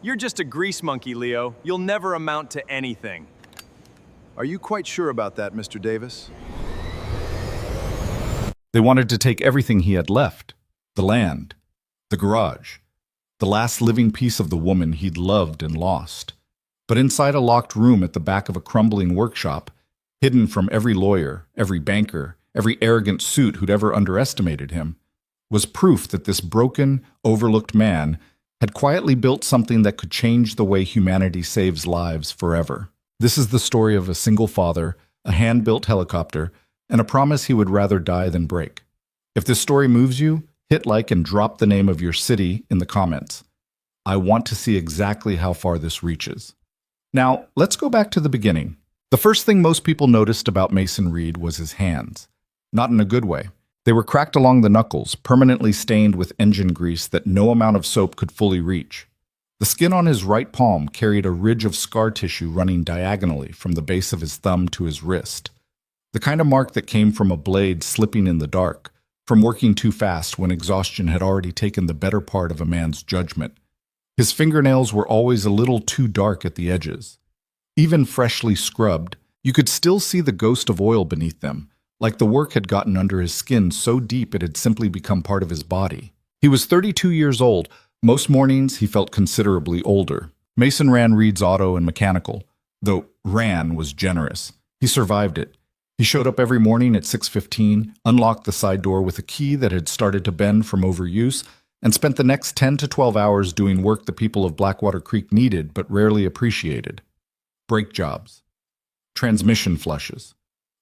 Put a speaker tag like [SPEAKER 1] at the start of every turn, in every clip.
[SPEAKER 1] You're just a grease monkey, Leo. You'll never amount to anything.
[SPEAKER 2] Are you quite sure about that, Mr. Davis?
[SPEAKER 3] They wanted to take everything he had left: the land, the garage, the last living piece of the woman he'd loved and lost. But inside a locked room at the back of a crumbling workshop, hidden from every lawyer, every banker, every arrogant suit who'd ever underestimated him, was proof that this broken, overlooked man had quietly built something that could change the way humanity saves lives forever. This is the story of a single father, a hand-built helicopter, and a promise he would rather die than break. If this story moves you, hit like and drop the name of your city in the comments. I want to see exactly how far this reaches. Now, let's go back to the beginning. The first thing most people noticed about Mason Reed was his hands. Not in a good way. They were cracked along the knuckles, permanently stained with engine grease that no amount of soap could fully reach. The skin on his right palm carried a ridge of scar tissue running diagonally from the base of his thumb to his wrist. The kind of mark that came from a blade slipping in the dark, from working too fast when exhaustion had already taken the better part of a man's judgment. His fingernails were always a little too dark at the edges. Even freshly scrubbed, you could still see the ghost of oil beneath them, like the work had gotten under his skin so deep it had simply become part of his body. He was 32 years old. Most mornings he felt considerably older. Mason ran Reed's Auto and Mechanical, though "ran" was generous. He survived it. He showed up every morning at 6:15, unlocked the side door with a key that had started to bend from overuse, and spent the next 10 to 12 hours doing work the people of Blackwater Creek needed but rarely appreciated. Brake jobs, transmission flushes,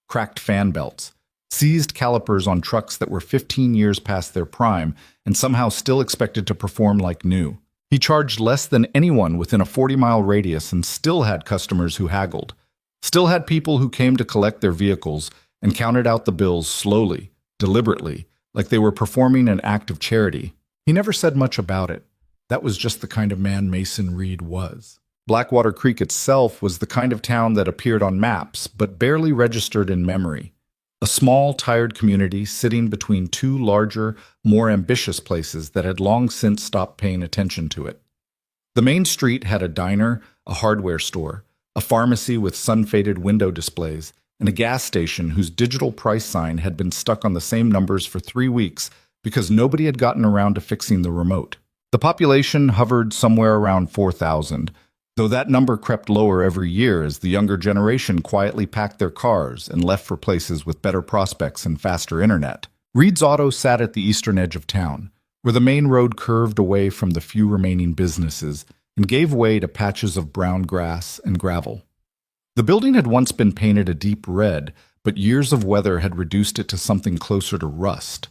[SPEAKER 3] cracked fan belts, seized calipers on trucks that were 15 years past their prime and somehow still expected to perform like new. He charged less than anyone within a 40-mile radius and still had customers who haggled. Still had people who came to collect their vehicles and counted out the bills slowly, deliberately, like they were performing an act of charity. He never said much about it. That was just the kind of man Mason Reed was. Blackwater Creek itself was the kind of town that appeared on maps, but barely registered in memory. A small, tired community sitting between two larger, more ambitious places that had long since stopped paying attention to it. The main street had a diner, a hardware store, a pharmacy with sun-faded window displays, and a gas station whose digital price sign had been stuck on the same numbers for 3 weeks because nobody had gotten around to fixing the remote. The population hovered somewhere around 4,000, though that number crept lower every year as the younger generation quietly packed their cars and left for places with better prospects and faster internet. Reed's Auto sat at the eastern edge of town, where the main road curved away from the few remaining businesses and gave way to patches of brown grass and gravel. The building had once been painted a deep red, but years of weather had reduced it to something closer to rust.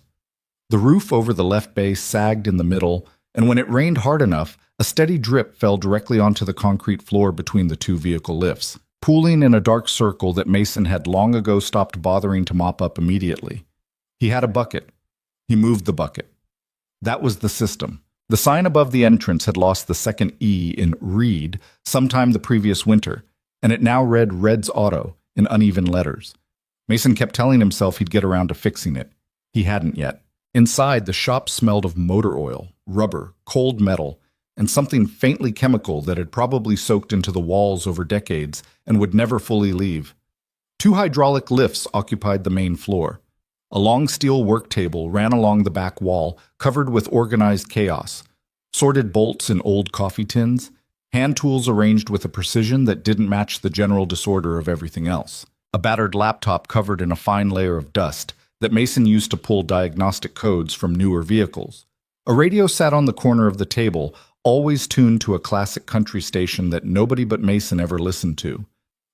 [SPEAKER 3] The roof over the left bay sagged in the middle, and when it rained hard enough, a steady drip fell directly onto the concrete floor between the two vehicle lifts, pooling in a dark circle that Mason had long ago stopped bothering to mop up immediately. He had a bucket. He moved the bucket. That was the system. The sign above the entrance had lost the second E in Reed sometime the previous winter, and it now read Red's Auto in uneven letters. Mason kept telling himself he'd get around to fixing it. He hadn't yet. Inside, the shop smelled of motor oil, rubber, cold metal, and something faintly chemical that had probably soaked into the walls over decades and would never fully leave. 2 hydraulic lifts occupied the main floor. A long steel work table ran along the back wall, covered with organized chaos, sorted bolts in old coffee tins, hand tools arranged with a precision that didn't match the general disorder of everything else. A battered laptop covered in a fine layer of dust that Mason used to pull diagnostic codes from newer vehicles. A radio sat on the corner of the table, always tuned to a classic country station that nobody but Mason ever listened to.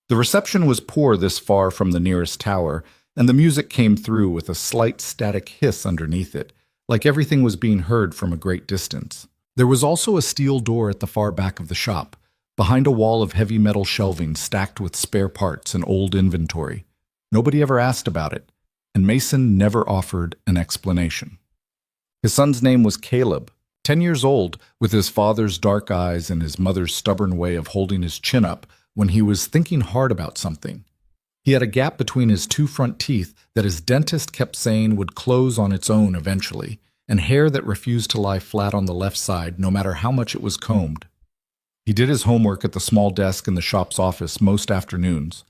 [SPEAKER 3] The reception was poor this far from the nearest tower, and the music came through with a slight static hiss underneath it, like everything was being heard from a great distance. There was also a steel door at the far back of the shop, behind a wall of heavy metal shelving stacked with spare parts and old inventory. Nobody ever asked about it, and Mason never offered an explanation. His son's name was Caleb, 10 years old, with his father's dark eyes and his mother's stubborn way of holding his chin up when he was thinking hard about something. He had a gap between his 2 front teeth that his dentist kept saying would close on its own eventually, and hair that refused to lie flat on the left side no matter how much it was combed. He did his homework at the small desk in the shop's office most afternoons.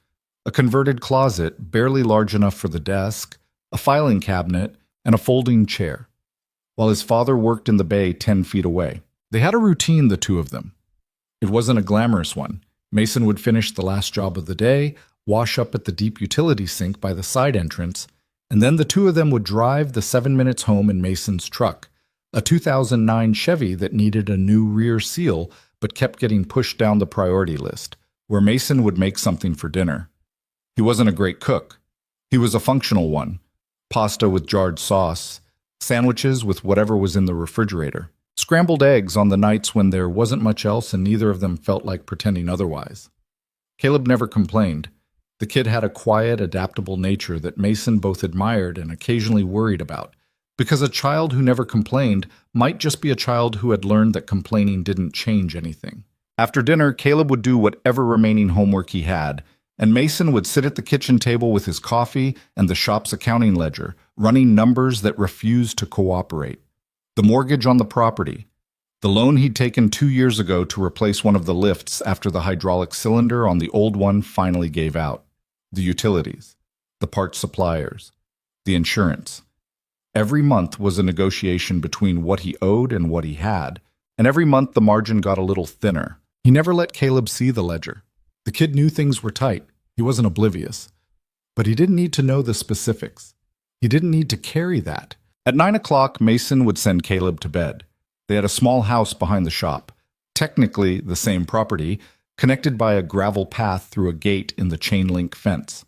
[SPEAKER 3] A converted closet, barely large enough for the desk, a filing cabinet, and a folding chair, while his father worked in the bay 10 feet away. They had a routine, the two of them. It wasn't a glamorous one. Mason would finish the last job of the day, wash up at the deep utility sink by the side entrance, and then the two of them would drive the 7 minutes home in Mason's truck, a 2009 Chevy that needed a new rear seal but kept getting pushed down the priority list, where Mason would make something for dinner. He wasn't a great cook. He was a functional one. Pasta with jarred sauce, sandwiches with whatever was in the refrigerator, scrambled eggs on the nights when there wasn't much else and neither of them felt like pretending otherwise. Caleb never complained. The kid had a quiet, adaptable nature that Mason both admired and occasionally worried about, because a child who never complained might just be a child who had learned that complaining didn't change anything. After dinner, Caleb would do whatever remaining homework he had, and Mason would sit at the kitchen table with his coffee and the shop's accounting ledger, running numbers that refused to cooperate. The mortgage on the property, the loan he'd taken 2 years ago to replace one of the lifts after the hydraulic cylinder on the old one finally gave out, the utilities, the parts suppliers, the insurance. Every month was a negotiation between what he owed and what he had, and every month the margin got a little thinner. He never let Caleb see the ledger. The kid knew things were tight. He wasn't oblivious. But he didn't need to know the specifics. He didn't need to carry that. At 9 o'clock, Mason would send Caleb to bed. They had a small house behind the shop, technically the same property, connected by a gravel path through a gate in the chain-link fence.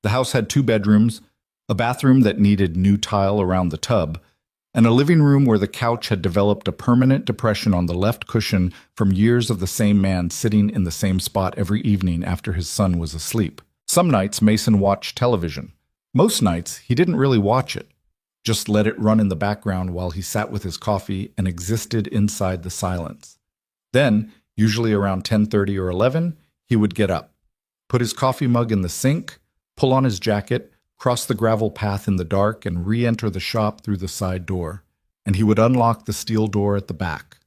[SPEAKER 3] The house had 2 bedrooms, a bathroom that needed new tile around the tub, and a living room where the couch had developed a permanent depression on the left cushion from years of the same man sitting in the same spot every evening after his son was asleep. Some nights Mason watched television. Most nights he didn't really watch it, just let it run in the background while he sat with his coffee and existed inside the silence. Then, usually around 10:30 or 11, he would get up, put his coffee mug in the sink, pull on his jacket, cross the gravel path in the dark, and re-enter the shop through the side door, and he would unlock the steel door at the back.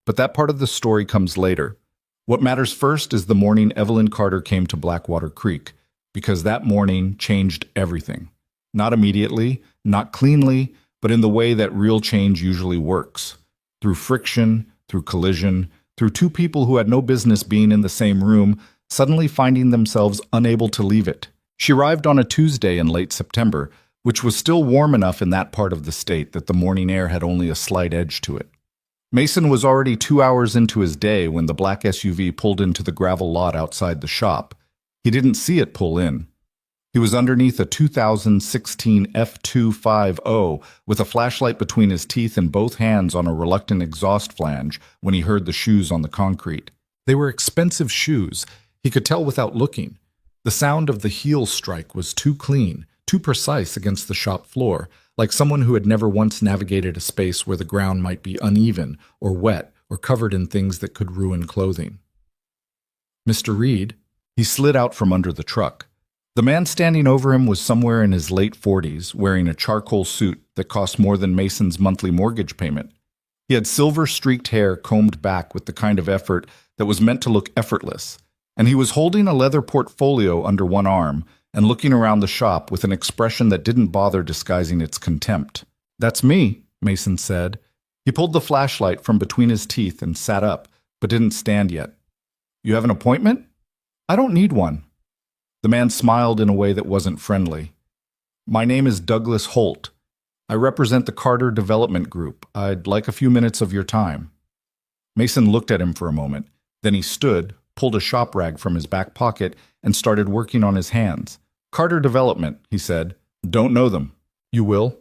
[SPEAKER 3] But that part of the story comes later. What matters first is the morning Evelyn Carter came to Blackwater Creek, because that morning changed everything. Not immediately, not cleanly, but in the way that real change usually works. Through friction, through collision, through 2 people who had no business being in the same room, suddenly finding themselves unable to leave it. She arrived on a Tuesday in late September, which was still warm enough in that part of the state that the morning air had only a slight edge to it. Mason was already 2 hours into his day when the black SUV pulled into the gravel lot outside the shop. He didn't see it pull in. He was underneath a 2016 F250 with a flashlight between his teeth and both hands on a reluctant exhaust flange when he heard the shoes on the concrete. They were expensive shoes. He could tell without looking. The sound of the heel strike was too clean, too precise against the shop floor, like someone who had never once navigated a space where the ground might be uneven or wet or covered in things that could ruin clothing. Mr. Reed, he slid out from under the truck. The man standing over him was somewhere in his late 40s, wearing a charcoal suit that cost more than Mason's monthly mortgage payment. He had silver-streaked hair combed back with the kind of effort that was meant to look effortless, and he was holding a leather portfolio under one arm and looking around the shop with an expression that didn't bother disguising its contempt. "That's me," Mason said. He pulled the flashlight from between his teeth and sat up, but didn't stand yet. "You have an appointment?" "I don't need one." The man smiled in a way that wasn't friendly. "My name is Douglas Holt. I represent the Carter Development Group. I'd like a few minutes of your time." Mason looked at him for a moment. Then he stood, pulled a shop rag from his back pocket, and started working on his hands. "Carter Development," he said. "Don't know them." "You will?"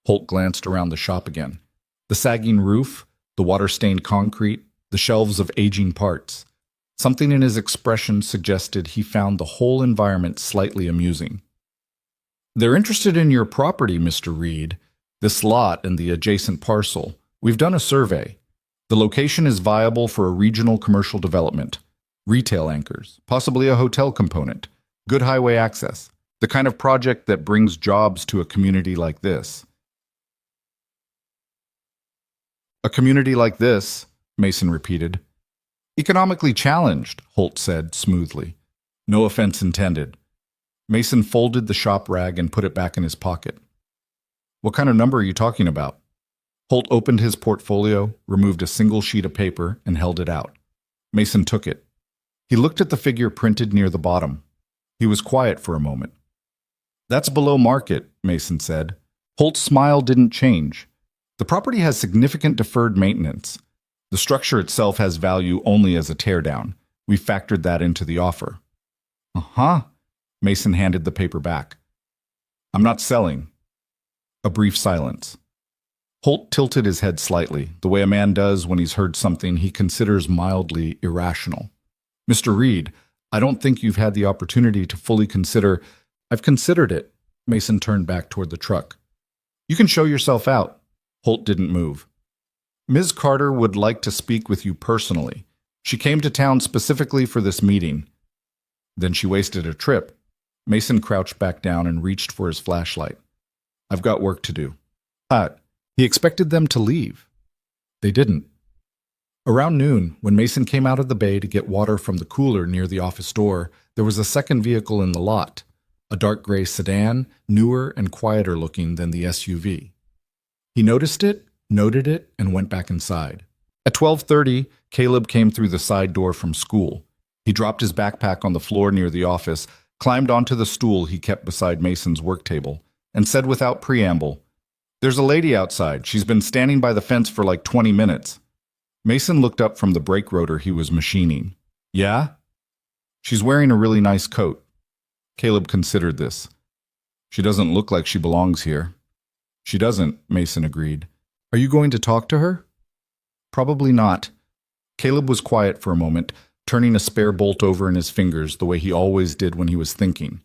[SPEAKER 3] Holt glanced around the shop again. The sagging roof, the water-stained concrete, the shelves of aging parts. Something in his expression suggested he found the whole environment slightly amusing. "They're interested in your property, Mr. Reed. This lot and the adjacent parcel. We've done a survey. The location is viable for a regional commercial development. Retail anchors, possibly a hotel component, good highway access, the kind of project that brings jobs to a community like this." "A community like this," Mason repeated. Economically challenged, Holt said smoothly. No offense intended. Mason folded the shop rag and put it back in his pocket. What kind of number are you talking about? Holt opened his portfolio, removed a single sheet of paper, and held it out. Mason took it. He looked at the figure printed near the bottom. He was quiet for a moment. That's below market, Mason said. Holt's smile didn't change. The property has significant deferred maintenance. The structure itself has value only as a teardown. We factored that into the offer. Uh-huh. Mason handed the paper back. I'm not selling. A brief silence. Holt tilted his head slightly, the way a man does when he's heard something he considers mildly irrational. Mr. Reed, I don't think you've had the opportunity to fully consider— I've considered it. Mason turned back toward the truck. You can show yourself out. Holt didn't move. Ms. Carter would like to speak with you personally. She came to town specifically for this meeting. Then she wasted a trip. Mason crouched back down and reached for his flashlight. I've got work to do. He expected them to leave. They didn't. Around noon, when Mason came out of the bay to get water from the cooler near the office door, there was a second vehicle in the lot, a dark gray sedan, newer and quieter looking than the SUV. He noticed it, noted it, and went back inside. At 12:30, Caleb came through the side door from school. He dropped his backpack on the floor near the office, climbed onto the stool he kept beside Mason's work table, and said without preamble, "There's a lady outside. She's been standing by the fence for like 20 minutes. Mason looked up from the brake rotor he was machining. Yeah? She's wearing a really nice coat. Caleb considered this. She doesn't look like she belongs here. She doesn't, Mason agreed. Are you going to talk to her? Probably not. Caleb was quiet for a moment, turning a spare bolt over in his fingers the way he always did when he was thinking.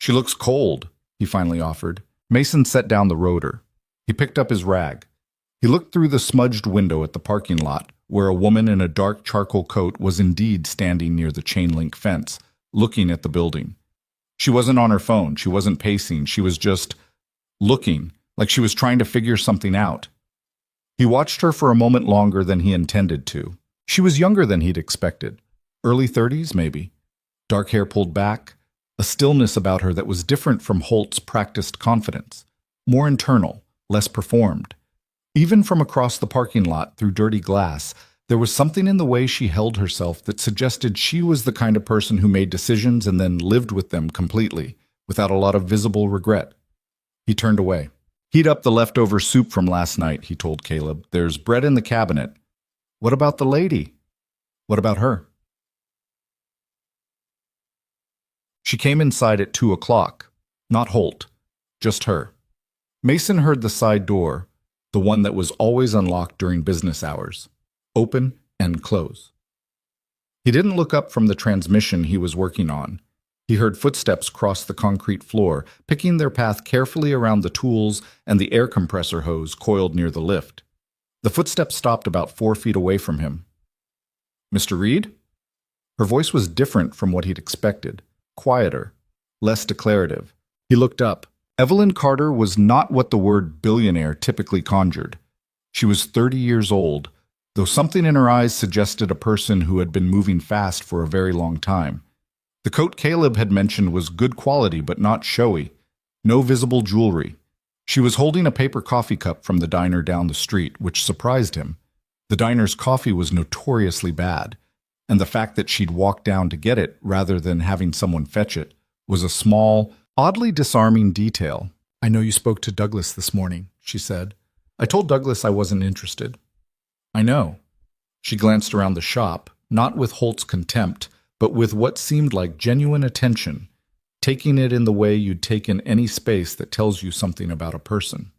[SPEAKER 3] She looks cold, he finally offered. Mason set down the rotor. He picked up his rag. He looked through the smudged window at the parking lot, where a woman in a dark charcoal coat was indeed standing near the chain-link fence, looking at the building. She wasn't on her phone. She wasn't pacing. She was just looking, like she was trying to figure something out. He watched her for a moment longer than he intended to. She was younger than he'd expected. Early 30s, maybe. Dark hair pulled back, a stillness about her that was different from Holt's practiced confidence. More internal, less performed. Even from across the parking lot through dirty glass, there was something in the way she held herself that suggested she was the kind of person who made decisions and then lived with them completely, without a lot of visible regret. He turned away. Heat up the leftover soup from last night, he told Caleb. There's bread in the cabinet. What about the lady? What about her? She came inside at 2 o'clock. Not Holt. Just her. Mason heard the side door, the one that was always unlocked during business hours, open and close. He didn't look up from the transmission he was working on. He heard footsteps cross the concrete floor, picking their path carefully around the tools and the air compressor hose coiled near the lift. The footsteps stopped about 4 feet away from him. Mr. Reed? Her voice was different from what he'd expected, quieter, less declarative. He looked up. Evelyn Carter was not what the word billionaire typically conjured. She was 30 years old, though something in her eyes suggested a person who had been moving fast for a very long time. The coat Caleb had mentioned was good quality but not showy. No visible jewelry. She was holding a paper coffee cup from the diner down the street, which surprised him. The diner's coffee was notoriously bad, and the fact that she'd walked down to get it rather than having someone fetch it was a small, oddly disarming detail. I know you spoke to Douglas this morning, she said. I told Douglas I wasn't interested. I know. She glanced around the shop, not with Holt's contempt, but with what seemed like genuine attention, taking it in the way you'd take in any space that tells you something about a person.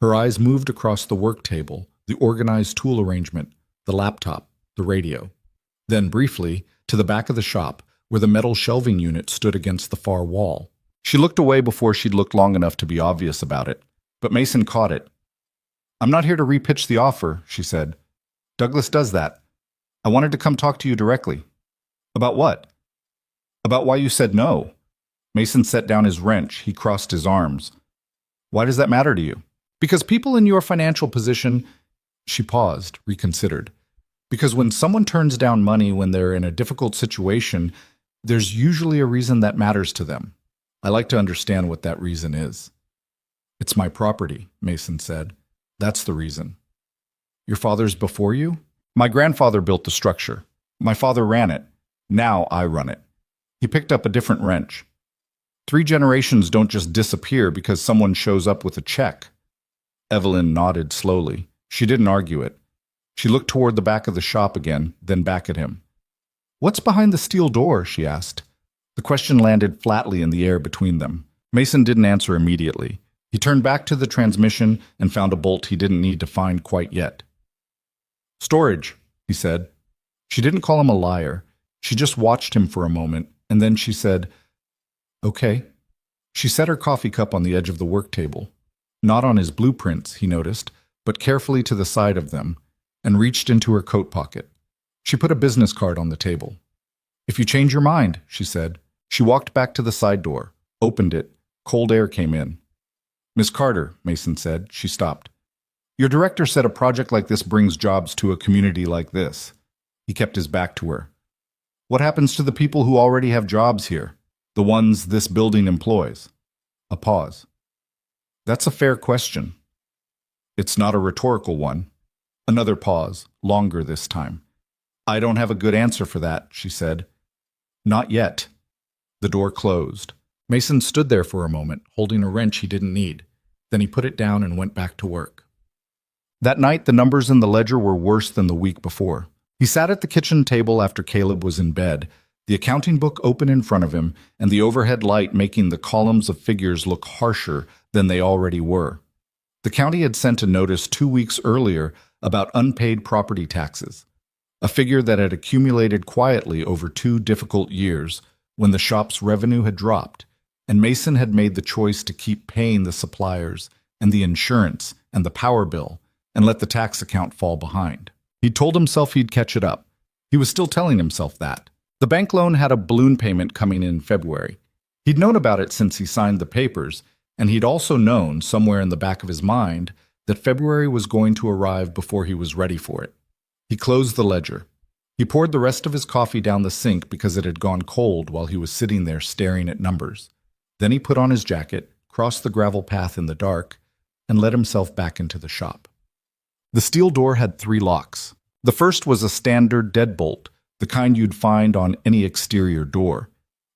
[SPEAKER 3] Her eyes moved across the work table, the organized tool arrangement, the laptop, the radio. Then briefly, to the back of the shop, where the metal shelving unit stood against the far wall. She looked away before she'd looked long enough to be obvious about it, but Mason caught it. I'm not here to repitch the offer, she said. Douglas does that. I wanted to come talk to you directly. About what? About why you said no. Mason set down his wrench. He crossed his arms. Why does that matter to you? Because people in your financial position— She paused, reconsidered. Because when someone turns down money when they're in a difficult situation, there's usually a reason that matters to them. I like to understand what that reason is. It's my property, Mason said. That's the reason. Your father's before you? My grandfather built the structure. My father ran it. Now I run it. He picked up a different wrench. 3 generations don't just disappear because someone shows up with a check. Evelyn nodded slowly. She didn't argue it. She looked toward the back of the shop again, then back at him. What's behind the steel door? She asked. The question landed flatly in the air between them. Mason didn't answer immediately. He turned back to the transmission and found a bolt he didn't need to find quite yet. Storage, he said. She didn't call him a liar. She just watched him for a moment, and then she said, Okay. She set her coffee cup on the edge of the work table. Not on his blueprints, he noticed, but carefully to the side of them, and reached into her coat pocket. She put a business card on the table. If you change your mind, she said. She walked back to the side door, opened it. Cold air came in. Miss Carter, Mason said. She stopped. Your director said a project like this brings jobs to a community like this. He kept his back to her. What happens to the people who already have jobs here? The ones this building employs? A pause. That's a fair question. It's not a rhetorical one. Another pause, longer this time. I don't have a good answer for that, she said. Not yet. The door closed. Mason stood there for a moment, holding a wrench he didn't need. Then he put it down and went back to work. That night, the numbers in the ledger were worse than the week before. He sat at the kitchen table after Caleb was in bed, the accounting book open in front of him, and the overhead light making the columns of figures look harsher than they already were. The county had sent a notice 2 weeks earlier about unpaid property taxes, a figure that had accumulated quietly over 2 difficult years when the shop's revenue had dropped, and Mason had made the choice to keep paying the suppliers and the insurance and the power bill and let the tax account fall behind. He'd told himself he'd catch it up. He was still telling himself that. The bank loan had a balloon payment coming in February. He'd known about it since he signed the papers, and he'd also known, somewhere in the back of his mind, that February was going to arrive before he was ready for it. He closed the ledger. He poured the rest of his coffee down the sink because it had gone cold while he was sitting there staring at numbers. Then he put on his jacket, crossed the gravel path in the dark, and let himself back into the shop. The steel door had 3 locks. The first was a standard deadbolt, the kind you'd find on any exterior door.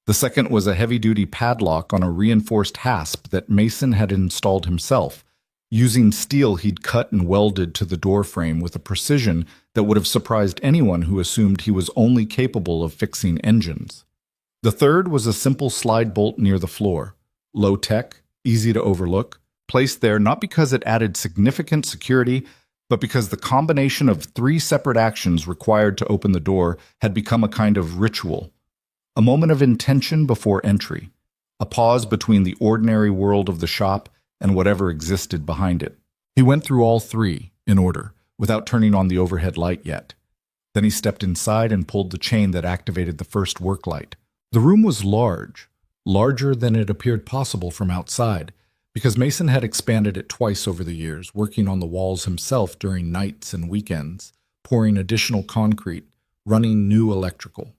[SPEAKER 3] The second was a heavy-duty padlock on a reinforced hasp that Mason had installed himself, using steel he'd cut and welded to the door frame with a precision that would have surprised anyone who assumed he was only capable of fixing engines. The third was a simple slide bolt near the floor, low-tech, easy to overlook, placed there not because it added significant security, but because the combination of 3 separate actions required to open the door had become a kind of ritual, a moment of intention before entry, a pause between the ordinary world of the shop and whatever existed behind it. He went through all 3, in order, without turning on the overhead light yet. Then he stepped inside and pulled the chain that activated the first work light. The room was large, larger than it appeared possible from outside, because Mason had expanded it twice over the years, working on the walls himself during nights and weekends, pouring additional concrete, running new electrical.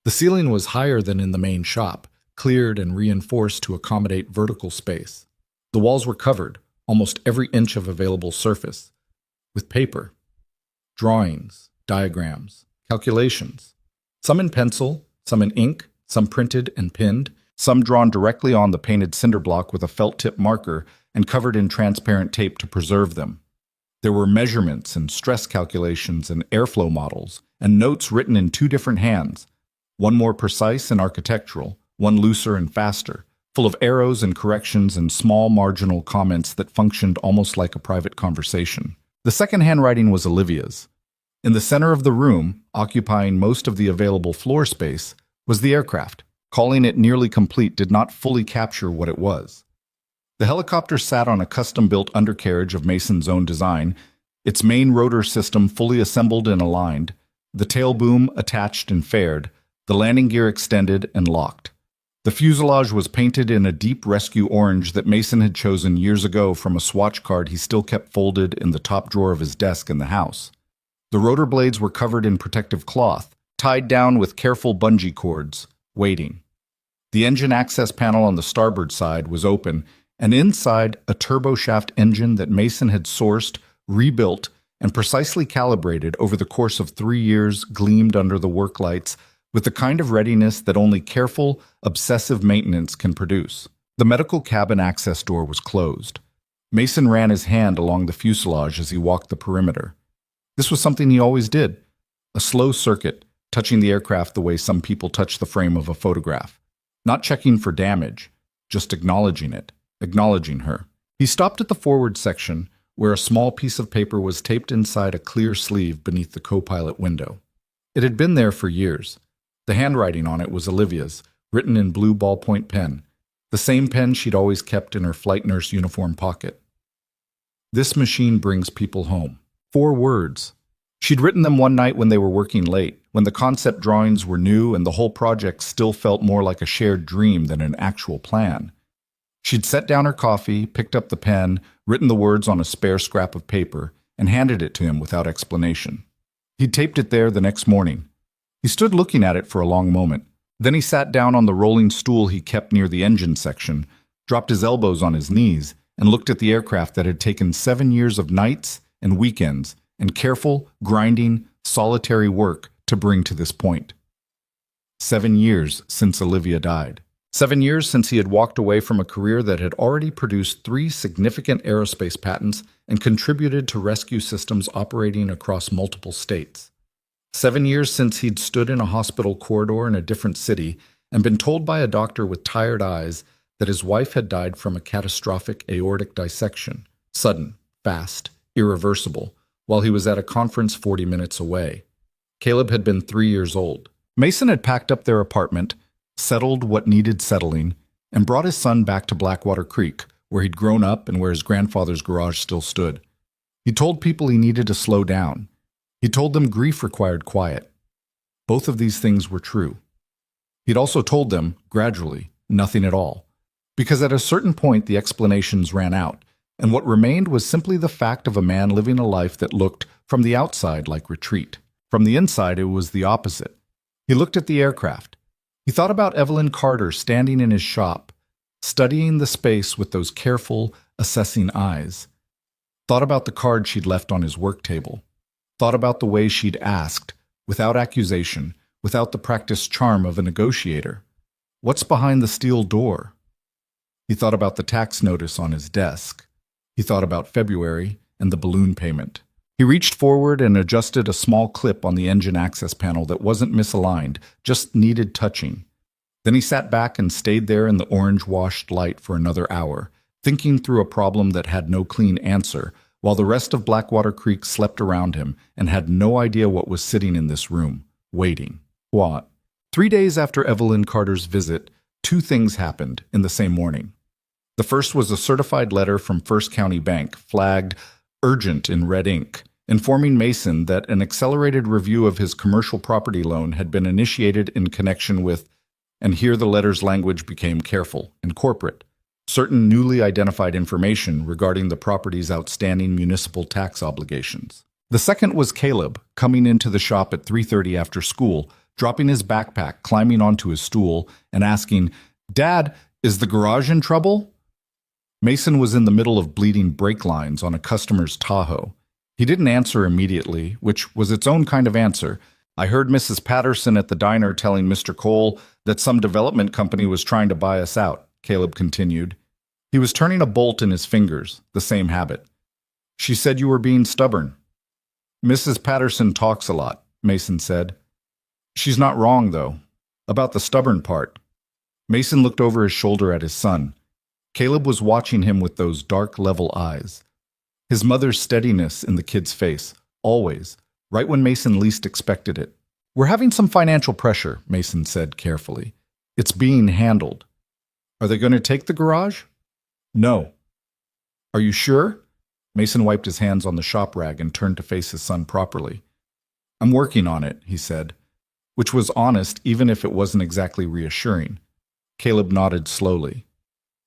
[SPEAKER 3] The ceiling was higher than in the main shop, cleared and reinforced to accommodate vertical space. The walls were covered, almost every inch of available surface, with paper, drawings, diagrams, calculations, some in pencil, some in ink, some printed and pinned, some drawn directly on the painted cinder block with a felt-tip marker and covered in transparent tape to preserve them. There were measurements and stress calculations and airflow models, and notes written in 2 different hands, one more precise and architectural, one looser and faster, full of arrows and corrections and small marginal comments that functioned almost like a private conversation. The second handwriting was Olivia's. In the center of the room, occupying most of the available floor space, was the aircraft. Calling it nearly complete did not fully capture what it was. The helicopter sat on a custom-built undercarriage of Mason's own design, its main rotor system fully assembled and aligned, the tail boom attached and faired, the landing gear extended and locked. The fuselage was painted in a deep rescue orange that Mason had chosen years ago from a swatch card he still kept folded in the top drawer of his desk in the house. The rotor blades were covered in protective cloth, tied down with careful bungee cords, waiting. The engine access panel on the starboard side was open, and inside, a turboshaft engine that Mason had sourced, rebuilt, and precisely calibrated over the course of 3 years gleamed under the work lights with the kind of readiness that only careful, obsessive maintenance can produce. The medical cabin access door was closed. Mason ran his hand along the fuselage as he walked the perimeter. This was something he always did, a slow circuit, touching the aircraft the way some people touch the frame of a photograph. Not checking for damage, just acknowledging it, acknowledging her. He stopped at the forward section, where a small piece of paper was taped inside a clear sleeve beneath the co-pilot window. It had been there for years. The handwriting on it was Olivia's, written in blue ballpoint pen, the same pen she'd always kept in her flight nurse uniform pocket. "This machine brings people home." 4 words. She'd written them one night when they were working late, when the concept drawings were new and the whole project still felt more like a shared dream than an actual plan. She'd set down her coffee, picked up the pen, written the words on a spare scrap of paper, and handed it to him without explanation. He'd taped it there the next morning. He stood looking at it for a long moment. Then he sat down on the rolling stool he kept near the engine section, dropped his elbows on his knees, and looked at the aircraft that had taken 7 years of nights and weekends and careful, grinding, solitary work to bring to this point. 7 years since Olivia died. 7 years since he had walked away from a career that had already produced 3 significant aerospace patents and contributed to rescue systems operating across multiple states. 7 years since he'd stood in a hospital corridor in a different city and been told by a doctor with tired eyes that his wife had died from a catastrophic aortic dissection, sudden, fast, irreversible, while he was at a conference 40 minutes away. Caleb had been 3 years old. Mason had packed up their apartment, settled what needed settling, and brought his son back to Blackwater Creek, where he'd grown up and where his grandfather's garage still stood. He told people he needed to slow down. He told them grief required quiet. Both of these things were true. He'd also told them, gradually, nothing at all, because at a certain point the explanations ran out, and what remained was simply the fact of a man living a life that looked, from the outside, like retreat. From the inside, it was the opposite. He looked at the aircraft. He thought about Evelyn Carter standing in his shop, studying the space with those careful, assessing eyes. Thought about the card she'd left on his work table. Thought about the way she'd asked, without accusation, without the practiced charm of a negotiator, "What's behind the steel door?" He thought about the tax notice on his desk. He thought about February and the balloon payment. He reached forward and adjusted a small clip on the engine access panel that wasn't misaligned, just needed touching. Then he sat back and stayed there in the orange-washed light for another hour, thinking through a problem that had no clean answer, while the rest of Blackwater Creek slept around him and had no idea what was sitting in this room, waiting. What? 3 days after Evelyn Carter's visit, 2 things happened in the same morning. The first was a certified letter from First County Bank, flagged urgent in red ink, informing Mason that an accelerated review of his commercial property loan had been initiated in connection with, and here the letter's language became careful and corporate, certain newly identified information regarding the property's outstanding municipal tax obligations. The second was Caleb, coming into the shop at 3:30 after school, dropping his backpack, climbing onto his stool, and asking, "Dad, is the garage in trouble?" Mason was in the middle of bleeding brake lines on a customer's Tahoe. He didn't answer immediately, which was its own kind of answer. "I heard Mrs. Patterson at the diner telling Mr. Cole that some development company was trying to buy us out," Caleb continued. He was turning a bolt in his fingers, the same habit. "She said you were being stubborn." "Mrs. Patterson talks a lot," Mason said. "She's not wrong, though. About the stubborn part." Mason looked over his shoulder at his son. Caleb was watching him with those dark, level eyes. His mother's steadiness in the kid's face, always, right when Mason least expected it. "We're having some financial pressure," Mason said carefully. "It's being handled." "Are they going to take the garage?" "No." "Are you sure?" Mason wiped his hands on the shop rag and turned to face his son properly. "I'm working on it," he said, which was honest even if it wasn't exactly reassuring. Caleb nodded slowly.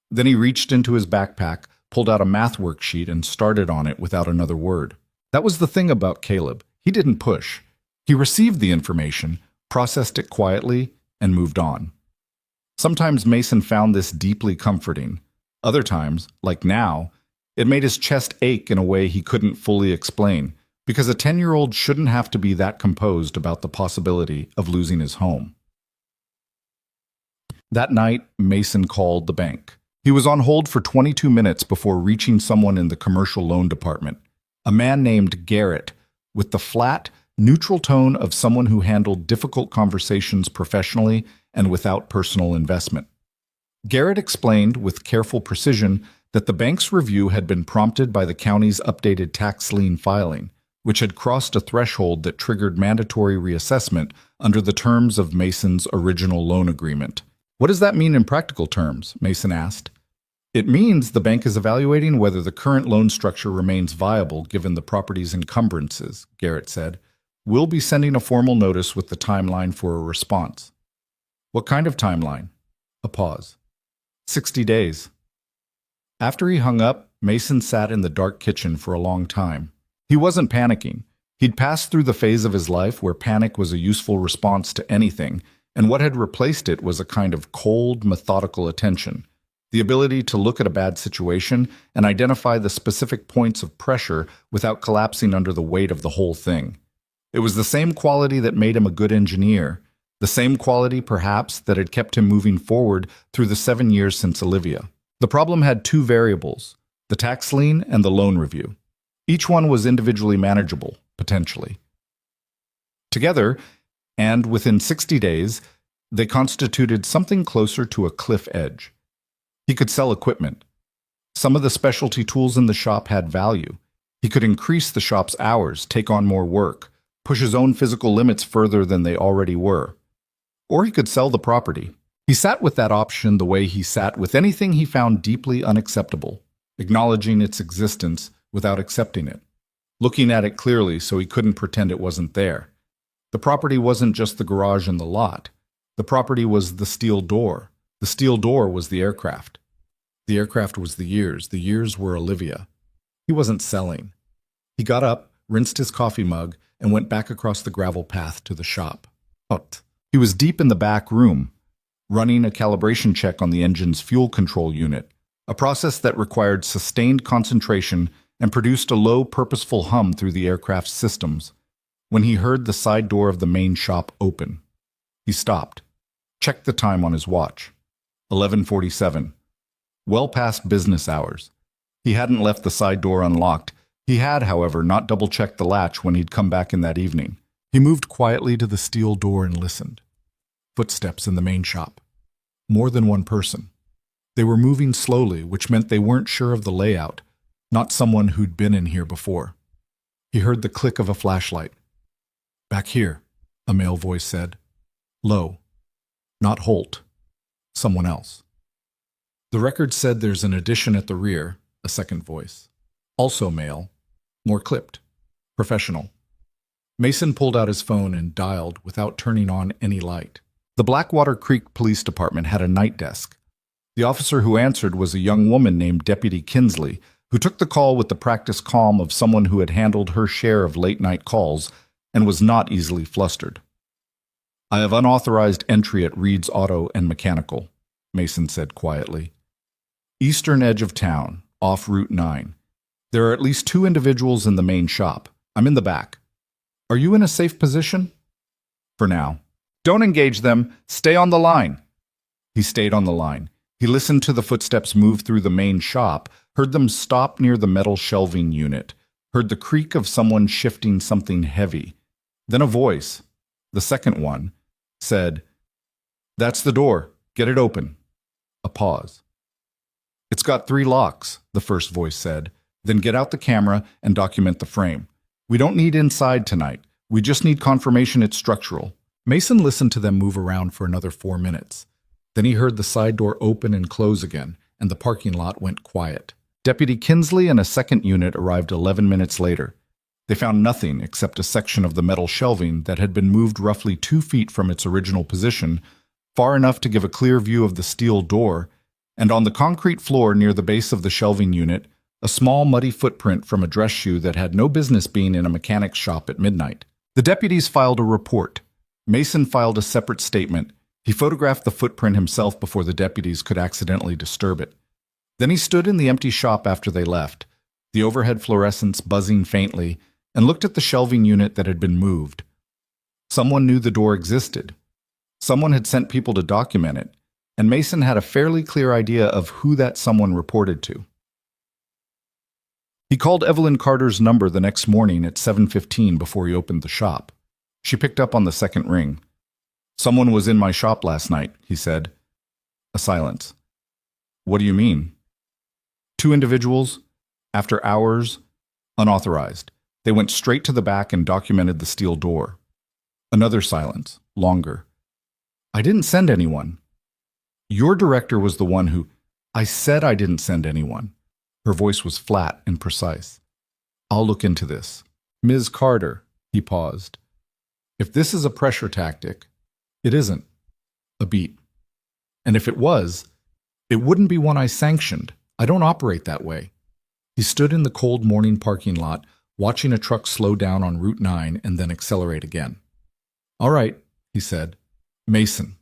[SPEAKER 3] Then he reached into his backpack, pulled out a math worksheet, and started on it without another word. That was the thing about Caleb. He didn't push. He received the information, processed it quietly, and moved on. Sometimes Mason found this deeply comforting. Other times, like now, it made his chest ache in a way he couldn't fully explain, because a 10-year-old shouldn't have to be that composed about the possibility of losing his home. That night, Mason called the bank. He was on hold for 22 minutes before reaching someone in the commercial loan department, a man named Garrett, with the flat, neutral tone of someone who handled difficult conversations professionally and without personal investment. Garrett explained with careful precision that the bank's review had been prompted by the county's updated tax lien filing, which had crossed a threshold that triggered mandatory reassessment under the terms of Mason's original loan agreement. "What does that mean in practical terms?" Mason asked. "It means the bank is evaluating whether the current loan structure remains viable given the property's encumbrances," Garrett said. "We'll be sending a formal notice with the timeline for a response." "What kind of timeline?" A pause. 60 days. After he hung up, Mason sat in the dark kitchen for a long time. He wasn't panicking. He'd passed through the phase of his life where panic was a useful response to anything, and what had replaced it was a kind of cold, methodical attention, the ability to look at a bad situation and identify the specific points of pressure without collapsing under the weight of the whole thing. It was the same quality that made him a good engineer, the same quality, perhaps, that had kept him moving forward through the 7 years since Olivia. The problem had two variables, the tax lien and the loan review. Each one was individually manageable, potentially. Together, and within 60 days, they constituted something closer to a cliff edge. He could sell equipment. Some of the specialty tools in the shop had value. He could increase the shop's hours, take on more work, push his own physical limits further than they already were. Or he could sell the property. He sat with that option the way he sat with anything he found deeply unacceptable, acknowledging its existence without accepting it, looking at it clearly so he couldn't pretend it wasn't there. The property wasn't just the garage and the lot. The property was the steel door. The steel door was the aircraft. The aircraft was the years. The years were Olivia. He wasn't selling. He got up, rinsed his coffee mug, and went back across the gravel path to the shop. He was deep in the back room, running a calibration check on the engine's fuel control unit, a process that required sustained concentration and produced a low, purposeful hum through the aircraft's systems, when he heard the side door of the main shop open. He stopped, checked the time on his watch. 11:47. Well past business hours. He hadn't left the side door unlocked. He had, however, not double-checked the latch when he'd come back in that evening. He moved quietly to the steel door and listened. Footsteps in the main shop. More than one person. They were moving slowly, which meant they weren't sure of the layout, not someone who'd been in here before. He heard the click of a flashlight. "Back here," a male voice said. Low. Not Holt. Someone else. "The record said there's an addition at the rear," a second voice. Also male. More clipped. Professional. Mason pulled out his phone and dialed without turning on any light. The Blackwater Creek Police Department had a night desk. The officer who answered was a young woman named Deputy Kinsley, who took the call with the practiced calm of someone who had handled her share of late-night calls and was not easily flustered. "I have unauthorized entry at Reed's Auto and Mechanical," Mason said quietly. "Eastern edge of town, off Route 9. There are at least 2 individuals in the main shop. I'm in the back. Are you in a safe position?" "For now." "Don't engage them. Stay on the line." He stayed on the line. He listened to the footsteps move through the main shop, heard them stop near the metal shelving unit, heard the creak of someone shifting something heavy. Then a voice, the second one, said, "That's the door. Get it open." A pause. "It's got 3 locks," the first voice said. "Then get out the camera and document the frame. We don't need inside tonight. We just need confirmation it's structural." Mason listened to them move around for another 4 minutes. Then he heard the side door open and close again, and the parking lot went quiet. Deputy Kinsley and a second unit arrived 11 minutes later. They found nothing except a section of the metal shelving that had been moved roughly 2 feet from its original position, far enough to give a clear view of the steel door, and on the concrete floor near the base of the shelving unit, a small muddy footprint from a dress shoe that had no business being in a mechanic's shop at midnight. The deputies filed a report. Mason filed a separate statement. He photographed the footprint himself before the deputies could accidentally disturb it. Then he stood in the empty shop after they left, the overhead fluorescents buzzing faintly, and looked at the shelving unit that had been moved. Someone knew the door existed. Someone had sent people to document it, and Mason had a fairly clear idea of who that someone reported to. He called Evelyn Carter's number the next morning at 7:15 before he opened the shop. She picked up on the second ring. "Someone was in my shop last night," he said. A silence. "What do you mean?" "Two individuals, after hours, unauthorized. They went straight to the back and documented the steel door." Another silence, longer. "I didn't send anyone." "Your director was the one who—" "I said I didn't send anyone." Her voice was flat and precise. "I'll look into this." "Ms. Carter," he paused. "If this is a pressure tactic, it isn't." A beat. "And if it was, it wouldn't be one I sanctioned. I don't operate that way." He stood in the cold morning parking lot, watching a truck slow down on Route 9 and then accelerate again. "All right," he said. "Mason."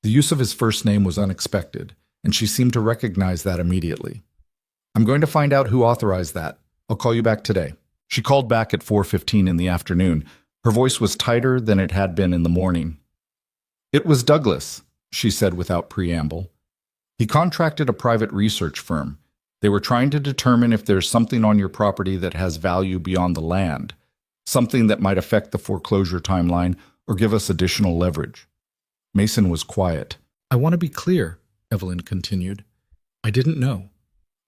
[SPEAKER 3] The use of his first name was unexpected, and she seemed to recognize that immediately. "I'm going to find out who authorized that. I'll call you back today." She called back at 4:15 in the afternoon. Her voice was tighter than it had been in the morning. "It was Douglas," she said without preamble. "He contracted a private research firm. They were trying to determine if there's something on your property that has value beyond the land, something that might affect the foreclosure timeline or give us additional leverage." Mason was quiet. "I want to be clear," Evelyn continued. "I didn't know.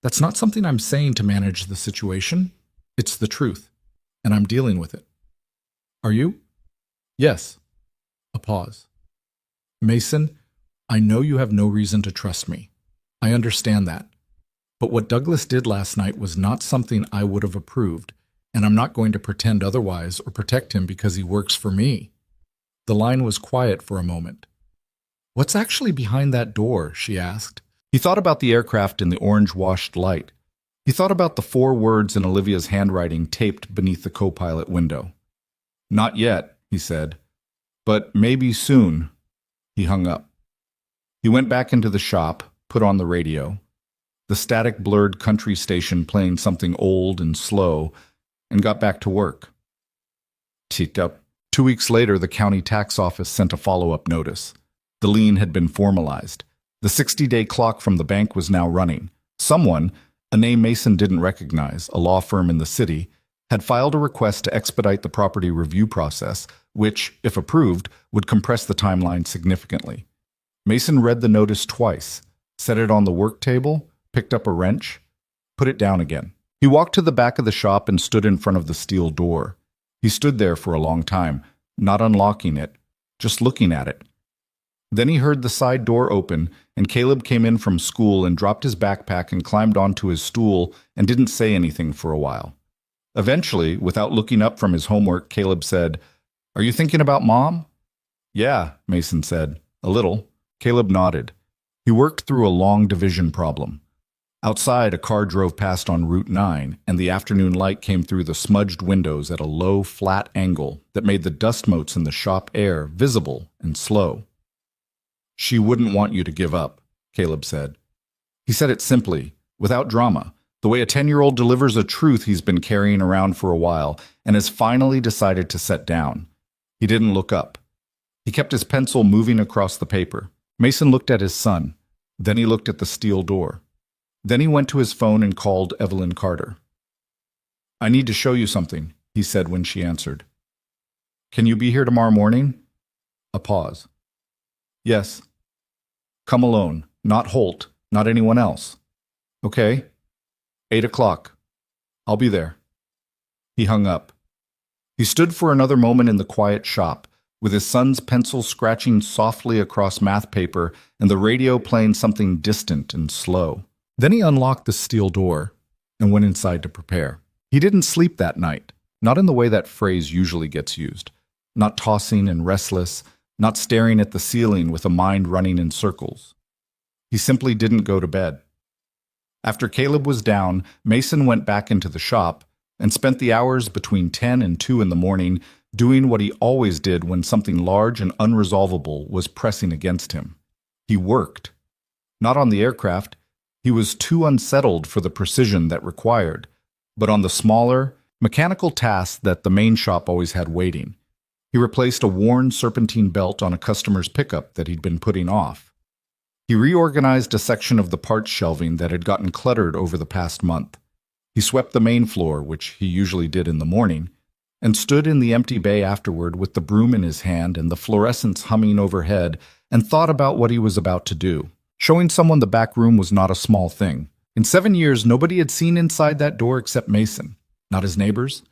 [SPEAKER 3] That's not something I'm saying to manage the situation. It's the truth, and I'm dealing with it." "Are you?" "Yes." A pause. "Mason, I know you have no reason to trust me. I understand that. But what Douglas did last night was not something I would have approved, and I'm not going to pretend otherwise or protect him because he works for me." The line was quiet for a moment. "What's actually behind that door?" she asked. He thought about the aircraft in the orange-washed light. He thought about the 4 words in Olivia's handwriting taped beneath the co-pilot window. "Not yet," he said. "But maybe soon." He hung up. He went back into the shop, put on the radio, the static blurred country station playing something old and slow, and got back to work. Tick up. 2 weeks later, the county tax office sent a follow-up notice. The lien had been formalized. The 60-day clock from the bank was now running. Someone, a name Mason didn't recognize, a law firm in the city, had filed a request to expedite the property review process, which, if approved, would compress the timeline significantly. Mason read the notice twice, set it on the work table, picked up a wrench, put it down again. He walked to the back of the shop and stood in front of the steel door. He stood there for a long time, not unlocking it, just looking at it. Then he heard the side door open, and Caleb came in from school and dropped his backpack and climbed onto his stool and didn't say anything for a while. Eventually, without looking up from his homework, Caleb said, "Are you thinking about Mom?" "Yeah," Mason said. "A little." Caleb nodded. He worked through a long division problem. Outside, a car drove past on Route 9, and the afternoon light came through the smudged windows at a low, flat angle that made the dust motes in the shop air visible and slow. "She wouldn't want you to give up," Caleb said. He said it simply, without drama, the way a 10-year-old delivers a truth he's been carrying around for a while and has finally decided to set down. He didn't look up. He kept his pencil moving across the paper. Mason looked at his son. Then he looked at the steel door. Then he went to his phone and called Evelyn Carter. "I need to show you something," he said when she answered. "Can you be here tomorrow morning?" A pause. "Yes." "Come alone, not Holt, not anyone else." "Okay. 8 o'clock. I'll be there." He hung up. He stood for another moment in the quiet shop, with his son's pencil scratching softly across math paper and the radio playing something distant and slow. Then he unlocked the steel door and went inside to prepare. He didn't sleep that night, not in the way that phrase usually gets used, not tossing and restless, not staring at the ceiling with a mind running in circles. He simply didn't go to bed. After Caleb was down, Mason went back into the shop and spent the hours between 10 and 2 in the morning doing what he always did when something large and unresolvable was pressing against him. He worked. Not on the aircraft. He was too unsettled for the precision that required, but on the smaller, mechanical tasks that the main shop always had waiting. He replaced a worn serpentine belt on a customer's pickup that he'd been putting off. He reorganized a section of the parts shelving that had gotten cluttered over the past month. He swept the main floor, which he usually did in the morning, and stood in the empty bay afterward with the broom in his hand and the fluorescents humming overhead and thought about what he was about to do. Showing someone the back room was not a small thing. In 7 years, nobody had seen inside that door except Mason. Not his neighbors.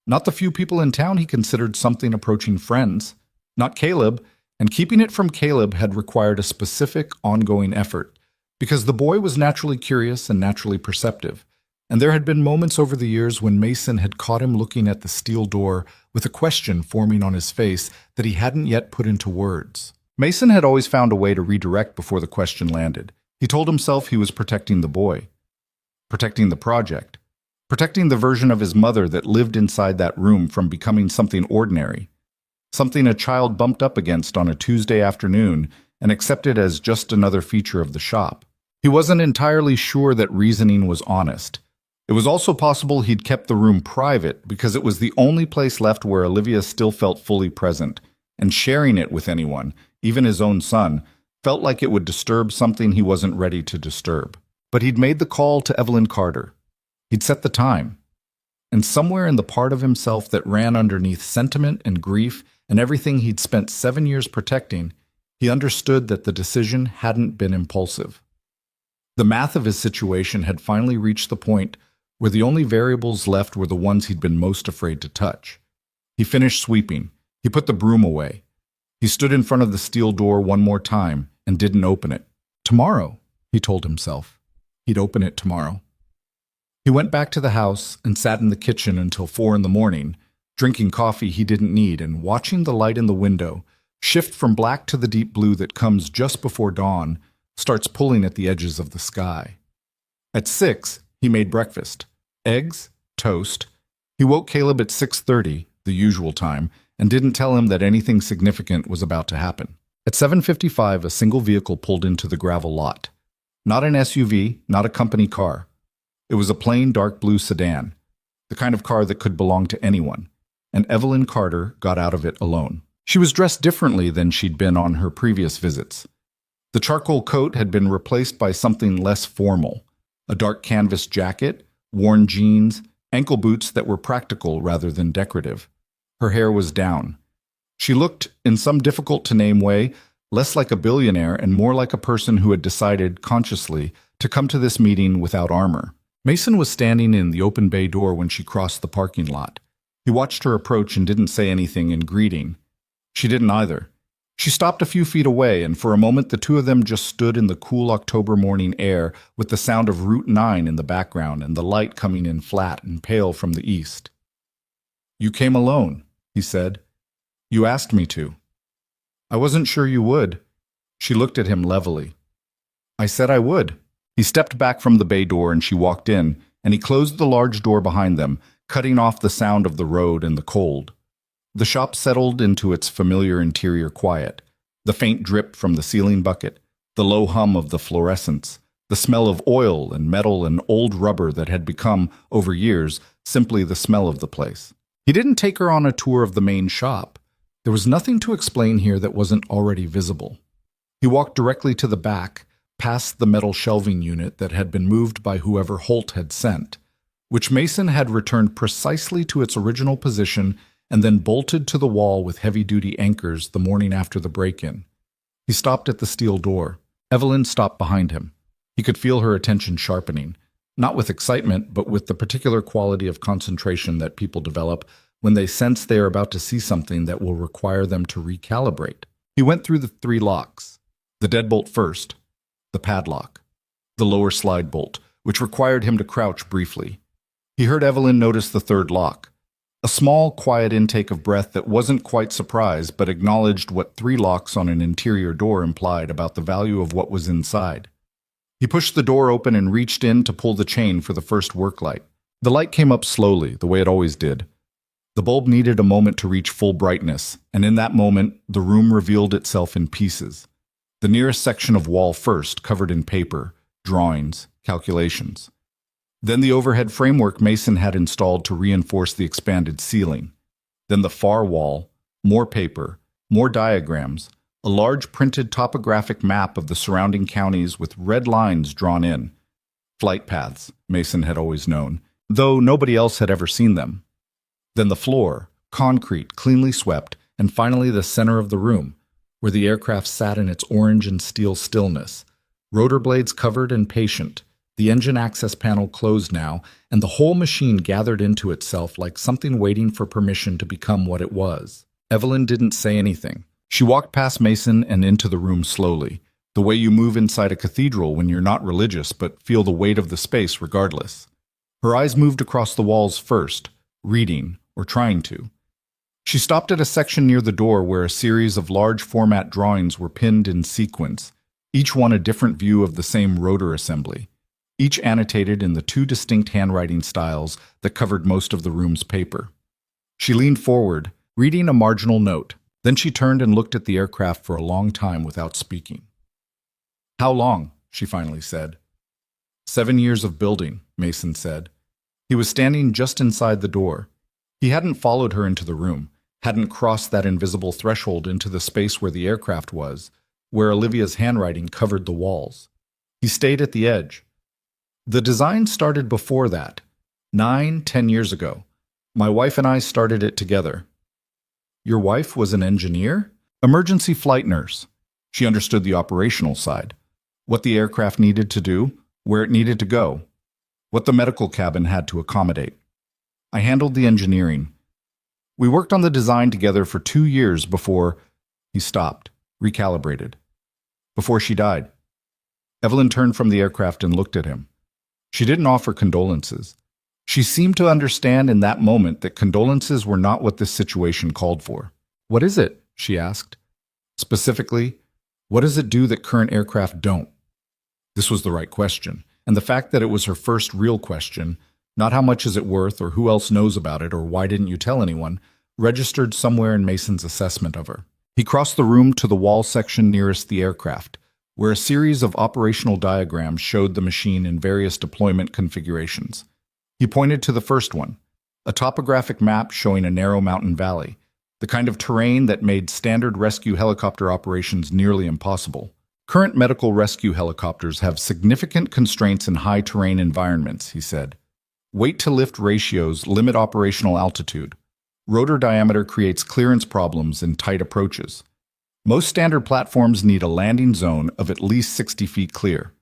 [SPEAKER 3] Not the few people in town he considered something approaching friends. Not Caleb, and keeping it from Caleb had required a specific, ongoing effort, because the boy was naturally curious and naturally perceptive, and there had been moments over the years when Mason had caught him looking at the steel door with a question forming on his face that he hadn't yet put into words. Mason had always found a way to redirect before the question landed. He told himself he was protecting the boy, protecting the project, protecting the version of his mother that lived inside that room from becoming something ordinary, something a child bumped up against on a Tuesday afternoon and accepted as just another feature of the shop. He wasn't entirely sure that reasoning was honest. It was also possible he'd kept the room private because it was the only place left where Olivia still felt fully present, and sharing it with anyone, even his own son, felt like it would disturb something he wasn't ready to disturb. But he'd made the call to Evelyn Carter. He'd set the time. And somewhere in the part of himself that ran underneath sentiment and grief and everything he'd spent 7 years protecting, he understood that the decision hadn't been impulsive. The math of his situation had finally reached the point where the only variables left were the ones he'd been most afraid to touch. He finished sweeping. He put the broom away. He stood in front of the steel door one more time and didn't open it. Tomorrow, he told himself. He'd open it tomorrow. He went back to the house and sat in the kitchen until 4 in the morning, drinking coffee he didn't need and watching the light in the window shift from black to the deep blue that comes just before dawn, starts pulling at the edges of the sky. At 6, he made breakfast. Eggs, toast. He woke Caleb at 6:30, the usual time, and didn't tell him that anything significant was about to happen. At 7:55, a single vehicle pulled into the gravel lot. Not an SUV, not a company car. It was a plain dark blue sedan, the kind of car that could belong to anyone, and Evelyn Carter got out of it alone. She was dressed differently than she'd been on her previous visits. The charcoal coat had been replaced by something less formal, a dark canvas jacket, worn jeans, ankle boots that were practical rather than decorative. Her hair was down. She looked, in some difficult-to-name way, less like a billionaire and more like a person who had decided, consciously, to come to this meeting without armor. Mason was standing in the open bay door when she crossed the parking lot. He watched her approach and didn't say anything in greeting. She didn't either. She stopped a few feet away, and for a moment the two of them just stood in the cool October morning air with the sound of Route 9 in the background and the light coming in flat and pale from the east. "You came alone," he said. "You asked me to." "I wasn't sure you would." She looked at him levelly. "I said I would." He stepped back from the bay door and she walked in, and he closed the large door behind them, cutting off the sound of the road and the cold. The shop settled into its familiar interior quiet. The faint drip from the ceiling bucket, the low hum of the fluorescents, the smell of oil and metal and old rubber that had become, over years, simply the smell of the place. He didn't take her on a tour of the main shop. There was nothing to explain here that wasn't already visible. He walked directly to the back, past the metal shelving unit that had been moved by whoever Holt had sent, which Mason had returned precisely to its original position and then bolted to the wall with heavy-duty anchors the morning after the break-in. He stopped at the steel door. Evelyn stopped behind him. He could feel her attention sharpening, not with excitement, but with the particular quality of concentration that people develop when they sense they are about to see something that will require them to recalibrate. He went through the 3 locks. The deadbolt first, the padlock, the lower slide bolt, which required him to crouch briefly. He heard Evelyn notice the 3rd lock, a small, quiet intake of breath that wasn't quite surprise but acknowledged what 3 locks on an interior door implied about the value of what was inside. He pushed the door open and reached in to pull the chain for the first work light. The light came up slowly, the way it always did. The bulb needed a moment to reach full brightness, and in that moment, the room revealed itself in pieces. The nearest section of wall first, covered in paper, drawings, calculations. Then the overhead framework Mason had installed to reinforce the expanded ceiling. Then the far wall, more paper, more diagrams, a large printed topographic map of the surrounding counties with red lines drawn in. Flight paths, Mason had always known, though nobody else had ever seen them. Then the floor, concrete, cleanly swept, and finally the center of the room, where the aircraft sat in its orange and steel stillness, rotor blades covered and patient, the engine access panel closed now, and the whole machine gathered into itself like something waiting for permission to become what it was. Evelyn didn't say anything. She walked past Mason and into the room slowly, the way you move inside a cathedral when you're not religious but feel the weight of the space regardless. Her eyes moved across the walls first, reading, or trying to. She stopped at a section near the door where a series of large format drawings were pinned in sequence, each one a different view of the same rotor assembly, each annotated in the two distinct handwriting styles that covered most of the room's paper. She leaned forward, reading a marginal note. Then she turned and looked at the aircraft for a long time without speaking. "How long?" she finally said. 7 years of building, Mason said. He was standing just inside the door. He hadn't followed her into the room, hadn't crossed that invisible threshold into the space where the aircraft was, where Olivia's handwriting covered the walls. He stayed at the edge. The design started before that, 9-10 years ago. My wife and I started it together. Your wife was an engineer? Emergency flight nurse. She understood the operational side, what the aircraft needed to do, where it needed to go, what the medical cabin had to accommodate. I handled the engineering. We worked on the design together for 2 years before he stopped, recalibrated. Before she died. Evelyn turned from the aircraft and looked at him. She didn't offer condolences. She seemed to understand in that moment that condolences were not what this situation called for. "What is it?" she asked. Specifically, what does it do that current aircraft don't? This was the right question, and the fact that it was her first real question, not how much is it worth or who else knows about it or why didn't you tell anyone, registered somewhere in Mason's assessment of her. He crossed the room to the wall section nearest the aircraft, where a series of operational diagrams showed the machine in various deployment configurations. He pointed to the first one, a topographic map showing a narrow mountain valley, the kind of terrain that made standard rescue helicopter operations nearly impossible. Current medical rescue helicopters have significant constraints in high-terrain environments, he said. Weight-to-lift ratios limit operational altitude. Rotor diameter creates clearance problems in tight approaches. Most standard platforms need a landing zone of at least 60 feet clear.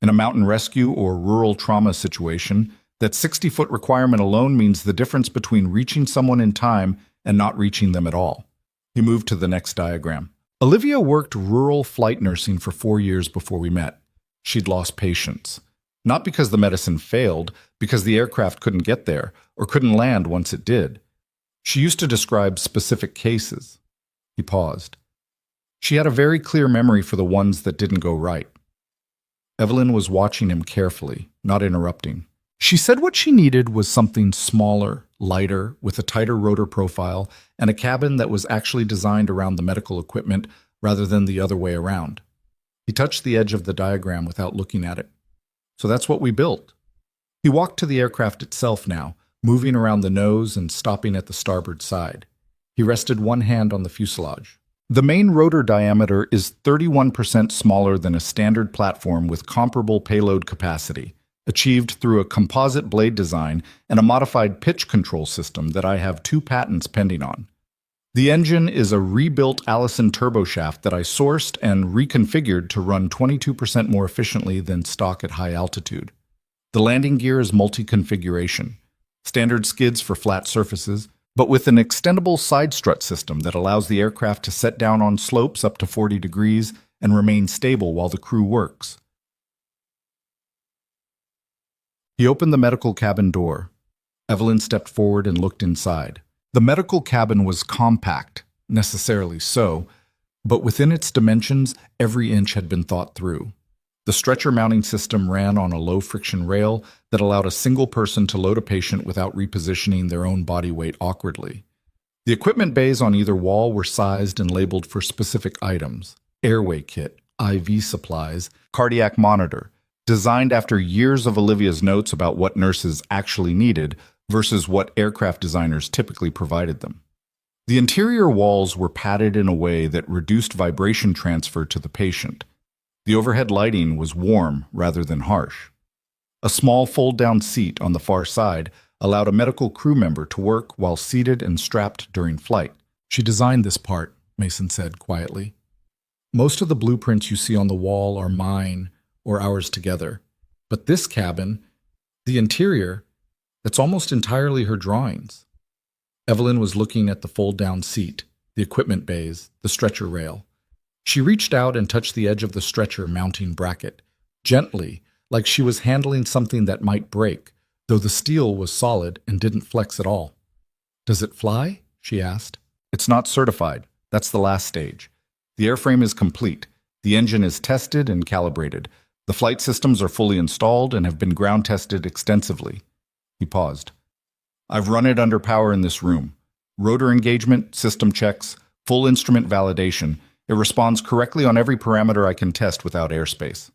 [SPEAKER 3] In a mountain rescue or rural trauma situation, that 60-foot requirement alone means the difference between reaching someone in time and not reaching them at all. He moved to the next diagram. Olivia worked rural flight nursing for 4 years before we met. She'd lost patience. Not because the medicine failed, because the aircraft couldn't get there or couldn't land once it did. She used to describe specific cases. He paused. She had a very clear memory for the ones that didn't go right. Evelyn was watching him carefully, not interrupting. She said what she needed was something smaller, lighter, with a tighter rotor profile, and a cabin that was actually designed around the medical equipment rather than the other way around. He touched the edge of the diagram without looking at it. So that's what we built. He walked to the aircraft itself now, moving around the nose and stopping at the starboard side. He rested one hand on the fuselage. The main rotor diameter is 31% smaller than a standard platform with comparable payload capacity, achieved through a composite blade design and a modified pitch control system that I have 2 patents pending on. The engine is a rebuilt Allison turboshaft that I sourced and reconfigured to run 22% more efficiently than stock at high altitude. The landing gear is multi-configuration, standard skids for flat surfaces, but with an extendable side strut system that allows the aircraft to set down on slopes up to 40 degrees and remain stable while the crew works. He opened the medical cabin door. Evelyn stepped forward and looked inside. The medical cabin was compact, necessarily so, but within its dimensions, every inch had been thought through. The stretcher mounting system ran on a low-friction rail that allowed a single person to load a patient without repositioning their own body weight awkwardly. The equipment bays on either wall were sized and labeled for specific items: airway kit, IV supplies, cardiac monitor, designed after years of Olivia's notes about what nurses actually needed versus what aircraft designers typically provided them. The interior walls were padded in a way that reduced vibration transfer to the patient. The overhead lighting was warm rather than harsh. A small fold-down seat on the far side allowed a medical crew member to work while seated and strapped during flight. "She designed this part," Mason said quietly. "Most of the blueprints you see on the wall are mine or ours together. But this cabin, the interior, that's almost entirely her drawings." Evelyn was looking at the fold-down seat, the equipment bays, the stretcher rail. She reached out and touched the edge of the stretcher mounting bracket, gently, like she was handling something that might break, though the steel was solid and didn't flex at all. "Does it fly?" she asked. "It's not certified. That's the last stage. The airframe is complete. The engine is tested and calibrated. The flight systems are fully installed and have been ground tested extensively." He paused. "I've run it under power in this room. Rotor engagement, system checks, full instrument validation. It responds correctly on every parameter I can test without airspace."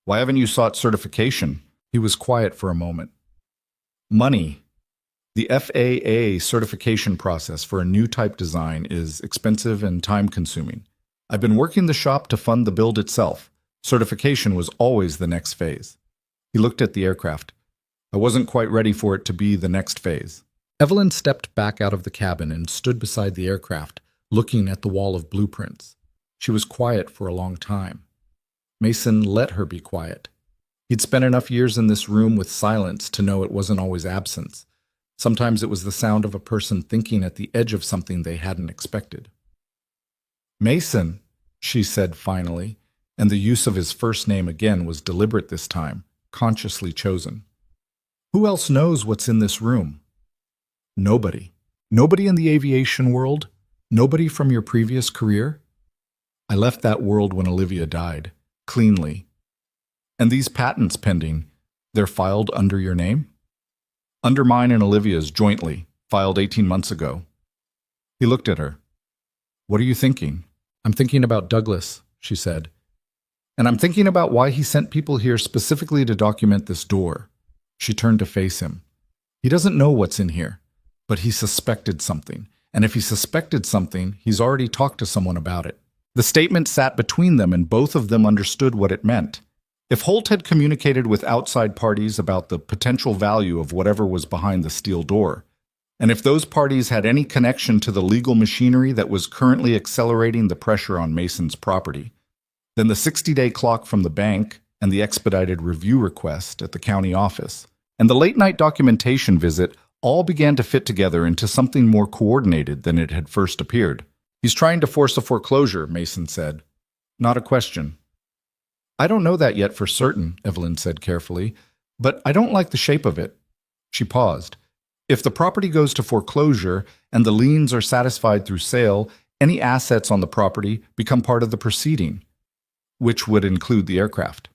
[SPEAKER 3] "Why haven't you sought certification?" He was quiet for a moment. "Money. The FAA certification process for a new type design is expensive and time-consuming. I've been working the shop to fund the build itself. Certification was always the next phase." He looked at the aircraft. "I wasn't quite ready for it to be the next phase." Evelyn stepped back out of the cabin and stood beside the aircraft, looking at the wall of blueprints. She was quiet for a long time. Mason let her be quiet. He'd spent enough years in this room with silence to know it wasn't always absence. Sometimes it was the sound of a person thinking at the edge of something they hadn't expected. "Mason," she said finally, and the use of his first name again was deliberate this time, consciously chosen. "Who else knows what's in this room?" "Nobody. Nobody in the aviation world? Nobody from your previous career?" "I left that world when Olivia died, cleanly. And these patents pending, they're filed under your name?" "Under mine and Olivia's jointly, filed 18 months ago." He looked at her. "What are you thinking?" "I'm thinking about Douglas," she said. "And I'm thinking about why he sent people here specifically to document this door." She turned to face him. "He doesn't know what's in here, but he suspected something. And if he suspected something, he's already talked to someone about it." The statement sat between them, and both of them understood what it meant. If Holt had communicated with outside parties about the potential value of whatever was behind the steel door, and if those parties had any connection to the legal machinery that was currently accelerating the pressure on Mason's property, then the 60-day clock from the bank and the expedited review request at the county office and the late-night documentation visit all began to fit together into something more coordinated than it had first appeared. "He's trying to force a foreclosure," Mason said. "Not a question." "I don't know that yet for certain," Evelyn said carefully, "but I don't like the shape of it." She paused. "If the property goes to foreclosure and the liens are satisfied through sale, any assets on the property become part of the proceeding, which would include the aircraft.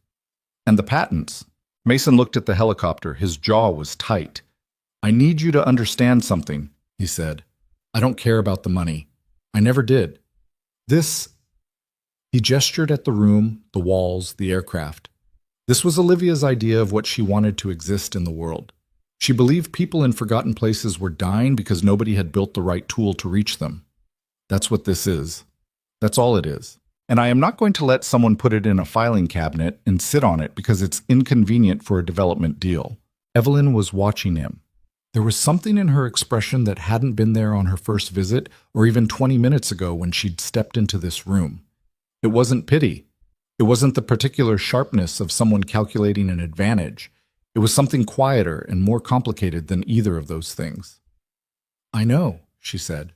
[SPEAKER 3] And the patents." Mason looked at the helicopter. His jaw was tight. "I need you to understand something," he said. "I don't care about the money. I never did. This..." He gestured at the room, the walls, the aircraft. "This was Olivia's idea of what she wanted to exist in the world. She believed people in forgotten places were dying because nobody had built the right tool to reach them. That's what this is. That's all it is. And I am not going to let someone put it in a filing cabinet and sit on it because it's inconvenient for a development deal." Evelyn was watching him. There was something in her expression that hadn't been there on her first visit or even 20 minutes ago when she'd stepped into this room. It wasn't pity. It wasn't the particular sharpness of someone calculating an advantage. It was something quieter and more complicated than either of those things. "I know," she said.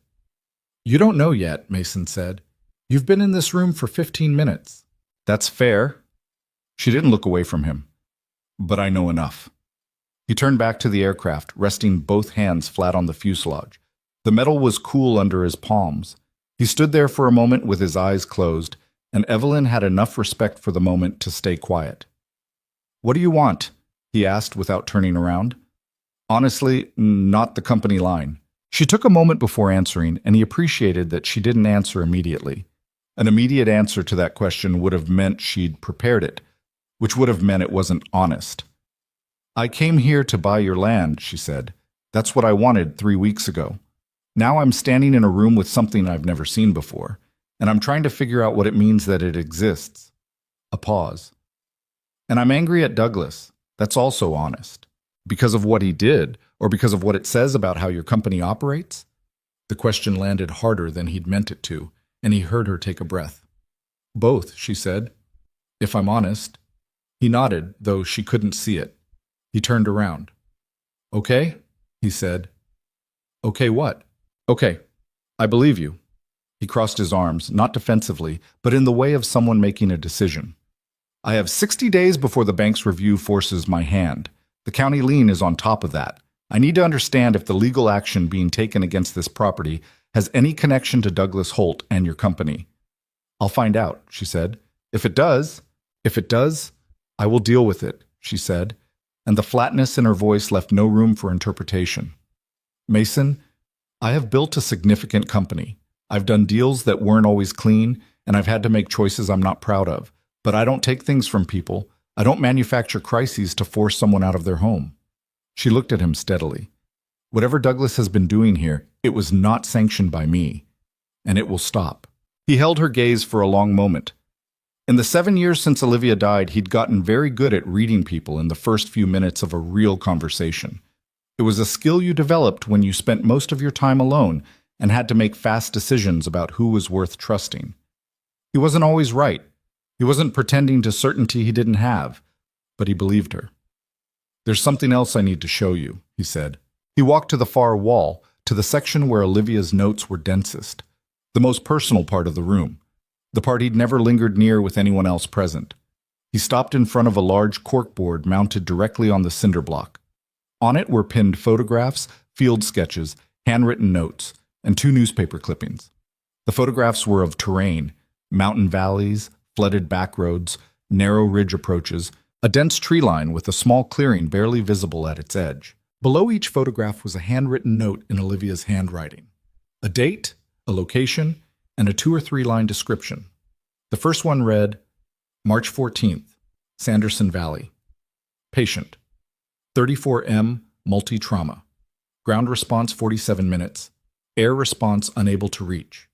[SPEAKER 3] "You don't know yet," Mason said. "You've been in this room for 15 minutes. "That's fair." She didn't look away from him. "But I know enough." He turned back to the aircraft, resting both hands flat on the fuselage. The metal was cool under his palms. He stood there for a moment with his eyes closed, and Evelyn had enough respect for the moment to stay quiet. "What do you want?" he asked without turning around. Honestly, not the company line. She took a moment before answering, and he appreciated that she didn't answer immediately. An immediate answer to that question would have meant she'd prepared it, which would have meant it wasn't honest. "I came here to buy your land," she said. "That's what I wanted 3 weeks ago. Now I'm standing in a room with something I've never seen before, and I'm trying to figure out what it means that it exists." A pause. "And I'm angry at Douglas. That's also honest. Because of what he did, or because of what it says about how your company operates?" The question landed harder than he'd meant it to, and he heard her take a breath. "Both," she said. "If I'm honest." He nodded, though she couldn't see it. He turned around. "Okay," he said. "Okay what?" "Okay, I believe you." He crossed his arms, not defensively, but in the way of someone making a decision. "I have 60 days before the bank's review forces my hand. The county lien is on top of that. I need to understand if the legal action being taken against this property has any connection to Douglas Holt and your company." "I'll find out," she said. If it does, I will deal with it," she said, and the flatness in her voice left no room for interpretation. "Mason, I have built a significant company. I've done deals that weren't always clean, and I've had to make choices I'm not proud of. But I don't take things from people. I don't manufacture crises to force someone out of their home." She looked at him steadily. "Whatever Douglas has been doing here, it was not sanctioned by me, and it will stop." He held her gaze for a long moment. In the 7 years since Olivia died, he'd gotten very good at reading people in the first few minutes of a real conversation. It was a skill you developed when you spent most of your time alone and had to make fast decisions about who was worth trusting. He wasn't always right. He wasn't pretending to certainty he didn't have, but he believed her. "There's something else I need to show you," he said. He walked to the far wall, to the section where Olivia's notes were densest, the most personal part of the room, the part he'd never lingered near with anyone else present. He stopped in front of a large corkboard mounted directly on the cinder block. On it were pinned photographs, field sketches, handwritten notes, and 2 newspaper clippings. The photographs were of terrain, mountain valleys, flooded back roads, narrow ridge approaches, a dense tree line with a small clearing barely visible at its edge. Below each photograph was a handwritten note in Olivia's handwriting. A date, a location, and a 2 or 3 line description. The first one read, March 14th, Sanderson Valley. Patient, 34M, multi-trauma. Ground response 47 minutes. Air response unable to reach.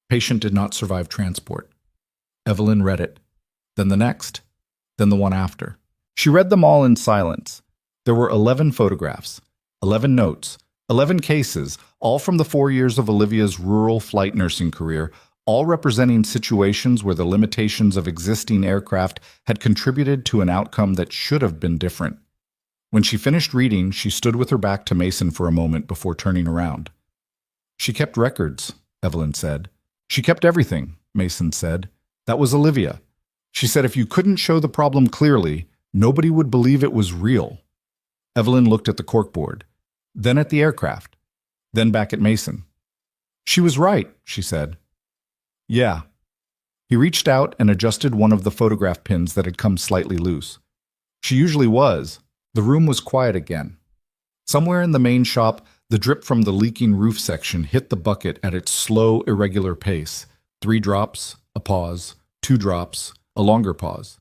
[SPEAKER 3] Patient did not survive transport. Evelyn read it. Then the next. Then the one after. She read them all in silence. There were 11 photographs, 11 notes, 11 cases, all from the 4 years of Olivia's rural flight nursing career, all representing situations where the limitations of existing aircraft had contributed to an outcome that should have been different. When she finished reading, she stood with her back to Mason for a moment before turning around. "She kept records," Evelyn said. "She kept everything," Mason said. "That was Olivia. She said if you couldn't show the problem clearly, nobody would believe it was real." Evelyn looked at the corkboard, then at the aircraft, then back at Mason. "She was right," she said. "Yeah." He reached out and adjusted one of the photograph pins that had come slightly loose. "She usually was." The room was quiet again. Somewhere in the main shop, the drip from the leaking roof section hit the bucket at its slow, irregular pace. 3 drops, a pause, 2 drops, a longer pause.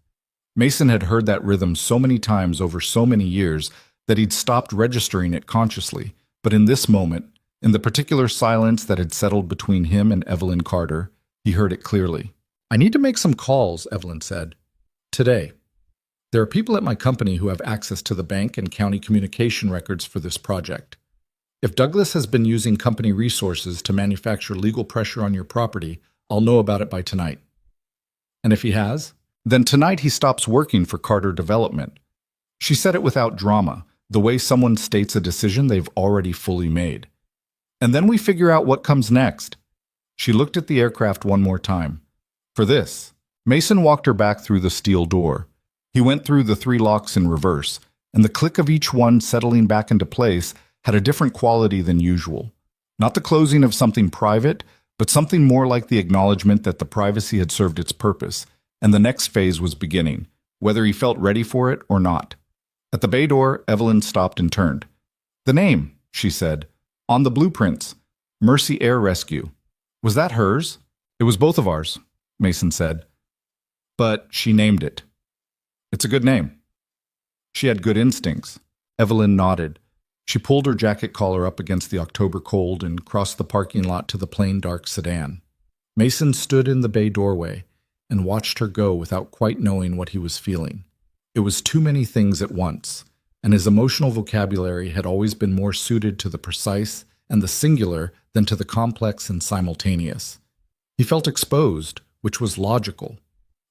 [SPEAKER 3] Mason had heard that rhythm so many times over so many years that he'd stopped registering it consciously, but in this moment, in the particular silence that had settled between him and Evelyn Carter, he heard it clearly. "I need to make some calls," Evelyn said. "Today. There are people at my company who have access to the bank and county communication records for this project. If Douglas has been using company resources to manufacture legal pressure on your property, I'll know about it by tonight. And if he has, then tonight he stops working for Carter Development." She said it without drama, the way someone states a decision they've already fully made. "And then we figure out what comes next." She looked at the aircraft one more time. "For this." Mason walked her back through the steel door. He went through the 3 locks in reverse, and the click of each one settling back into place had a different quality than usual. Not the closing of something private, but something more like the acknowledgement that the privacy had served its purpose, and the next phase was beginning, whether he felt ready for it or not. At the bay door, Evelyn stopped and turned. "The name," she said. "On the blueprints. Mercy Air Rescue. Was that hers?" "It was both of ours," Mason said. "But she named it. It's a good name." "She had good instincts." Evelyn nodded. She pulled her jacket collar up against the October cold and crossed the parking lot to the plain dark sedan. Mason stood in the bay doorway and watched her go without quite knowing what he was feeling. It was too many things at once, and his emotional vocabulary had always been more suited to the precise and the singular than to the complex and simultaneous. He felt exposed, which was logical.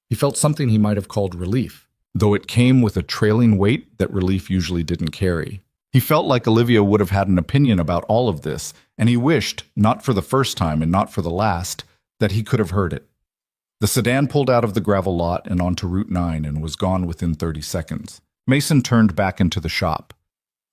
[SPEAKER 3] He felt something he might have called relief, though it came with a trailing weight that relief usually didn't carry. He felt like Olivia would have had an opinion about all of this, and he wished, not for the first time and not for the last, that he could have heard it. The sedan pulled out of the gravel lot and onto Route 9 and was gone within 30 seconds. Mason turned back into the shop.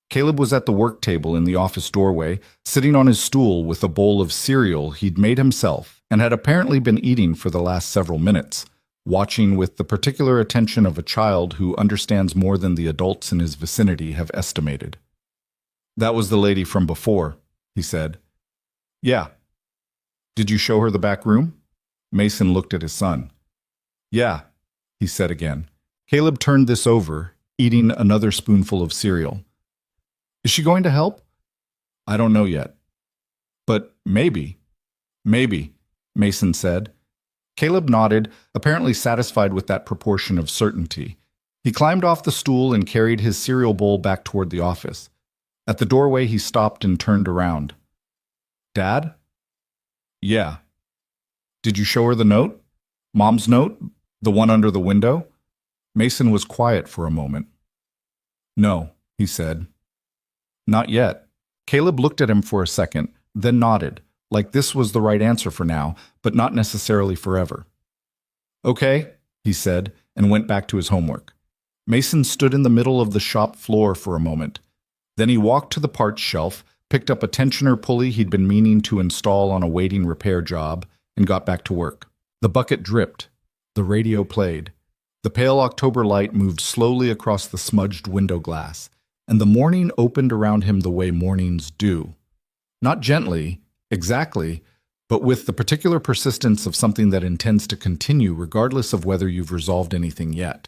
[SPEAKER 3] Caleb was at the work table in the office doorway, sitting on his stool with a bowl of cereal he'd made himself and had apparently been eating for the last several minutes, watching with the particular attention of a child who understands more than the adults in his vicinity have estimated. "That was the lady from before," he said. "Yeah." "Did you show her the back room?" Mason looked at his son. "Yeah," he said again. Caleb turned this over, eating another spoonful of cereal. "Is she going to help?" "I don't know yet." "But maybe." "Maybe," Mason said. Caleb nodded, apparently satisfied with that proportion of certainty. He climbed off the stool and carried his cereal bowl back toward the office. At the doorway, he stopped and turned around. "Dad?" "Yeah." "Did you show her the note? Mom's note? The one under the window?" Mason was quiet for a moment. "No," he said. "Not yet." Caleb looked at him for a second, then nodded, like this was the right answer for now, but not necessarily forever. "Okay," he said, and went back to his homework. Mason stood in the middle of the shop floor for a moment. Then he walked to the parts shelf, picked up a tensioner pulley he'd been meaning to install on a waiting repair job, and got back to work. The bucket dripped. The radio played. The pale October light moved slowly across the smudged window glass, and the morning opened around him the way mornings do. Not gently, exactly, but with the particular persistence of something that intends to continue regardless of whether you've resolved anything yet.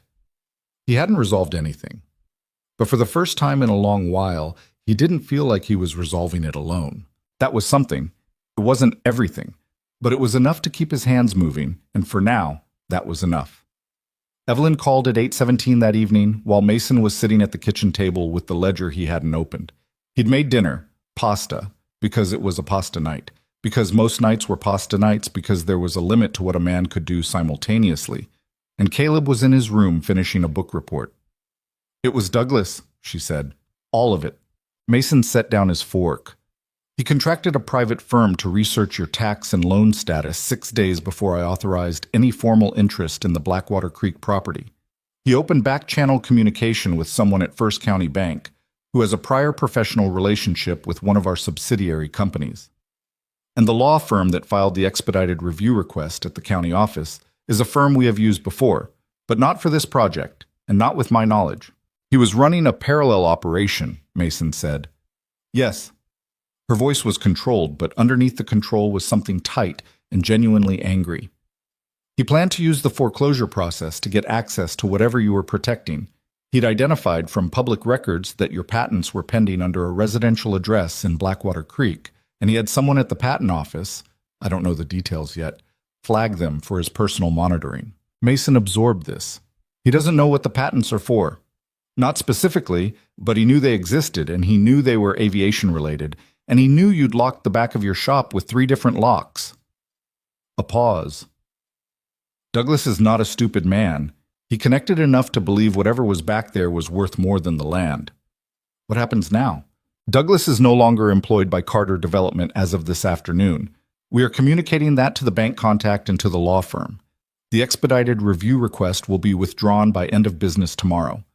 [SPEAKER 3] He hadn't resolved anything. But for the first time in a long while, he didn't feel like he was resolving it alone. That was something. It wasn't everything, but it was enough to keep his hands moving, and for now, that was enough. Evelyn called at 8:17 that evening while Mason was sitting at the kitchen table with the ledger he hadn't opened. He'd made dinner, pasta, because it was a pasta night, because most nights were pasta nights because there was a limit to what a man could do simultaneously, and Caleb was in his room finishing a book report. "It was Douglas," she said. "All of it." Mason set down his fork. "He contracted a private firm to research your tax and loan status 6 days before I authorized any formal interest in the Blackwater Creek property. He opened back-channel communication with someone at First County Bank, who has a prior professional relationship with one of our subsidiary companies. And the law firm that filed the expedited review request at the county office is a firm we have used before, but not for this project, and not with my knowledge." "He was running a parallel operation," Mason said. "Yes." Her voice was controlled, but underneath the control was something tight and genuinely angry. "He planned to use the foreclosure process to get access to whatever you were protecting. He'd identified from public records that your patents were pending under a residential address in Blackwater Creek, and he had someone at the patent office, I don't know the details yet, flag them for his personal monitoring." Mason absorbed this. He doesn't know what the patents are for. Not specifically, but he knew they existed, and he knew they were aviation-related, and he knew you'd locked the back of your shop with 3 different locks. A pause. Douglas is not a stupid man. He connected enough to believe whatever was back there was worth more than the land. What happens now? Douglas is no longer employed by Carter Development as of this afternoon. We are communicating that to the bank contact and to the law firm. The expedited review request will be withdrawn by end of business tomorrow.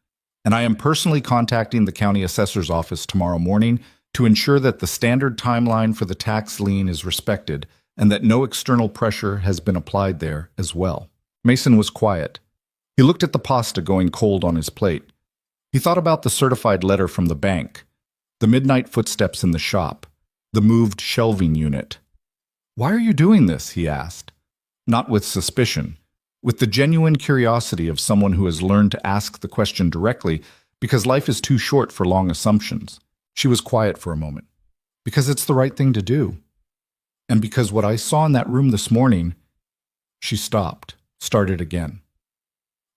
[SPEAKER 3] And I am personally contacting the county assessor's office tomorrow morning to ensure that the standard timeline for the tax lien is respected, and that no external pressure has been applied there as well. Mason was quiet. He looked at the pasta going cold on his plate. He thought about the certified letter from the bank, the midnight footsteps in the shop, the moved shelving unit. "Why are you doing this?" he asked. Not with suspicion, with the genuine curiosity of someone who has learned to ask the question directly because life is too short for long assumptions. She was quiet for a moment. "Because it's the right thing to do. And because what I saw in that room this morning..." She stopped, started again.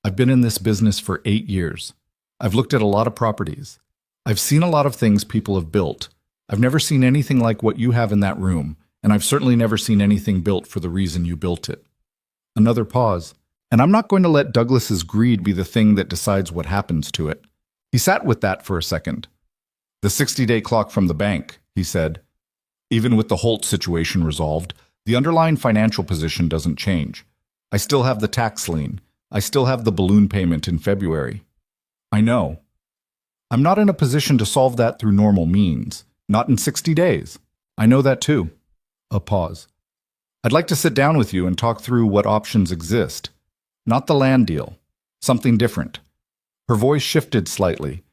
[SPEAKER 3] "I've been in this business for 8 years. I've looked at a lot of properties. I've seen a lot of things people have built. I've never seen anything like what you have in that room, and I've certainly never seen anything built for the reason you built it." Another pause. "And I'm not going to let Douglas's greed be the thing that decides what happens to it." He sat with that for a second. "The 60-day clock from the bank," he said. "Even with the Holt situation resolved, the underlying financial position doesn't change. I still have the tax lien. I still have the balloon payment in February. I know. I'm not in a position to solve that through normal means. Not in 60 days. I know that too." A pause. "I'd like to sit down with you and talk through what options exist. Not the land deal. Something different." Her voice shifted slightly.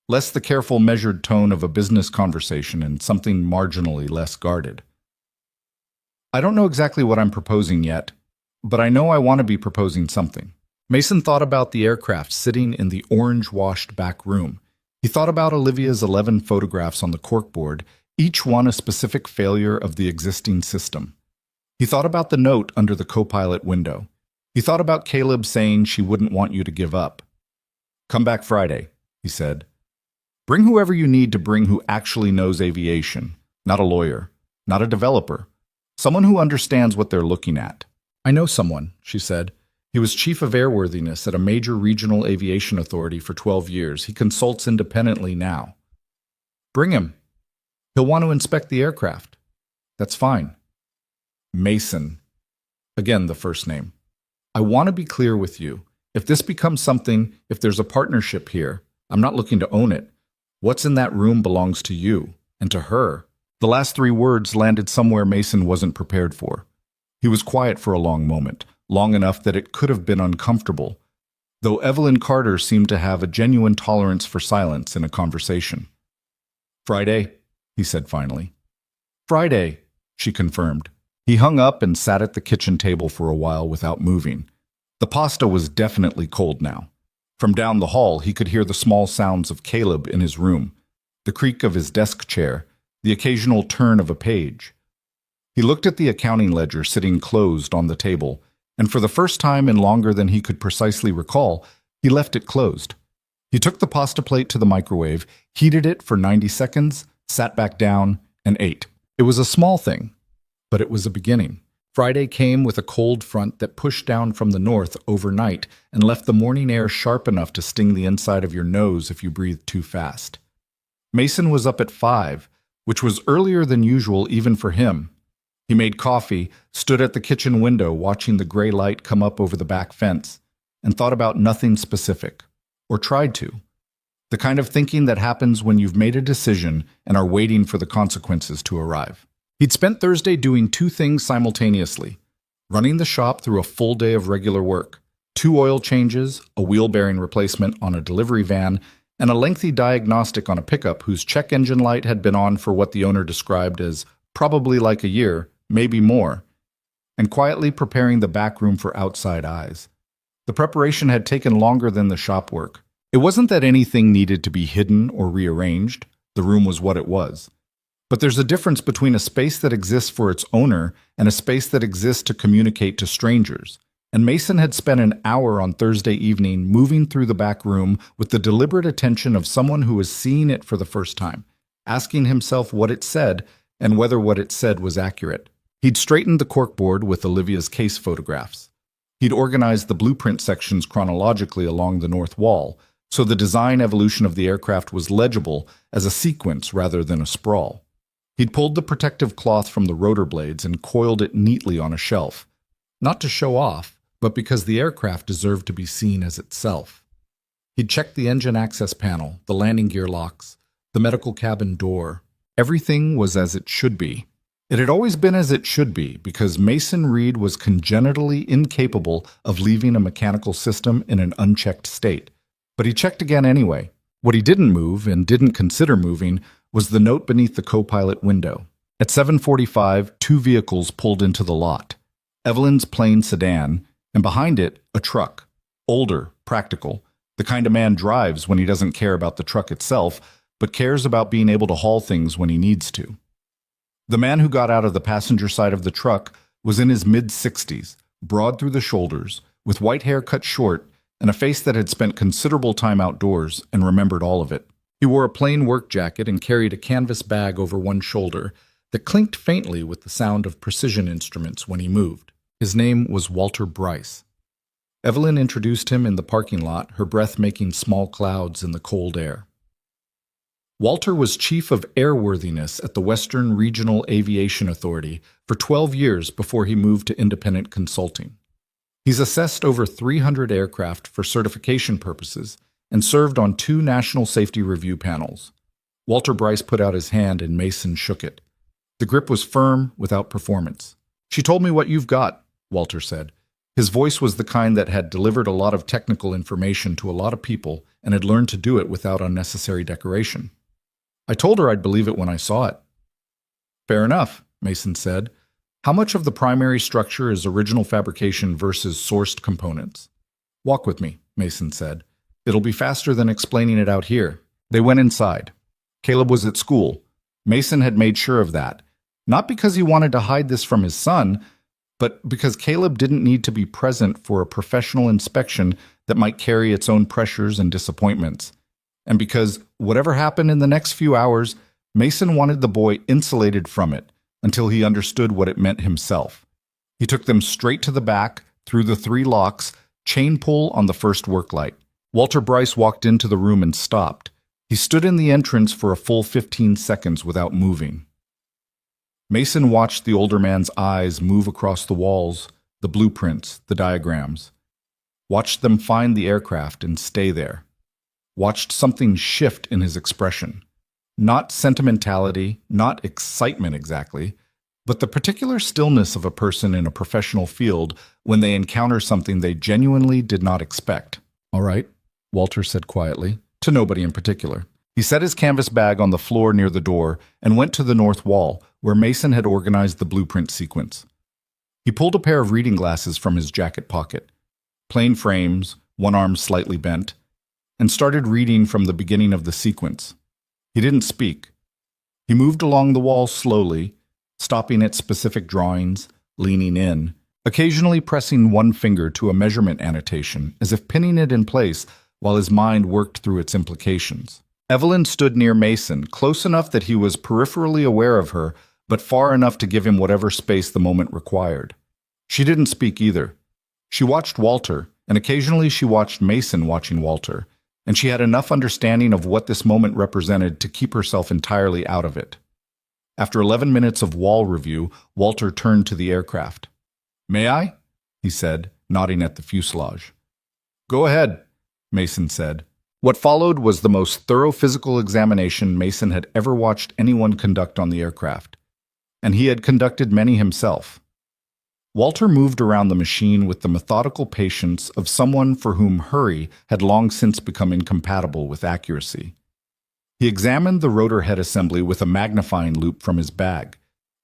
[SPEAKER 3] Less the careful, measured tone of a business conversation and something marginally less guarded. "I don't know exactly what I'm proposing yet, but I know I want to be proposing something." Mason thought about the aircraft sitting in the orange-washed back room. He thought about Olivia's 11 photographs on the corkboard, each one a specific failure of the existing system. He thought about the note under the co-pilot window. He thought about Caleb saying she wouldn't want you to give up. "Come back Friday," he said. "Bring whoever you need to bring who actually knows aviation, not a lawyer, not a developer, someone who understands what they're looking at." "I know someone," she said. "He was chief of airworthiness at a major regional aviation authority for 12 years. He consults independently now." "Bring him. He'll want to inspect the aircraft." "That's fine." Mason. Again, the first name. "I want to be clear with you. If this becomes something, if there's a partnership here, I'm not looking to own it. What's in that room belongs to you, and to her." The last 3 words landed somewhere Mason wasn't prepared for. He was quiet for a long moment, long enough that it could have been uncomfortable, though Evelyn Carter seemed to have a genuine tolerance for silence in a conversation. "Friday," he said finally. "Friday," she confirmed. He hung up and sat at the kitchen table for a while without moving. The pasta was definitely cold now. From down the hall, he could hear the small sounds of Caleb in his room, the creak of his desk chair, the occasional turn of a page. He looked at the accounting ledger sitting closed on the table, and for the first time in longer than he could precisely recall, he left it closed. He took the pasta plate to the microwave, heated it for 90 seconds, sat back down, and ate. It was a small thing, but it was a beginning. Friday came with a cold front that pushed down from the north overnight and left the morning air sharp enough to sting the inside of your nose if you breathed too fast. Mason was up at 5, which was earlier than usual even for him. He made coffee, stood at the kitchen window watching the gray light come up over the back fence, and thought about nothing specific, or tried to. The kind of thinking that happens when you've made a decision and are waiting for the consequences to arrive. He'd spent Thursday doing 2 things simultaneously: running the shop through a full day of regular work, 2 oil changes, a wheel bearing replacement on a delivery van, and a lengthy diagnostic on a pickup whose check engine light had been on for what the owner described as probably like a year, maybe more, and quietly preparing the back room for outside eyes. The preparation had taken longer than the shop work. It wasn't that anything needed to be hidden or rearranged. The room was what it was. But there's a difference between a space that exists for its owner and a space that exists to communicate to strangers. And Mason had spent an hour on Thursday evening moving through the back room with the deliberate attention of someone who was seeing it for the first time, asking himself what it said and whether what it said was accurate. He'd straightened the corkboard with Olivia's case photographs. He'd organized the blueprint sections chronologically along the north wall, so the design evolution of the aircraft was legible as a sequence rather than a sprawl. He'd pulled the protective cloth from the rotor blades and coiled it neatly on a shelf, not to show off, but because the aircraft deserved to be seen as itself. He'd checked the engine access panel, the landing gear locks, the medical cabin door. Everything was as it should be. It had always been as it should be, because Mason Reed was congenitally incapable of leaving a mechanical system in an unchecked state. But he checked again anyway. What he didn't move, and didn't consider moving, was the note beneath the co-pilot window. At 7:45, two vehicles pulled into the lot. Evelyn's plain sedan, and behind it, a truck. Older, practical, the kind a man drives when he doesn't care about the truck itself, but cares about being able to haul things when he needs to. The man who got out of the passenger side of the truck was in his mid-60s, broad through the shoulders, with white hair cut short, and a face that had spent considerable time outdoors and remembered all of it. He wore a plain work jacket and carried a canvas bag over one shoulder that clinked faintly with the sound of precision instruments when he moved. His name was Walter Bryce. Evelyn introduced him in the parking lot, her breath making small clouds in the cold air. Walter was chief of airworthiness at the Western Regional Aviation Authority for 12 years before he moved to independent consulting. He's assessed over 300 aircraft for certification purposes and served on 2 national safety review panels. Walter Bryce put out his hand and Mason shook it. The grip was firm, without performance. "She told me what you've got," Walter said. His voice was the kind that had delivered a lot of technical information to a lot of people and had learned to do it without unnecessary decoration. "I told her I'd believe it when I saw it." "Fair enough," Mason said. "How much of the primary structure is original fabrication versus sourced components?" "Walk with me," Mason said. "It'll be faster than explaining it out here." They went inside. Caleb was at school. Mason had made sure of that. Not because he wanted to hide this from his son, but because Caleb didn't need to be present for a professional inspection that might carry its own pressures and disappointments. And because, whatever happened in the next few hours, Mason wanted the boy insulated from it until he understood what it meant himself. He took them straight to the back, through the 3 locks, chain pull on the first work light. Walter Bryce walked into the room and stopped. He stood in the entrance for a full 15 seconds without moving. Mason watched the older man's eyes move across the walls, the blueprints, the diagrams. Watched them find the aircraft and stay there. Watched something shift in his expression. Not sentimentality, not excitement exactly, but the particular stillness of a person in a professional field when they encounter something they genuinely did not expect. "All right," Walter said quietly, to nobody in particular. He set his canvas bag on the floor near the door and went to the north wall, where Mason had organized the blueprint sequence. He pulled a pair of reading glasses from his jacket pocket, plain frames, one arm slightly bent, and started reading from the beginning of the sequence. He didn't speak. He moved along the wall slowly, stopping at specific drawings, leaning in, occasionally pressing one finger to a measurement annotation, as if pinning it in place while his mind worked through its implications. Evelyn stood near Mason, close enough that he was peripherally aware of her, but far enough to give him whatever space the moment required. She didn't speak either. She watched Walter, and occasionally she watched Mason watching Walter, and she had enough understanding of what this moment represented to keep herself entirely out of it. After 11 minutes of wall review, Walter turned to the aircraft. "May I?" he said, nodding at the fuselage. "Go ahead," Mason said. What followed was the most thorough physical examination Mason had ever watched anyone conduct on the aircraft, and he had conducted many himself. Walter moved around the machine with the methodical patience of someone for whom hurry had long since become incompatible with accuracy. He examined the rotor head assembly with a magnifying loupe from his bag.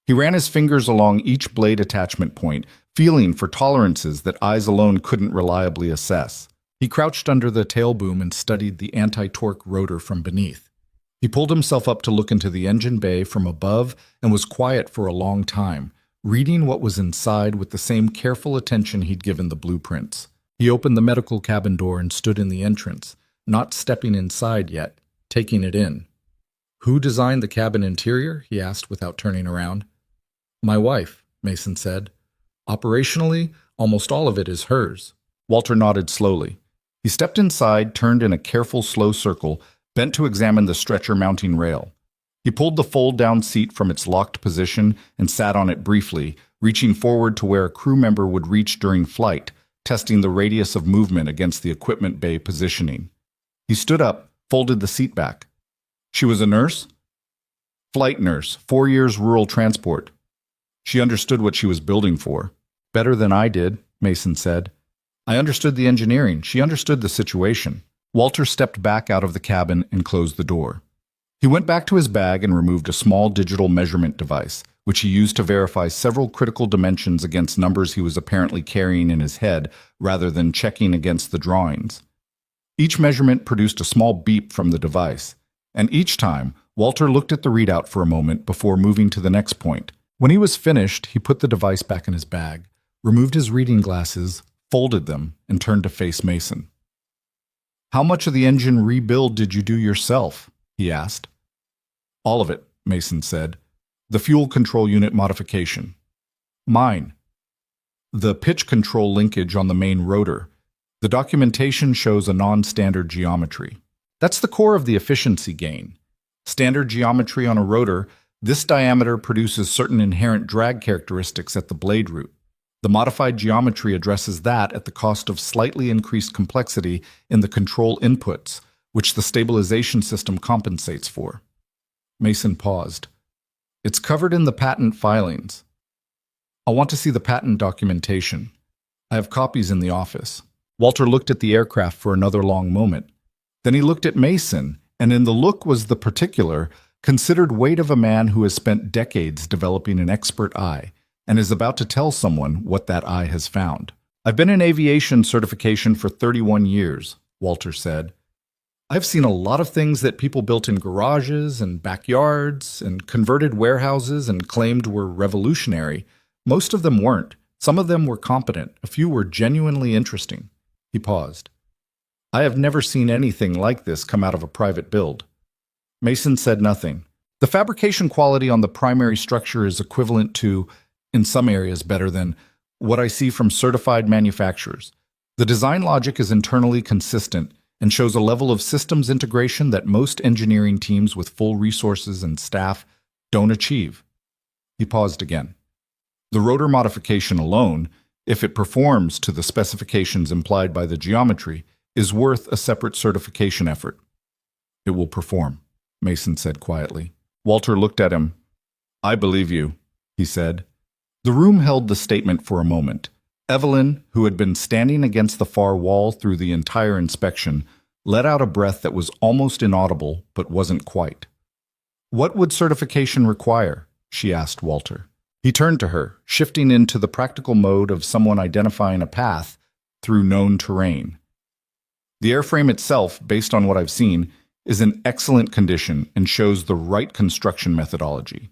[SPEAKER 3] He ran his fingers along each blade attachment point, feeling for tolerances that eyes alone couldn't reliably assess. He crouched under the tail boom and studied the anti-torque rotor from beneath. He pulled himself up to look into the engine bay from above and was quiet for a long time, reading what was inside with the same careful attention he'd given the blueprints. He opened the medical cabin door and stood in the entrance, not stepping inside yet, taking it in. "Who designed the cabin interior?" he asked without turning around. "My wife," Mason said. "Operationally, almost all of it is hers." Walter nodded slowly. He stepped inside, turned in a careful, slow circle, bent to examine the stretcher mounting rail. He pulled the fold-down seat from its locked position and sat on it briefly, reaching forward to where a crew member would reach during flight, testing the radius of movement against the equipment bay positioning. He stood up, folded the seat back. "She was a nurse?" "Flight nurse, 4 years rural transport." She understood what she was building for. Better than I did, Mason said. I understood the engineering. She understood the situation. Walter stepped back out of the cabin and closed the door. He went back to his bag and removed a small digital measurement device, which he used to verify several critical dimensions against numbers he was apparently carrying in his head rather than checking against the drawings. Each measurement produced a small beep from the device, and each time, Walter looked at the readout for a moment before moving to the next point. When he was finished, he put the device back in his bag, removed his reading glasses, folded them, and turned to face Mason. How much of the engine rebuild did you do yourself? He asked. All of it, Mason said. The fuel control unit modification. Mine. The pitch control linkage on the main rotor. The documentation shows a non-standard geometry. That's the core of the efficiency gain. Standard geometry on a rotor, this diameter produces certain inherent drag characteristics at the blade root. The modified geometry addresses that at the cost of slightly increased complexity in the control inputs, which the stabilization system compensates for. Mason paused. It's covered in the patent filings. I want to see the patent documentation. I have copies in the office. Walter looked at the aircraft for another long moment. Then he looked at Mason, and in the look was the particular, considered weight of a man who has spent decades developing an expert eye and is about to tell someone what that eye has found. I've been in aviation certification for 31 years, Walter said. I've seen a lot of things that people built in garages and backyards and converted warehouses and claimed were revolutionary. Most of them weren't. Some of them were competent. A few were genuinely interesting. He paused. I have never seen anything like this come out of a private build. Mason said nothing. The fabrication quality on the primary structure is equivalent to, in some areas better than, what I see from certified manufacturers. The design logic is internally consistent and shows a level of systems integration that most engineering teams with full resources and staff don't achieve. He paused again. The rotor modification alone, if it performs to the specifications implied by the geometry, is worth a separate certification effort. It will perform, Mason said quietly. Walter looked at him. I believe you, he said. The room held the statement for a moment. Evelyn, who had been standing against the far wall through the entire inspection, let out a breath that was almost inaudible but wasn't quite. What would certification require? She asked Walter. He turned to her, shifting into the practical mode of someone identifying a path through known terrain. The airframe itself, based on what I've seen, is in excellent condition and shows the right construction methodology.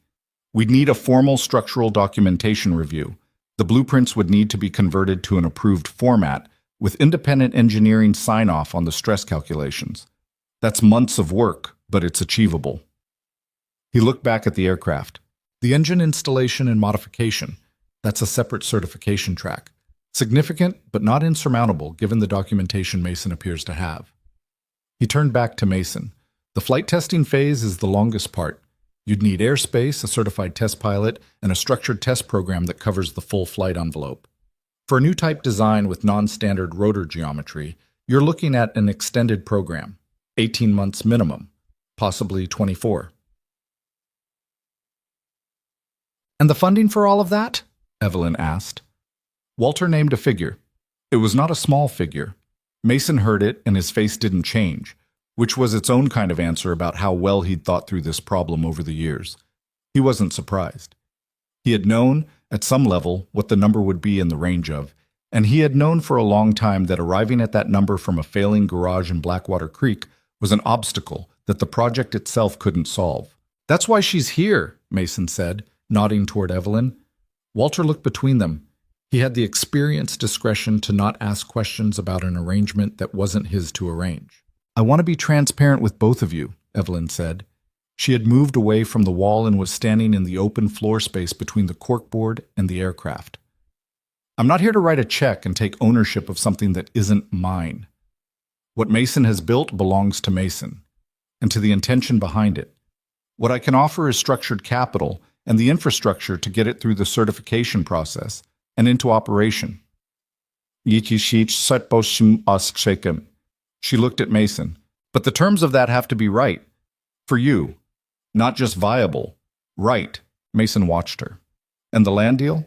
[SPEAKER 3] We'd need a formal structural documentation review. The blueprints would need to be converted to an approved format with independent engineering sign-off on the stress calculations. That's months of work, but it's achievable. He looked back at the aircraft. The engine installation and modification, that's a separate certification track. Significant, but not insurmountable, given the documentation Mason appears to have. He turned back to Mason. The flight testing phase is the longest part. You'd need airspace, a certified test pilot, and a structured test program that covers the full flight envelope. For a new type design with non-standard rotor geometry, you're looking at an extended program, 18 months minimum, possibly 24. And the funding for all of that? Evelyn asked. Walter named a figure. It was not a small figure. Mason heard it, and his face didn't change, which was its own kind of answer about how well he'd thought through this problem over the years. He wasn't surprised. He had known, at some level, what the number would be in the range of, and he had known for a long time that arriving at that number from a failing garage in Blackwater Creek was an obstacle that the project itself couldn't solve. That's why she's here, Mason said, nodding toward Evelyn. Walter looked between them. He had the experienced discretion to not ask questions about an arrangement that wasn't his to arrange. I want to be transparent with both of you, Evelyn said. She had moved away from the wall and was standing in the open floor space between the corkboard and the aircraft. I'm not here to write a check and take ownership of something that isn't mine. What Mason has built belongs to Mason, and to the intention behind it. What I can offer is structured capital and the infrastructure to get it through the certification process and into operation. She looked at Mason. But the terms of that have to be right. For you. Not just viable. Right. Mason watched her. And the land deal?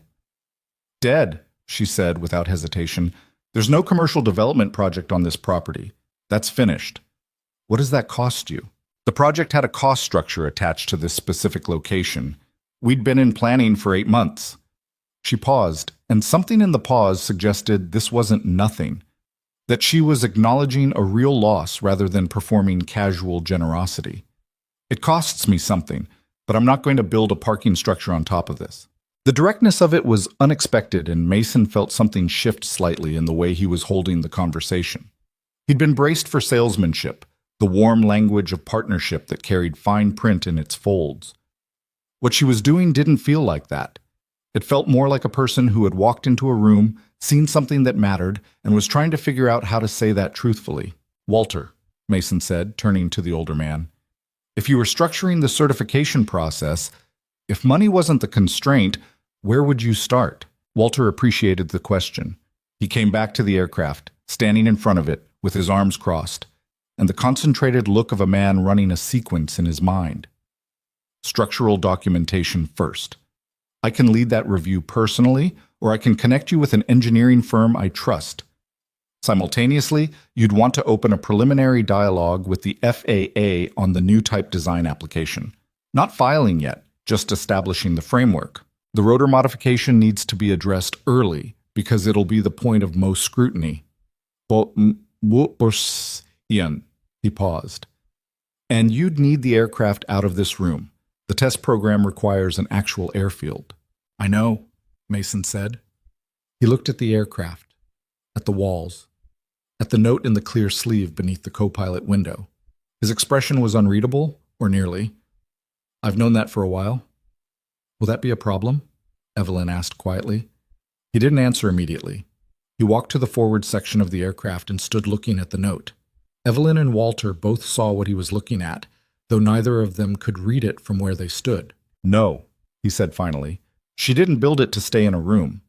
[SPEAKER 3] Dead, she said without hesitation. There's no commercial development project on this property. That's finished. What does that cost you? The project had a cost structure attached to this specific location. We'd been in planning for 8 months. She paused, and something in the pause suggested this wasn't nothing, that she was acknowledging a real loss rather than performing casual generosity. It costs me something, but I'm not going to build a parking structure on top of this. The directness of it was unexpected, and Mason felt something shift slightly in the way he was holding the conversation. He'd been braced for salesmanship, the warm language of partnership that carried fine print in its folds. What she was doing didn't feel like that. It felt more like a person who had walked into a room, seen something that mattered, and was trying to figure out how to say that truthfully. Walter, Mason said, turning to the older man, if you were structuring the certification process, if money wasn't the constraint, where would you start? Walter appreciated the question. He came back to the aircraft, standing in front of it, with his arms crossed, and the concentrated look of a man running a sequence in his mind. Structural documentation first. I can lead that review personally, or I can connect you with an engineering firm I trust. Simultaneously, you'd want to open a preliminary dialogue with the FAA on the new type design application. Not filing yet, just establishing the framework. The rotor modification needs to be addressed early because it'll be the point of most scrutiny. Ian, he paused. And you'd need the aircraft out of this room. The test program requires an actual airfield. I know, Mason said. He looked at the aircraft, at the walls, at the note in the clear sleeve beneath the co-pilot window. His expression was unreadable, or nearly. I've known that for a while. Will that be a problem? Evelyn asked quietly. He didn't answer immediately. He walked to the forward section of the aircraft and stood looking at the note. Evelyn and Walter both saw what he was looking at, though neither of them could read it from where they stood. No, he said finally. She didn't build it to stay in a room.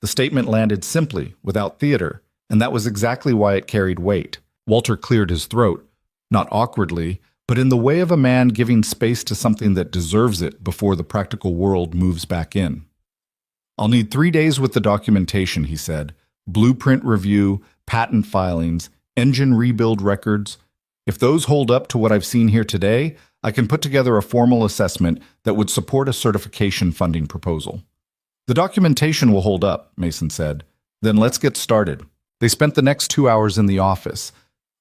[SPEAKER 3] The statement landed simply, without theater, and that was exactly why it carried weight. Walter cleared his throat, not awkwardly, but in the way of a man giving space to something that deserves it before the practical world moves back in. I'll need 3 days with the documentation, he said. Blueprint review, patent filings, engine rebuild records. If those hold up to what I've seen here today, I can put together a formal assessment that would support a certification funding proposal. The documentation will hold up, Mason said. Then let's get started. They spent the next 2 hours in the office,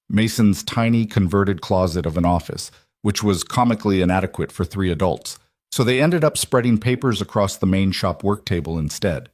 [SPEAKER 3] Mason's tiny converted closet of an office, which was comically inadequate for 3 adults, so they ended up spreading papers across the main shop work table instead.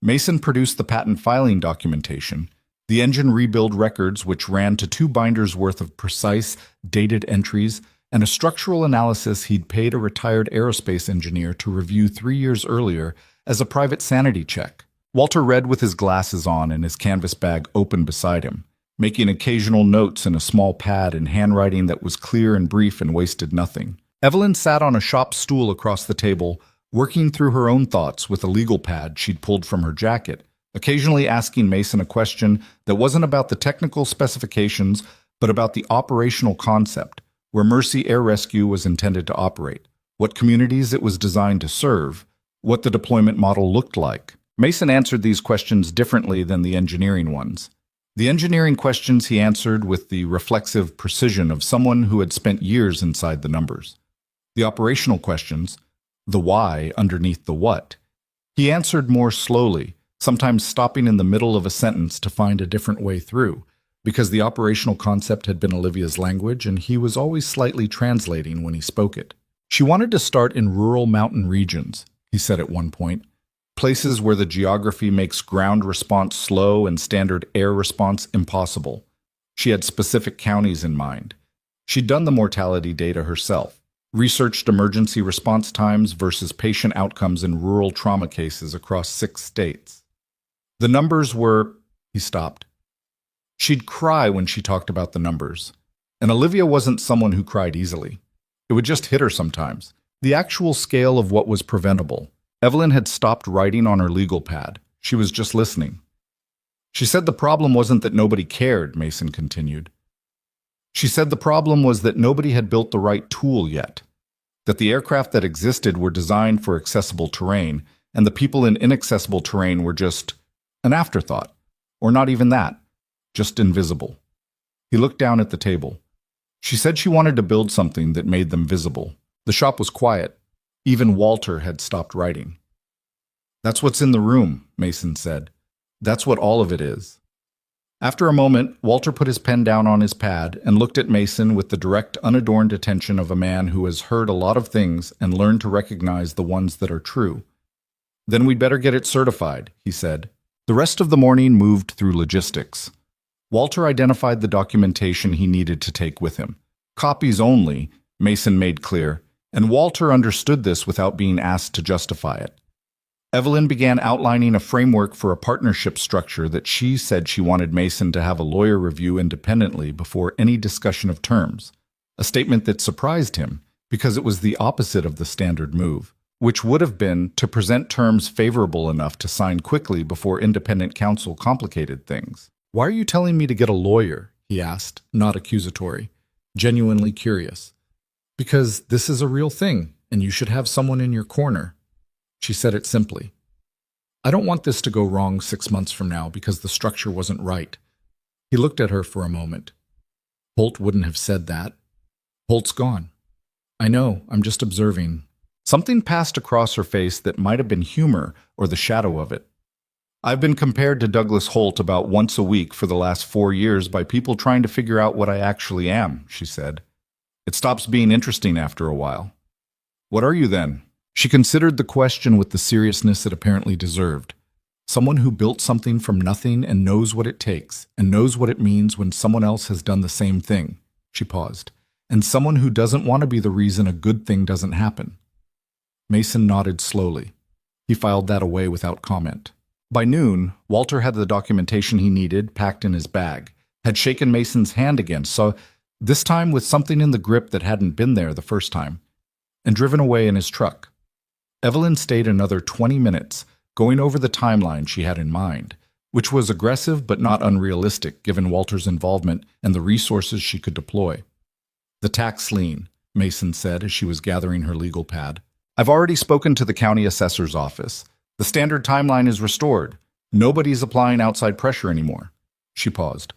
[SPEAKER 3] Mason produced the patent filing documentation, the engine rebuild records, which ran to 2 binders worth of precise, dated entries, and a structural analysis he'd paid a retired aerospace engineer to review 3 years earlier as a private sanity check. Walter read with his glasses on and his canvas bag open beside him, making occasional notes in a small pad in handwriting that was clear and brief and wasted nothing. Evelyn sat on a shop stool across the table, working through her own thoughts with a legal pad she'd pulled from her jacket, occasionally asking Mason a question that wasn't about the technical specifications, but about the operational concept, where Mercy Air Rescue was intended to operate, what communities it was designed to serve, what the deployment model looked like. Mason answered these questions differently than the engineering ones. The engineering questions he answered with the reflexive precision of someone who had spent years inside the numbers. The operational questions, the why underneath the what, he answered more slowly, sometimes stopping in the middle of a sentence to find a different way through, because the operational concept had been Olivia's language and he was always slightly translating when he spoke it. She wanted to start in rural mountain regions, he said at one point, places where the geography makes ground response slow and standard air response impossible. She had specific counties in mind. She'd done the mortality data herself, researched emergency response times versus patient outcomes in rural trauma cases across 6 states. The numbers were... He stopped. She'd cry when she talked about the numbers, and Olivia wasn't someone who cried easily. It would just hit her sometimes. The actual scale of what was preventable. Evelyn had stopped writing on her legal pad. She was just listening. She said the problem wasn't that nobody cared, Mason continued. She said the problem was that nobody had built the right tool yet, that the aircraft that existed were designed for accessible terrain, and the people in inaccessible terrain were just an afterthought, or not even that, just invisible. He looked down at the table. She said she wanted to build something that made them visible. The shop was quiet. Even Walter had stopped writing. "That's what's in the room," Mason said. "That's what all of it is." After a moment, Walter put his pen down on his pad and looked at Mason with the direct, unadorned attention of a man who has heard a lot of things and learned to recognize the ones that are true. "Then we'd better get it certified," he said. The rest of the morning moved through logistics. Walter identified the documentation he needed to take with him. Copies only, Mason made clear, and Walter understood this without being asked to justify it. Evelyn began outlining a framework for a partnership structure that she said she wanted Mason to have a lawyer review independently before any discussion of terms, a statement that surprised him because it was the opposite of the standard move, which would have been to present terms favorable enough to sign quickly before independent counsel complicated things. "Why are you telling me to get a lawyer?" he asked, not accusatory, genuinely curious. "Because this is a real thing, and you should have someone in your corner." She said it simply. "I don't want this to go wrong 6 months from now because the structure wasn't right." He looked at her for a moment. "Holt wouldn't have said that. Holt's gone." "I know, I'm just observing." Something passed across her face that might have been humor or the shadow of it. "I've been compared to Douglas Holt about once a week for the last 4 years by people trying to figure out what I actually am," she said. "It stops being interesting after a while." "What are you then?" She considered the question with the seriousness it apparently deserved. Someone who built something from nothing and knows what it takes, and knows what it means when someone else has done the same thing. She paused. "And someone who doesn't want to be the reason a good thing doesn't happen." Mason nodded slowly. He filed that away without comment. By noon, Walter had the documentation he needed packed in his bag, had shaken Mason's hand again, so this time with something in the grip that hadn't been there the first time, and driven away in his truck. Evelyn stayed another 20 minutes, going over the timeline she had in mind, which was aggressive but not unrealistic given Walter's involvement and the resources she could deploy. "The tax lien," Mason said as she was gathering her legal pad. "I've already spoken to the county assessor's office. The standard timeline is restored. Nobody's applying outside pressure anymore." She paused.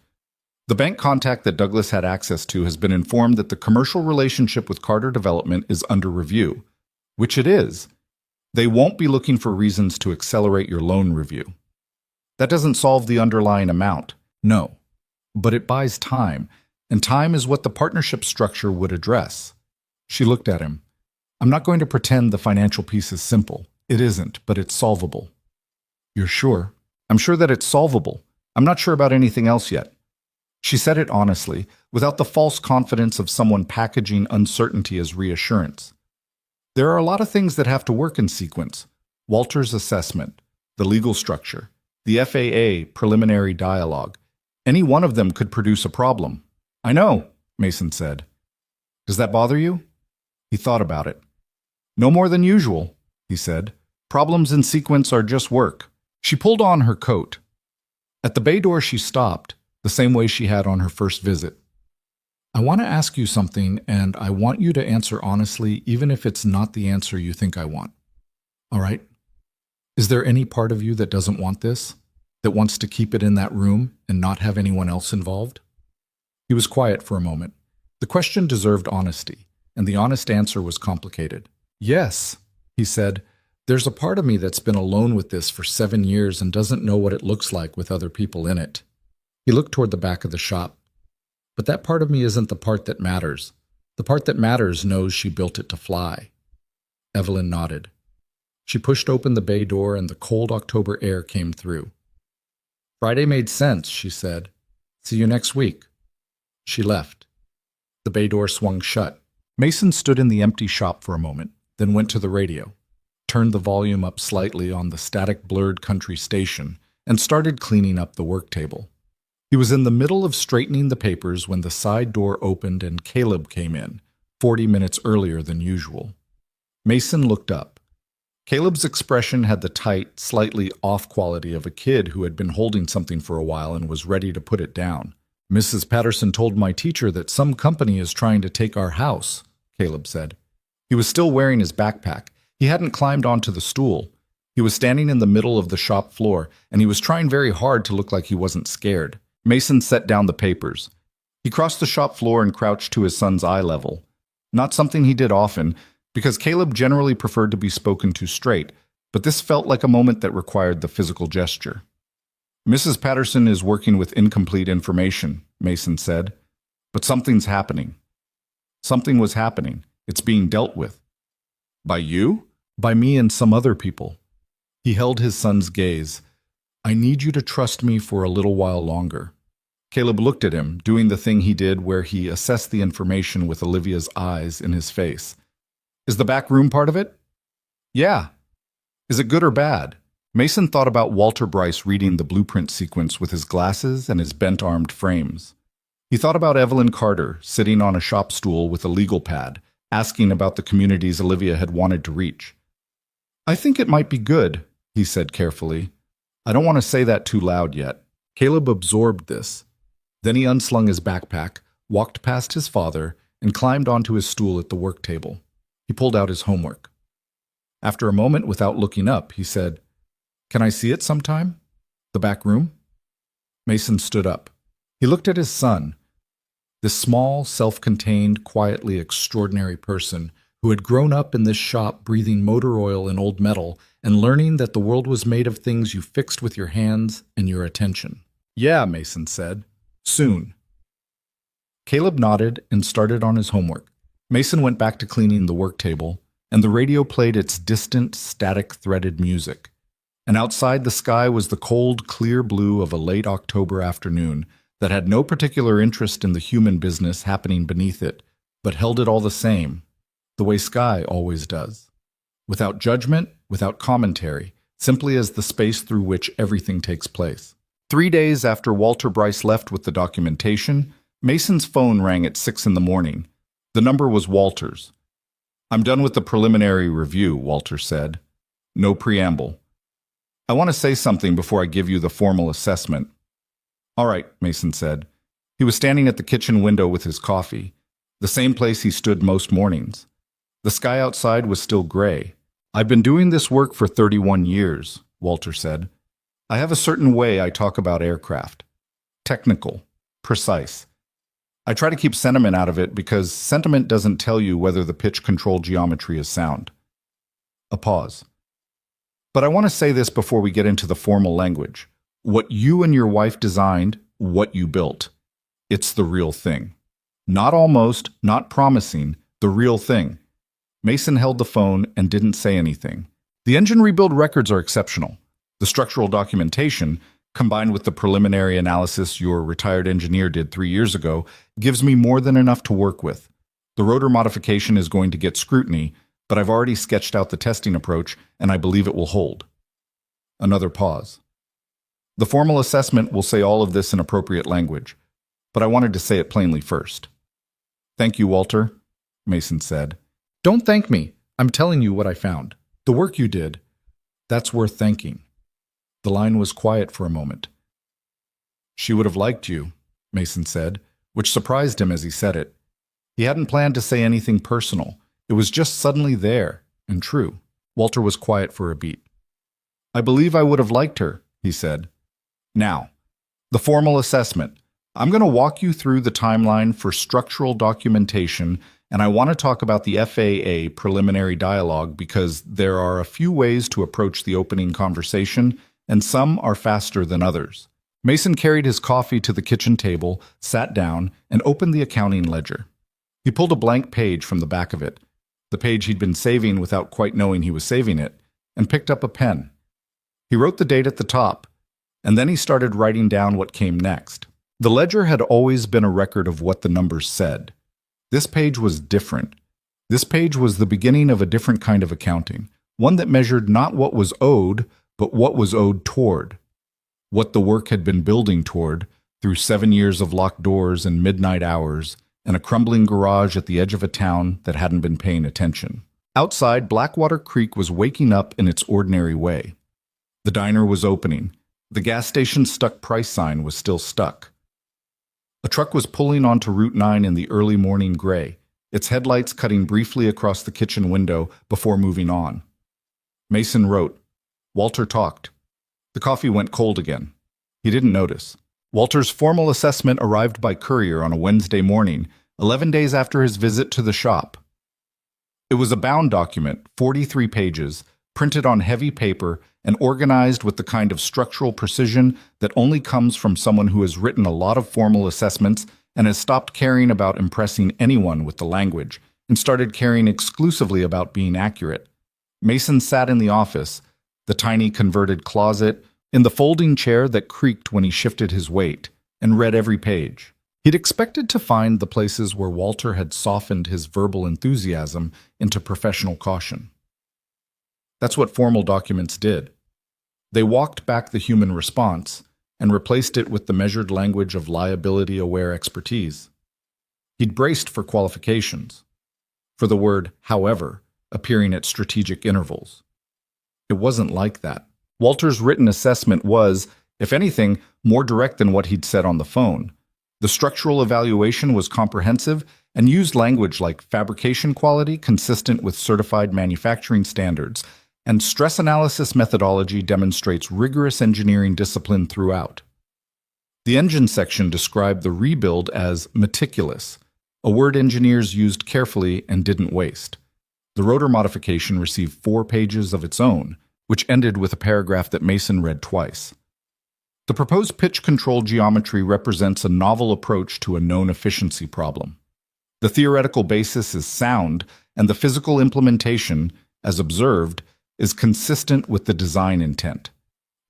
[SPEAKER 3] "The bank contact that Douglas had access to has been informed that the commercial relationship with Carter Development is under review, which it is. They won't be looking for reasons to accelerate your loan review. That doesn't solve the underlying amount, no, but it buys time, and time is what the partnership structure would address." She looked at him. "I'm not going to pretend the financial piece is simple. It isn't, but it's solvable." "You're sure?" "I'm sure that it's solvable. I'm not sure about anything else yet." She said it honestly, without the false confidence of someone packaging uncertainty as reassurance. There are a lot of things that have to work in sequence. Walter's assessment, the legal structure, the FAA preliminary dialogue. Any one of them could produce a problem. "I know," Mason said. "Does that bother you?" He thought about it. "No more than usual," he said. "Problems in sequence are just work." She pulled on her coat. At the bay door she stopped, the same way she had on her first visit. "I want to ask you something, and I want you to answer honestly, even if it's not the answer you think I want. All right? Is there any part of you that doesn't want this? That wants to keep it in that room and not have anyone else involved?" He was quiet for a moment. The question deserved honesty, and the honest answer was complicated. "Yes," he said. "There's a part of me that's been alone with this for 7 years and doesn't know what it looks like with other people in it." He looked toward the back of the shop. "But that part of me isn't the part that matters. The part that matters knows she built it to fly." Evelyn nodded. She pushed open the bay door and the cold October air came through. "Friday made sense," she said. "See you next week." She left. The bay door swung shut. Mason stood in the empty shop for a moment, then went to the radio, turned the volume up slightly on the static blurred country station, and started cleaning up the work table. He was in the middle of straightening the papers when the side door opened and Caleb came in, 40 minutes earlier than usual. Mason looked up. Caleb's expression had the tight, slightly off quality of a kid who had been holding something for a while and was ready to put it down. "Mrs. Patterson told my teacher that some company is trying to take our house," Caleb said. He was still wearing his backpack. He hadn't climbed onto the stool. He was standing in the middle of the shop floor, and he was trying very hard to look like he wasn't scared. Mason set down the papers. He crossed the shop floor and crouched to his son's eye level. Not something he did often, because Caleb generally preferred to be spoken to straight, but this felt like a moment that required the physical gesture. "Mrs. Patterson is working with incomplete information," Mason said. "But something's happening." Something was happening. It's being dealt with. "By you?" "By me and some other people." He held his son's gaze. "I need you to trust me for a little while longer." Caleb looked at him, doing the thing he did where he assessed the information with Olivia's eyes in his face. "Is the back room part of it?" "Yeah." "Is it good or bad?" Mason thought about Walter Bryce reading the blueprint sequence with his glasses and his bent-armed frames. He thought about Evelyn Carter sitting on a shop stool with a legal pad, asking about the communities Olivia had wanted to reach. "I think it might be good," he said carefully. "I don't want to say that too loud yet." Caleb absorbed this. Then he unslung his backpack, walked past his father, and climbed onto his stool at the work table. He pulled out his homework. After a moment, without looking up, he said, "Can I see it sometime? The back room?" Mason stood up. He looked at his son, this small, self-contained, quietly extraordinary person who had grown up in this shop breathing motor oil and old metal and learning that the world was made of things you fixed with your hands and your attention. "Yeah," Mason said. "Soon." Caleb nodded and started on his homework. Mason went back to cleaning the work table, and the radio played its distant, static-threaded music. And outside the sky was the cold, clear blue of a late October afternoon that had no particular interest in the human business happening beneath it, but held it all the same, the way sky always does. Without judgment, without commentary, simply as the space through which everything takes place. 3 days after Walter Bryce left with the documentation, Mason's phone rang at 6 in the morning. The number was Walter's. "I'm done with the preliminary review," Walter said. No preamble. "I want to say something before I give you the formal assessment." "All right," Mason said. He was standing at the kitchen window with his coffee, the same place he stood most mornings. The sky outside was still gray. "I've been doing this work for 31 years, Walter said. "I have a certain way I talk about aircraft. Technical, precise. I try to keep sentiment out of it because sentiment doesn't tell you whether the pitch control geometry is sound." A pause. "But I want to say this before we get into the formal language. What you and your wife designed, what you built. It's the real thing. Not almost, not promising, the real thing." Mason held the phone and didn't say anything. "The engine rebuild records are exceptional. The structural documentation, combined with the preliminary analysis your retired engineer did 3 years ago, gives me more than enough to work with. The rotor modification is going to get scrutiny, but I've already sketched out the testing approach, and I believe it will hold." Another pause. "The formal assessment will say all of this in appropriate language, but I wanted to say it plainly first." "Thank you, Walter," Mason said. "Don't thank me. I'm telling you what I found. The work you did, that's worth thanking." The line was quiet for a moment. "She would have liked you," Mason said, which surprised him as he said it. He hadn't planned to say anything personal. It was just suddenly there and true. Walter was quiet for a beat. "I believe I would have liked her," he said. "Now, the formal assessment. I'm going to walk you through the timeline for structural documentation, and I want to talk about the FAA preliminary dialogue because there are a few ways to approach the opening conversation, and some are faster than others." Mason carried his coffee to the kitchen table, sat down, and opened the accounting ledger. He pulled a blank page from the back of it, the page he'd been saving without quite knowing he was saving it, and picked up a pen. He wrote the date at the top, and then he started writing down what came next. The ledger had always been a record of what the numbers said. This page was different. This page was the beginning of a different kind of accounting, one that measured not what was owed, but what was owed toward, what the work had been building toward through 7 years of locked doors and midnight hours and a crumbling garage at the edge of a town that hadn't been paying attention. Outside, Blackwater Creek was waking up in its ordinary way. The diner was opening. The gas station's stuck price sign was still stuck. A truck was pulling onto Route 9 in the early morning gray, its headlights cutting briefly across the kitchen window before moving on. Mason wrote, Walter talked. The coffee went cold again. He didn't notice. Walter's formal assessment arrived by courier on a Wednesday morning, 11 days after his visit to the shop. It was a bound document, 43 pages, printed on heavy paper and organized with the kind of structural precision that only comes from someone who has written a lot of formal assessments and has stopped caring about impressing anyone with the language and started caring exclusively about being accurate. Mason sat in the office, the tiny converted closet, in the folding chair that creaked when he shifted his weight, and read every page. He'd expected to find the places where Walter had softened his verbal enthusiasm into professional caution. That's what formal documents did. They walked back the human response and replaced it with the measured language of liability-aware expertise. He'd braced for qualifications, for the word "however" appearing at strategic intervals. It wasn't like that. Walter's written assessment was, if anything, more direct than what he'd said on the phone. The structural evaluation was comprehensive and used language like fabrication quality consistent with certified manufacturing standards, and stress analysis methodology demonstrates rigorous engineering discipline throughout. The engine section described the rebuild as meticulous, a word engineers used carefully and didn't waste. The rotor modification received 4 pages of its own, which ended with a paragraph that Mason read twice. The proposed pitch control geometry represents a novel approach to a known efficiency problem. The theoretical basis is sound, and the physical implementation, as observed, is consistent with the design intent.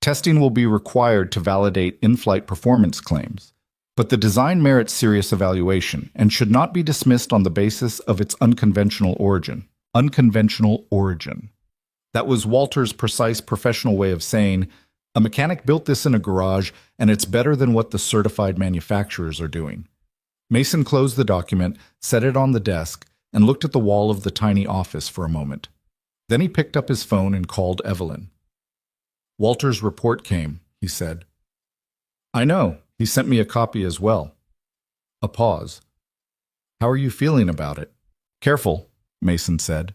[SPEAKER 3] Testing will be required to validate in-flight performance claims, but the design merits serious evaluation and should not be dismissed on the basis of its unconventional origin. Unconventional origin. That was Walter's precise professional way of saying, a mechanic built this in a garage, and it's better than what the certified manufacturers are doing. Mason closed the document, set it on the desk, and looked at the wall of the tiny office for a moment. Then he picked up his phone and called Evelyn. Walter's report came, he said. I know, he sent me a copy as well. A pause. How are you feeling about it? Careful, Mason said.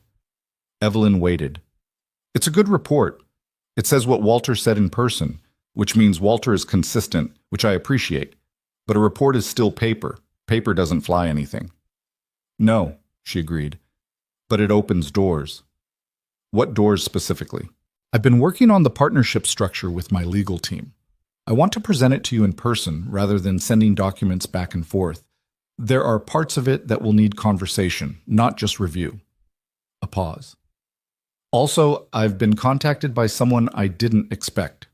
[SPEAKER 3] Evelyn waited. It's a good report. It says what Walter said in person, which means Walter is consistent, which I appreciate. But a report is still paper. Paper doesn't fly anything. No, she agreed. But it opens doors. What doors specifically? I've been working on the partnership structure with my legal team. I want to present it to you in person rather than sending documents back and forth. There are parts of it that will need conversation, not just review. A pause. Also, I've been contacted by someone I didn't expect.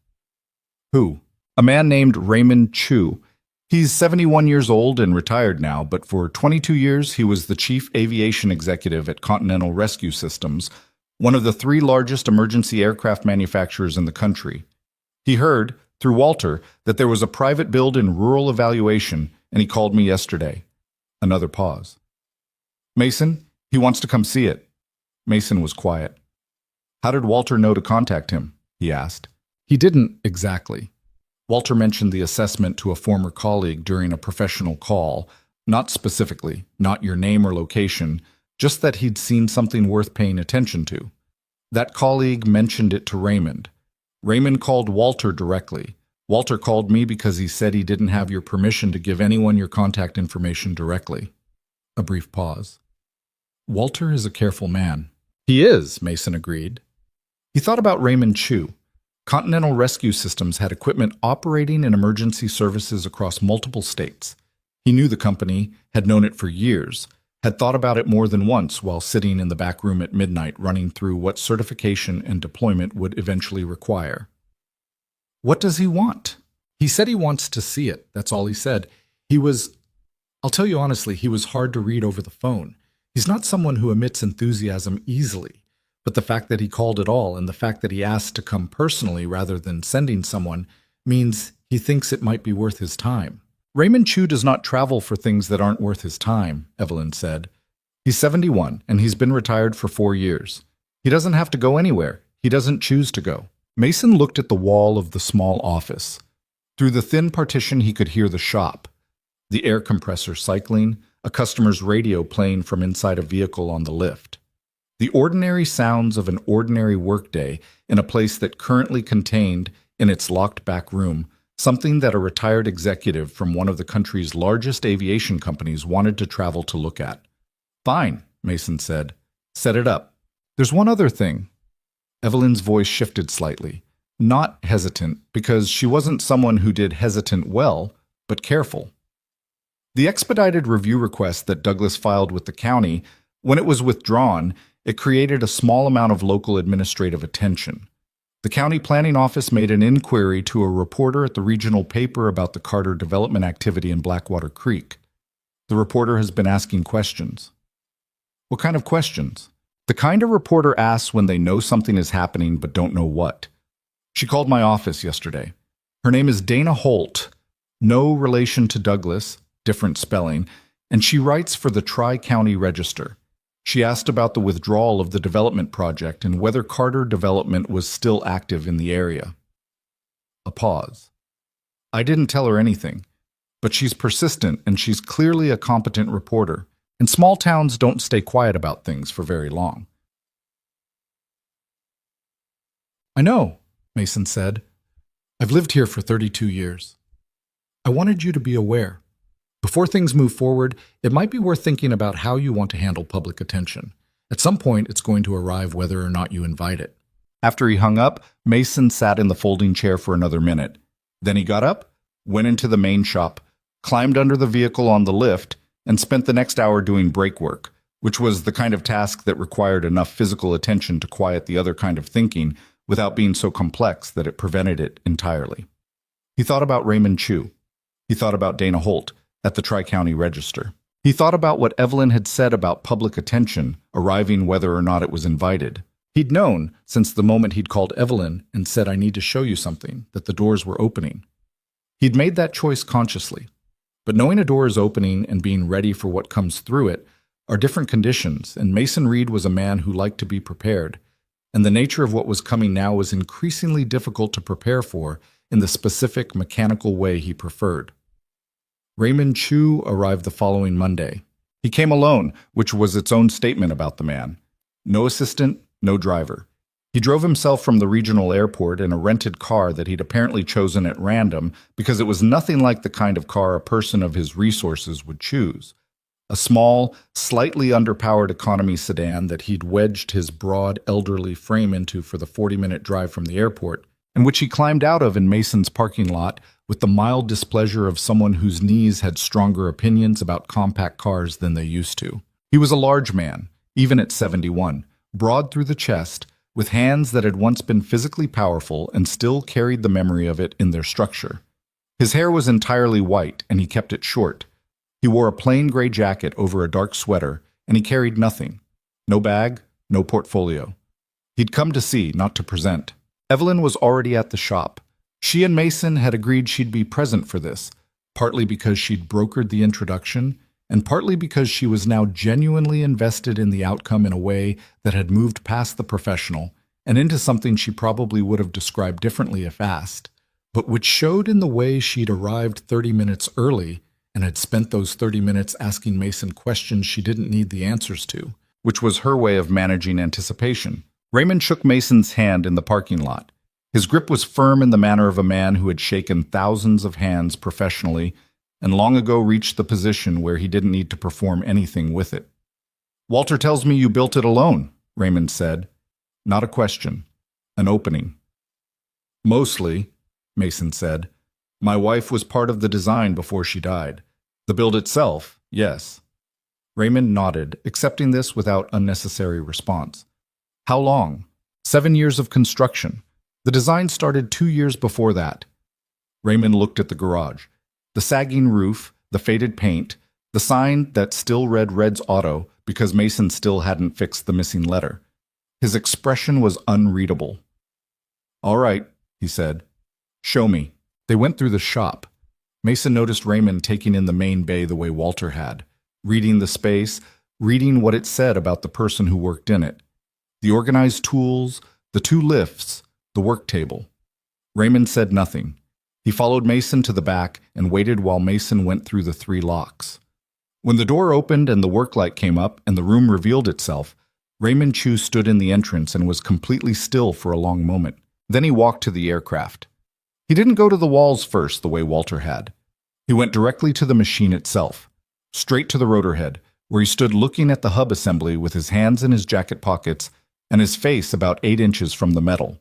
[SPEAKER 3] Who? A man named Raymond Chu. He's 71 years old and retired now, but for 22 years he was the chief aviation executive at Continental Rescue Systems, one of the 3 largest emergency aircraft manufacturers in the country. He heard, through Walter, that there was a private build in rural evaluation, and he called me yesterday. Another pause. Mason, he wants to come see it. Mason was quiet. How did Walter know to contact him? He asked. He didn't exactly. Walter mentioned the assessment to a former colleague during a professional call, not specifically, not your name or location, just that he'd seen something worth paying attention to. That colleague mentioned it to Raymond. Raymond called Walter directly. Walter called me because he said he didn't have your permission to give anyone your contact information directly. A brief pause. Walter is a careful man. He is, Mason agreed. He thought about Raymond Chu. Continental Rescue Systems had equipment operating in emergency services across multiple states. He knew the company, had known it for years, had thought about it more than once while sitting in the back room at midnight running through what certification and deployment would eventually require. What does he want? He said he wants to see it. That's all he said. I'll tell you honestly, he was hard to read over the phone. He's not someone who emits enthusiasm easily. But the fact that he called at all and the fact that he asked to come personally rather than sending someone means he thinks it might be worth his time. Raymond Chu does not travel for things that aren't worth his time, Evelyn said. He's 71 and he's been retired for 4 years. He doesn't have to go anywhere. He doesn't choose to go. Mason looked at the wall of the small office. Through the thin partition he could hear the shop, the air compressor cycling, a customer's radio playing from inside a vehicle on the lift. The ordinary sounds of an ordinary workday in a place that currently contained, in its locked back room, something that a retired executive from one of the country's largest aviation companies wanted to travel to look at. "Fine," Mason said. "Set it up. There's one other thing." Evelyn's voice shifted slightly. Not hesitant, because she wasn't someone who did hesitant well, but careful. The expedited review request that Douglas filed with the county, when it was withdrawn, it created a small amount of local administrative attention. The county planning office made an inquiry to a reporter at the regional paper about the Carter development activity in Blackwater Creek. The reporter has been asking questions. What kind of questions? The kind a reporter asks when they know something is happening but don't know what. She called my office yesterday. Her name is Dana Holt, no relation to Douglas, different spelling, and she writes for the Tri-County Register. She asked about the withdrawal of the development project and whether Carter development was still active in the area. A pause. I didn't tell her anything, but she's persistent and she's clearly a competent reporter, and small towns don't stay quiet about things for very long. "I know," Mason said. "I've lived here for 32 years. I wanted you to be aware. Before things move forward, it might be worth thinking about how you want to handle public attention. At some point, it's going to arrive whether or not you invite it." After he hung up, Mason sat in the folding chair for another minute. Then he got up, went into the main shop, climbed under the vehicle on the lift, and spent the next hour doing brake work, which was the kind of task that required enough physical attention to quiet the other kind of thinking without being so complex that it prevented it entirely. He thought about Raymond Chu. He thought about Dana Holt at the Tri-County Register. He thought about what Evelyn had said about public attention arriving whether or not it was invited. He'd known, since the moment he'd called Evelyn and said, "I need to show you something," that the doors were opening. He'd made that choice consciously. But knowing a door is opening and being ready for what comes through it are different conditions, and Mason Reed was a man who liked to be prepared, and the nature of what was coming now was increasingly difficult to prepare for in the specific mechanical way he preferred. Raymond Chu arrived the following Monday. He came alone, which was its own statement about the man. No assistant, no driver. He drove himself from the regional airport in a rented car that he'd apparently chosen at random because it was nothing like the kind of car a person of his resources would choose. A small, slightly underpowered economy sedan that he'd wedged his broad, elderly frame into for the 40-minute drive from the airport, and which he climbed out of in Mason's parking lot with the mild displeasure of someone whose knees had stronger opinions about compact cars than they used to. He was a large man, even at 71, broad through the chest, with hands that had once been physically powerful and still carried the memory of it in their structure. His hair was entirely white, and he kept it short. He wore a plain gray jacket over a dark sweater, and he carried nothing. No bag, no portfolio. He'd come to see, not to present. Evelyn was already at the shop. She and Mason had agreed she'd be present for this, partly because she'd brokered the introduction, and partly because she was now genuinely invested in the outcome in a way that had moved past the professional and into something she probably would have described differently if asked, but which showed in the way she'd arrived 30 minutes early and had spent those 30 minutes asking Mason questions she didn't need the answers to, which was her way of managing anticipation. Raymond shook Mason's hand in the parking lot. His grip was firm in the manner of a man who had shaken thousands of hands professionally and long ago reached the position where he didn't need to perform anything with it. "Walter tells me you built it alone," Raymond said. Not a question, an opening. "Mostly," Mason said. "My wife was part of the design before she died. The build itself, yes." Raymond nodded, accepting this without unnecessary response. "How long?" 7 years of construction. The design started 2 years before that." Raymond looked at the garage. The sagging roof, the faded paint, the sign that still read Red's Auto because Mason still hadn't fixed the missing letter. His expression was unreadable. "All right," he said. "Show me." They went through the shop. Mason noticed Raymond taking in the main bay the way Walter had, reading the space, reading what it said about the person who worked in it. The organized tools, the 2 lifts, the work table. Raymond said nothing. He followed Mason to the back and waited while Mason went through the 3 locks. When the door opened and the work light came up and the room revealed itself, Raymond Chu stood in the entrance and was completely still for a long moment. Then he walked to the aircraft. He didn't go to the walls first the way Walter had. He went directly to the machine itself, straight to the rotor head, where he stood looking at the hub assembly with his hands in his jacket pockets and his face about 8 inches from the metal.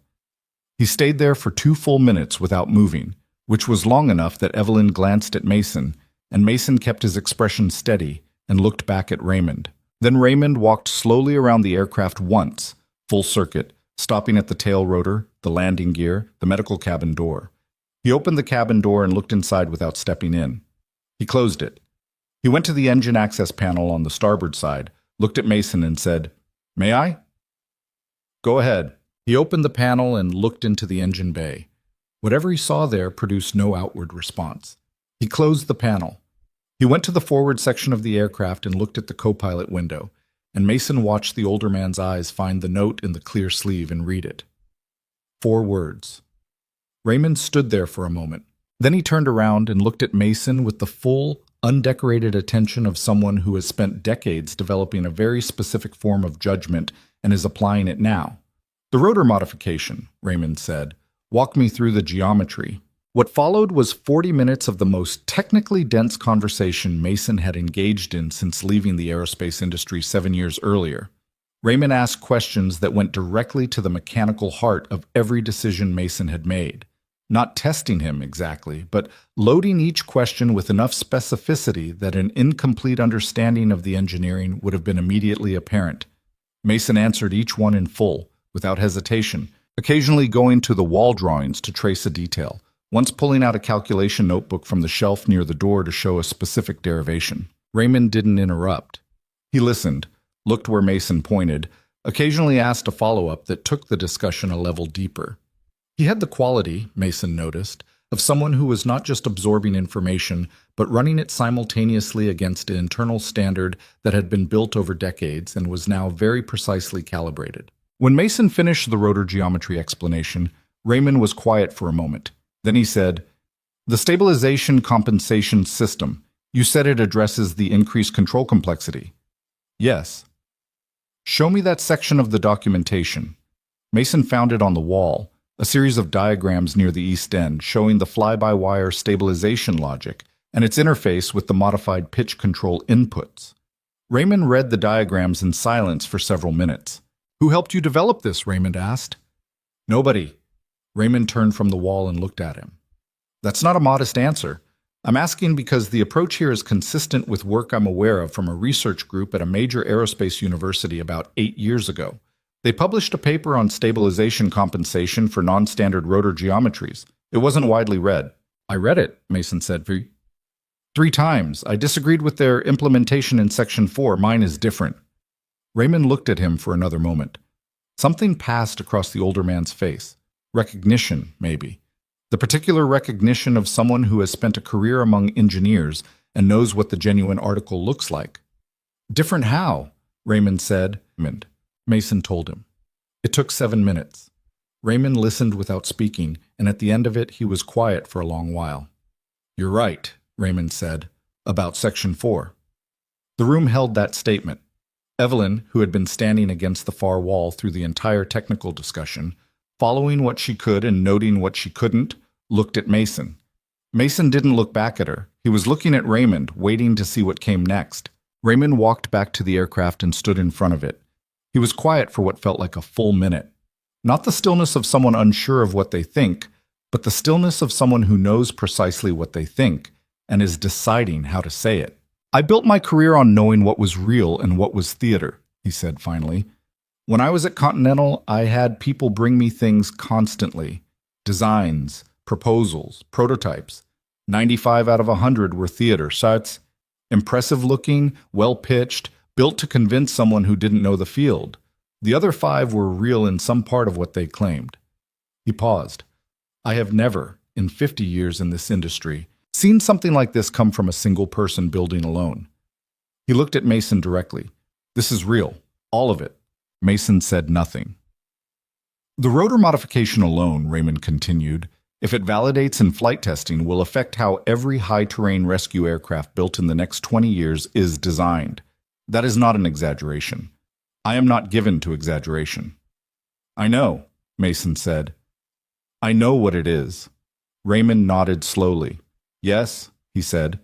[SPEAKER 3] He stayed there for 2 full minutes without moving, which was long enough that Evelyn glanced at Mason, and Mason kept his expression steady and looked back at Raymond. Then Raymond walked slowly around the aircraft once, full circuit, stopping at the tail rotor, the landing gear, the medical cabin door. He opened the cabin door and looked inside without stepping in. He closed it. He went to the engine access panel on the starboard side, looked at Mason and said, "May I?" "Go ahead." He opened the panel and looked into the engine bay. Whatever he saw there produced no outward response. He closed the panel. He went to the forward section of the aircraft and looked at the co-pilot window, and Mason watched the older man's eyes find the note in the clear sleeve and read it. 4 words. Raymond stood there for a moment. Then he turned around and looked at Mason with the full, undecorated attention of someone who has spent decades developing a very specific form of judgment and is applying it now. "The rotor modification," Raymond said. "Walk me through the geometry." What followed was 40 minutes of the most technically dense conversation Mason had engaged in since leaving the aerospace industry 7 years earlier. Raymond asked questions that went directly to the mechanical heart of every decision Mason had made. Not testing him exactly, but loading each question with enough specificity that an incomplete understanding of the engineering would have been immediately apparent. Mason answered each one in full, without hesitation, occasionally going to the wall drawings to trace a detail, once pulling out a calculation notebook from the shelf near the door to show a specific derivation. Raymond didn't interrupt. He listened, looked where Mason pointed, occasionally asked a follow-up that took the discussion a level deeper. He had the quality, Mason noticed, of someone who was not just absorbing information, but running it simultaneously against an internal standard that had been built over decades and was now very precisely calibrated. When Mason finished the rotor geometry explanation, Raymond was quiet for a moment. Then he said, "The stabilization compensation system, you said it addresses the increased control complexity." "Yes." "Show me that section of the documentation." Mason found it on the wall, a series of diagrams near the east end showing the fly-by-wire stabilization logic and its interface with the modified pitch control inputs. Raymond read the diagrams in silence for several minutes. "Who helped you develop this?" Raymond asked. "Nobody." Raymond turned from the wall and looked at him. "That's not a modest answer. I'm asking because the approach here is consistent with work I'm aware of from a research group at a major aerospace university about 8 years ago. They published a paper on stabilization compensation for non-standard rotor geometries. It wasn't widely read." "I read it," Mason said. 3 times. I disagreed with their implementation in Section 4. Mine is different." Raymond looked at him for another moment. Something passed across the older man's face. Recognition, maybe. The particular recognition of someone who has spent a career among engineers and knows what the genuine article looks like. "Different how?" Raymond said. Mason told him. It took 7 minutes. Raymond listened without speaking, and at the end of it, he was quiet for a long while. "You're right," Raymond said, "about Section 4. The room held that statement. Evelyn, who had been standing against the far wall through the entire technical discussion, following what she could and noting what she couldn't, looked at Mason. Mason didn't look back at her. He was looking at Raymond, waiting to see what came next. Raymond walked back to the aircraft and stood in front of it. He was quiet for what felt like a full minute. Not the stillness of someone unsure of what they think, but the stillness of someone who knows precisely what they think and is deciding how to say it. "I built my career on knowing what was real and what was theater," he said finally. "When I was at Continental, I had people bring me things constantly. Designs, proposals, prototypes. 95 out of 100 were theater shots. Impressive looking, well-pitched, built to convince someone who didn't know the field. The other 5 were real in some part of what they claimed." He paused. "I have never, in 50 years in this industry, seen something like this come from a single person building alone." He looked at Mason directly. "This is real, all of it." Mason said nothing. "The rotor modification alone," Raymond continued, "if it validates in flight testing, will affect how every high-terrain rescue aircraft built in the next 20 years is designed. That is not an exaggeration. I am not given to exaggeration. I know, Mason said. I know what it is. Raymond nodded slowly. Yes, he said.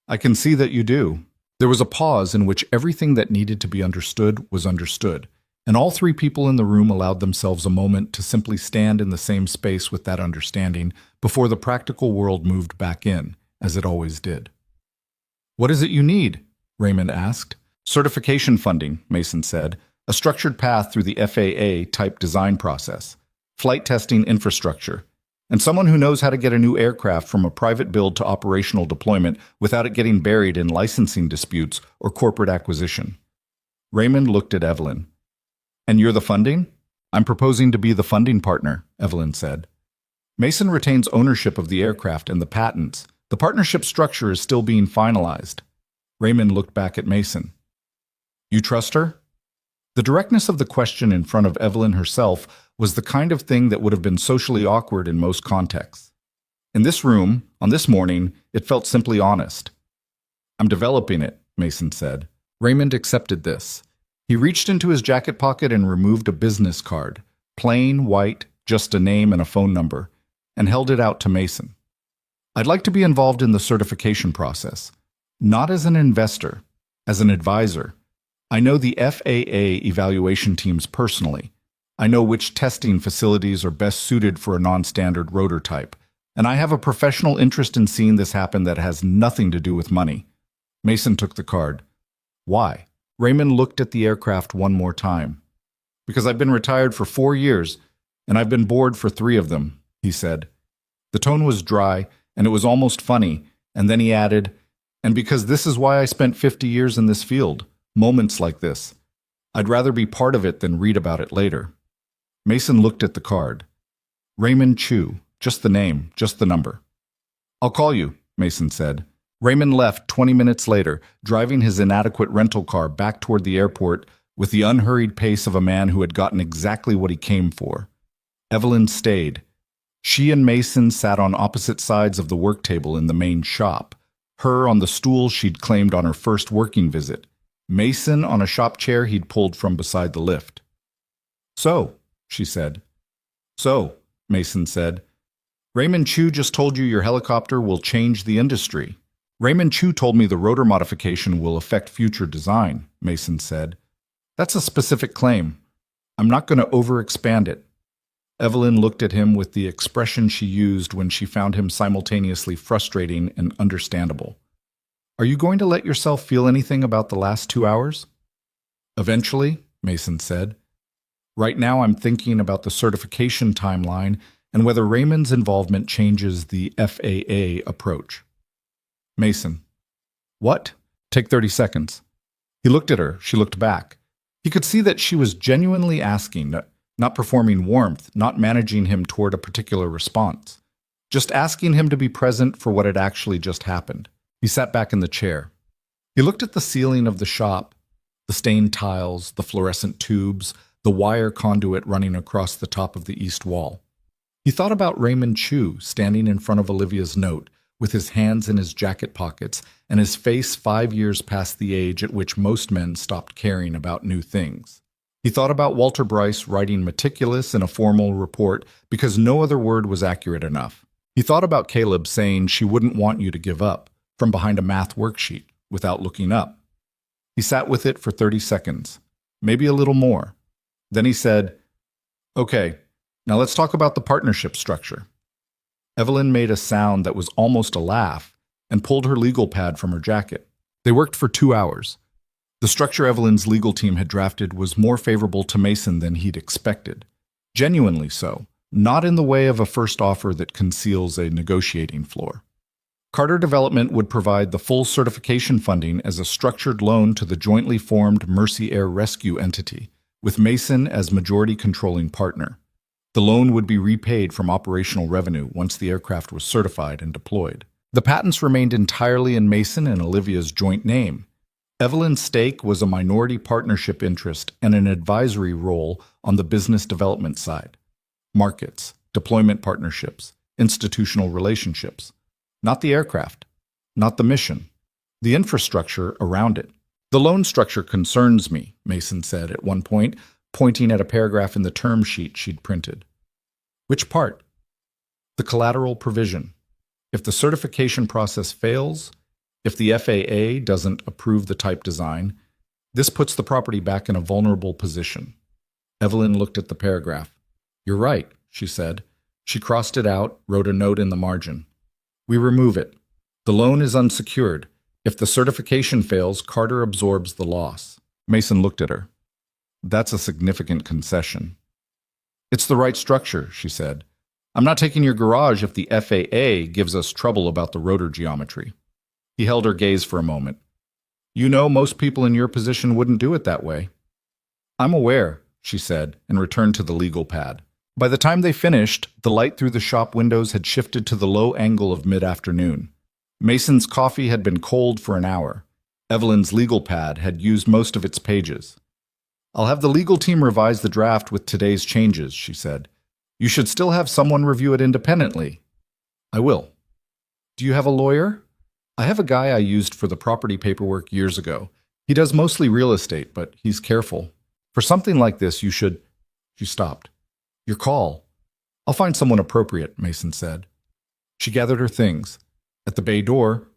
[SPEAKER 3] I can see that you do. There was a pause in which everything that needed to be understood was understood, and all three people in the room allowed themselves a moment to simply stand in the same space with that understanding before the practical world moved back in, as it always did. What is it you need? Raymond asked. Certification funding, Mason said. A structured path through the FAA-type design process. Flight testing infrastructure. And someone who knows how to get a new aircraft from a private build to operational deployment without it getting buried in licensing disputes or corporate acquisition. Raymond looked at Evelyn. And you're the funding? I'm proposing to be the funding partner, Evelyn said. Mason retains ownership of the aircraft and the patents. The partnership structure is still being finalized. Raymond looked back at Mason. You trust her? The directness of the question in front of Evelyn herself was the kind of thing that would have been socially awkward in most contexts. In this room, on this morning, it felt simply honest. I'm developing it, Mason said. Raymond accepted this. He reached into his jacket pocket and removed a business card, plain, white, just a name and a phone number, and held it out to Mason. I'd like to be involved in the certification process, not as an investor, as an advisor. I know the FAA evaluation teams personally. I know which testing facilities are best suited for a non-standard rotor type, and I have a professional interest in seeing this happen that has nothing to do with money. Mason took the card. Why? Raymond looked at the aircraft one more time. Because I've been retired for 4 years, and I've been bored for 3 of them, he said. The tone was dry, and it was almost funny, and then he added, and because this is why I spent 50 years in this field, moments like this. I'd rather be part of it than read about it later. Mason looked at the card. Raymond Chu, just the name, just the number. I'll call you, Mason said. Raymond left 20 minutes later, driving his inadequate rental car back toward the airport with the unhurried pace of a man who had gotten exactly what he came for. Evelyn stayed. She and Mason sat on opposite sides of the work table in the main shop, her on the stool she'd claimed on her first working visit, Mason on a shop chair he'd pulled from beside the lift. So, she said. So, Mason said. Raymond Chu just told you your helicopter will change the industry. Raymond Chu told me the rotor modification will affect future design, Mason said. That's a specific claim. I'm not going to overexpand it. Evelyn looked at him with the expression she used when she found him simultaneously frustrating and understandable. Are you going to let yourself feel anything about the last 2 hours? Eventually, Mason said. Right now I'm thinking about the certification timeline and whether Raymond's involvement changes the FAA approach. Mason. What? Take 30 seconds. He looked at her. She looked back. He could see that she was genuinely asking, not performing warmth, not managing him toward a particular response, just asking him to be present for what had actually just happened. He sat back in the chair. He looked at the ceiling of the shop, the stained tiles, the fluorescent tubes, the wire conduit running across the top of the east wall. He thought about Raymond Chu standing in front of Olivia's note, with his hands in his jacket pockets and his face 5 years past the age at which most men stopped caring about new things. He thought about Walter Bryce writing meticulous in a formal report because no other word was accurate enough. He thought about Caleb saying she wouldn't want you to give up from behind a math worksheet without looking up. He sat with it for 30 seconds, maybe a little more. Then he said, Okay, now let's talk about the partnership structure. Evelyn made a sound that was almost a laugh and pulled her legal pad from her jacket. They worked for 2 hours. The structure Evelyn's legal team had drafted was more favorable to Mason than he'd expected. Genuinely so, not in the way of a first offer that conceals a negotiating floor. Carter Development would provide the full certification funding as a structured loan to the jointly formed Mercy Air Rescue entity, with Mason as majority controlling partner. The loan would be repaid from operational revenue once the aircraft was certified and deployed. The patents remained entirely in Mason and Olivia's joint name. Evelyn's stake was a minority partnership interest and an advisory role on the business development side. Markets, deployment partnerships, institutional relationships. Not the aircraft, not the mission, the infrastructure around it. The loan structure concerns me, Mason said at one point, pointing at a paragraph in the term sheet she'd printed. Which part? The collateral provision. If the certification process fails, if the FAA doesn't approve the type design, this puts the property back in a vulnerable position. Evelyn looked at the paragraph. You're right, she said. She crossed it out, wrote a note in the margin. We remove it. The loan is unsecured. If the certification fails, Carter absorbs the loss. Mason looked at her. That's a significant concession. It's the right structure, she said. I'm not taking your garage if the FAA gives us trouble about the rotor geometry. He held her gaze for a moment. You know, most people in your position wouldn't do it that way. I'm aware, she said, and returned to the legal pad. By the time they finished, the light through the shop windows had shifted to the low angle of mid-afternoon. Mason's coffee had been cold for an hour. Evelyn's legal pad had used most of its pages. I'll have the legal team revise the draft with today's changes, she said. You should still have someone review it independently. I will. Do you have a lawyer? I have a guy I used for the property paperwork years ago. He does mostly real estate, but he's careful. For something like this, you should... She stopped. Your call. I'll find someone appropriate, Mason said. She gathered her things. At the bay door,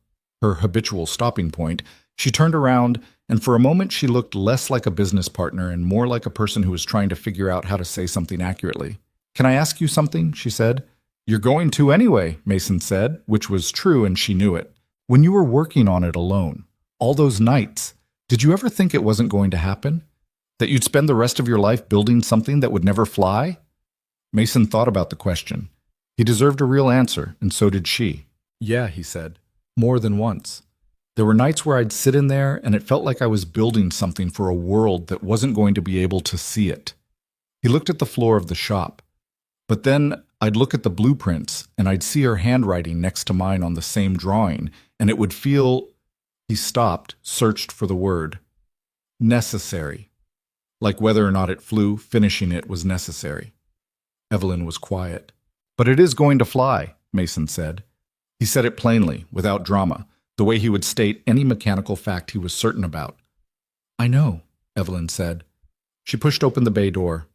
[SPEAKER 3] her habitual stopping point, she turned around, and for a moment she looked less like a business partner and more like a person who was trying to figure out how to say something accurately. Can I ask you something? She said. You're going to anyway, Mason said, which was true and she knew it. When you were working on it alone, all those nights, did you ever think it wasn't going to happen? That you'd spend the rest of your life building something that would never fly? Mason thought about the question. He deserved a real answer, and so did she. Yeah, he said. More than once. There were nights where I'd sit in there and it felt like I was building something for a world that wasn't going to be able to see it. He looked at the floor of the shop. But then I'd look at the blueprints and I'd see her handwriting next to mine on the same drawing, and it would feel... He stopped, searched for the word. Necessary. Like whether or not it flew, finishing it was necessary. Evelyn was quiet. But it is going to fly, Mason said. He said it plainly, without drama, the way he would state any mechanical fact he was certain about. I know, Evelyn said. She pushed open the bay door.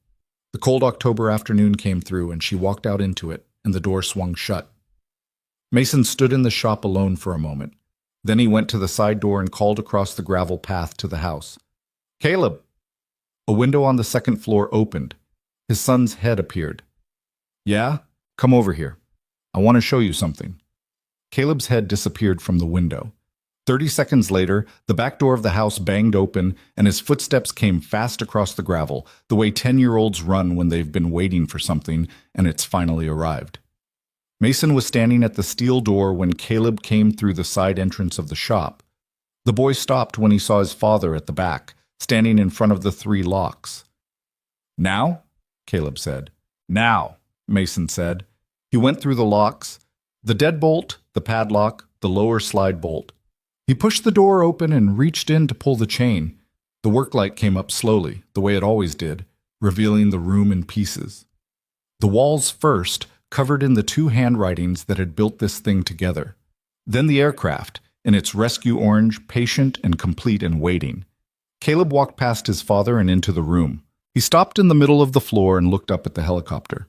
[SPEAKER 3] The cold October afternoon came through and she walked out into it, and the door swung shut. Mason stood in the shop alone for a moment. Then he went to the side door and called across the gravel path to the house. Caleb! A window on the second floor opened. His son's head appeared. Yeah? Come over here. I want to show you something. Caleb's head disappeared from the window. 30 seconds later, the back door of the house banged open, and his footsteps came fast across the gravel, the way 10-year-olds run when they've been waiting for something and it's finally arrived. Mason was standing at the steel door when Caleb came through the side entrance of the shop. The boy stopped when he saw his father at the back, standing in front of the 3 locks. Now? Caleb said. Now, Mason said. He went through the locks, the deadbolt, the padlock, the lower slide bolt. He pushed the door open and reached in to pull the chain. The work light came up slowly, the way it always did, revealing the room in pieces. The walls first, covered in the 2 handwritings that had built this thing together. Then the aircraft, in its rescue orange, patient and complete and waiting. Caleb walked past his father and into the room. He stopped in the middle of the floor and looked up at the helicopter.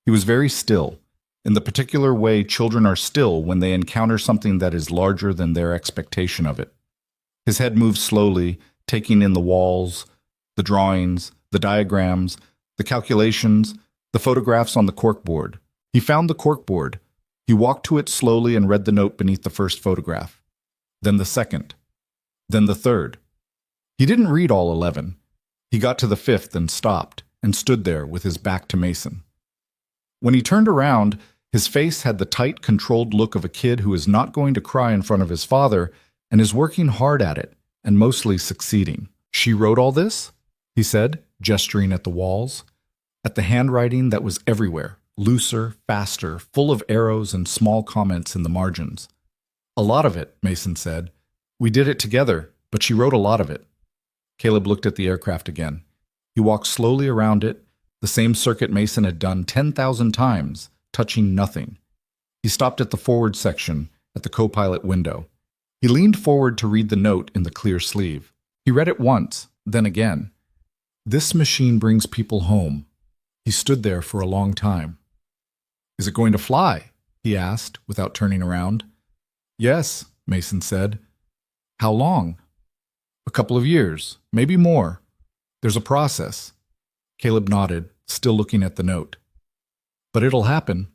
[SPEAKER 3] He was very still, in the particular way children are still when they encounter something that is larger than their expectation of it. His head moved slowly, taking in the walls, the drawings, the diagrams, the calculations, the photographs on the corkboard. He found the corkboard. He walked to it slowly and read the note beneath the first photograph. Then the second. Then the third. He didn't read all 11. He got to the 5th and stopped, and stood there with his back to Mason. When he turned around, his face had the tight, controlled look of a kid who is not going to cry in front of his father and is working hard at it, and mostly succeeding. She wrote all this? He said, gesturing at the walls, at the handwriting that was everywhere, looser, faster, full of arrows and small comments in the margins. A lot of it, Mason said. We did it together, but she wrote a lot of it. Caleb looked at the aircraft again. He walked slowly around it, the same circuit Mason had done 10,000 times, touching nothing. He stopped at the forward section, at the co-pilot window. He leaned forward to read the note in the clear sleeve. He read it once, then again. This machine brings people home. He stood there for a long time. Is it going to fly? He asked, without turning around. Yes, Mason said. How long? A couple of years, maybe more. There's a process. Caleb nodded, still looking at the note. But it'll happen.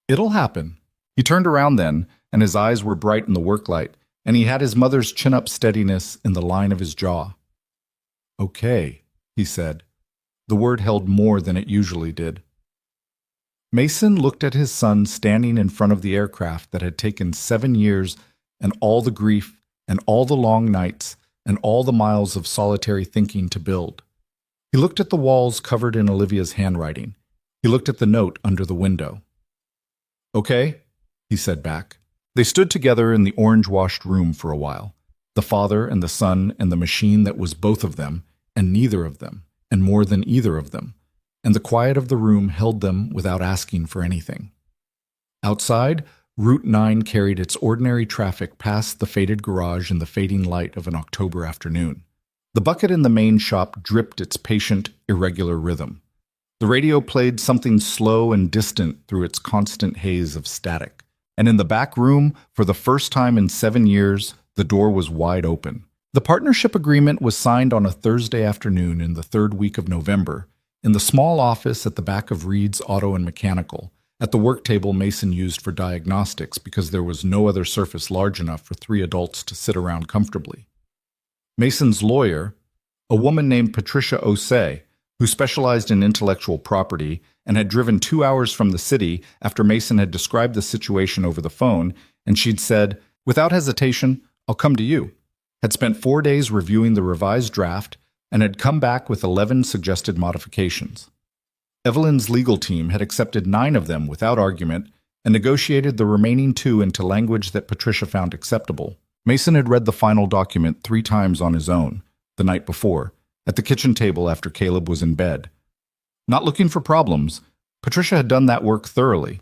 [SPEAKER 3] It'll happen. He turned around then, and his eyes were bright in the work light, and he had his mother's chin-up steadiness in the line of his jaw. Okay, he said. The word held more than it usually did. Mason looked at his son standing in front of the aircraft that had taken 7 years and all the grief and all the long nights and all the miles of solitary thinking to build. He looked at the walls covered in Olivia's handwriting. He looked at the note under the window. Okay, he said back. They stood together in the orange-washed room for a while, the father and the son and the machine that was both of them and neither of them and more than either of them, and the quiet of the room held them without asking for anything. Outside, Route 9 carried its ordinary traffic past the faded garage in the fading light of an October afternoon. The bucket in the main shop dripped its patient, irregular rhythm. The radio played something slow and distant through its constant haze of static. And in the back room, for the first time in 7 years, the door was wide open. The partnership agreement was signed on a Thursday afternoon in the third week of November, in the small office at the back of Reed's Auto and Mechanical, at the work table Mason used for diagnostics because there was no other surface large enough for 3 adults to sit around comfortably. Mason's lawyer, a woman named Patricia Osei, who specialized in intellectual property and had driven 2 hours from the city after Mason had described the situation over the phone, and she'd said, "Without hesitation, I'll come to you," had spent 4 days reviewing the revised draft and had come back with 11 suggested modifications. Evelyn's legal team had accepted 9 of them without argument and negotiated the remaining 2 into language that Patricia found acceptable. Mason had read the final document 3 times on his own, the night before, at the kitchen table after Caleb was in bed. Not looking for problems, Patricia had done that work thoroughly.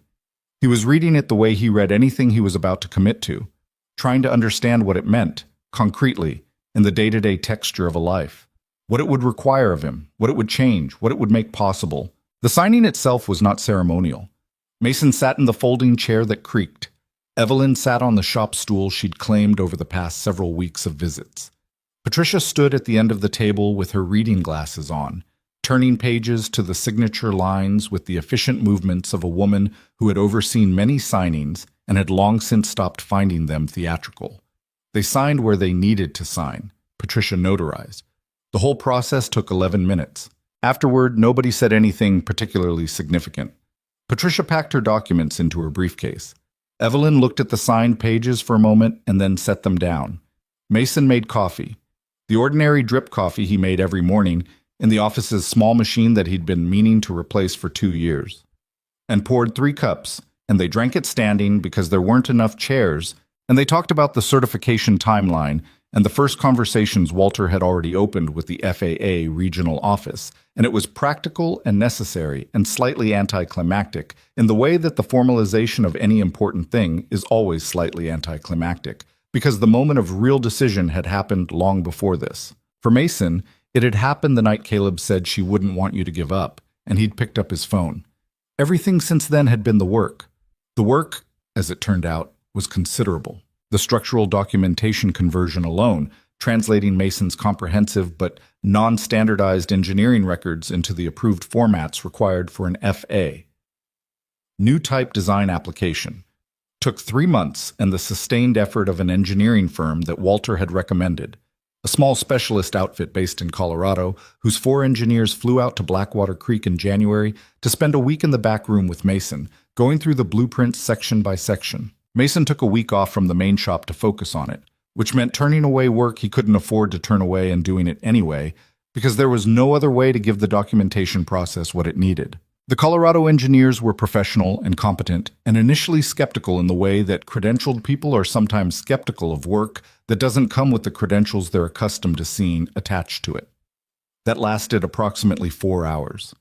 [SPEAKER 3] He was reading it the way he read anything he was about to commit to, trying to understand what it meant, concretely, in the day-to-day texture of a life, what it would require of him, what it would change, what it would make possible. The signing itself was not ceremonial. Mason sat in the folding chair that creaked. Evelyn sat on the shop stool she'd claimed over the past several weeks of visits. Patricia stood at the end of the table with her reading glasses on, turning pages to the signature lines with the efficient movements of a woman who had overseen many signings and had long since stopped finding them theatrical. They signed where they needed to sign. Patricia notarized. The whole process took 11 minutes. Afterward, nobody said anything particularly significant. Patricia packed her documents into her briefcase. Evelyn looked at the signed pages for a moment and then set them down. Mason made coffee. The ordinary drip coffee he made every morning in the office's small machine that he'd been meaning to replace for 2 years, and poured 3 cups, and they drank it standing because there weren't enough chairs, and they talked about the certification timeline and the first conversations Walter had already opened with the FAA regional office, and it was practical and necessary and slightly anticlimactic in the way that the formalization of any important thing is always slightly anticlimactic, because the moment of real decision had happened long before this. For Mason, it had happened the night Caleb said she wouldn't want you to give up, and he'd picked up his phone. Everything since then had been the work. The work, as it turned out, was considerable. The structural documentation conversion alone, translating Mason's comprehensive but non-standardized engineering records into the approved formats required for an FA. New type design application. Took 3 months and the sustained effort of an engineering firm that Walter had recommended, a small specialist outfit based in Colorado, whose 4 engineers flew out to Blackwater Creek in January to spend a week in the back room with Mason, going through the blueprints section by section. Mason took a week off from the main shop to focus on it, which meant turning away work he couldn't afford to turn away and doing it anyway, because there was no other way to give the documentation process what it needed. The Colorado engineers were professional and competent, and initially skeptical in the way that credentialed people are sometimes skeptical of work that doesn't come with the credentials they're accustomed to seeing attached to it. That lasted approximately 4 hours.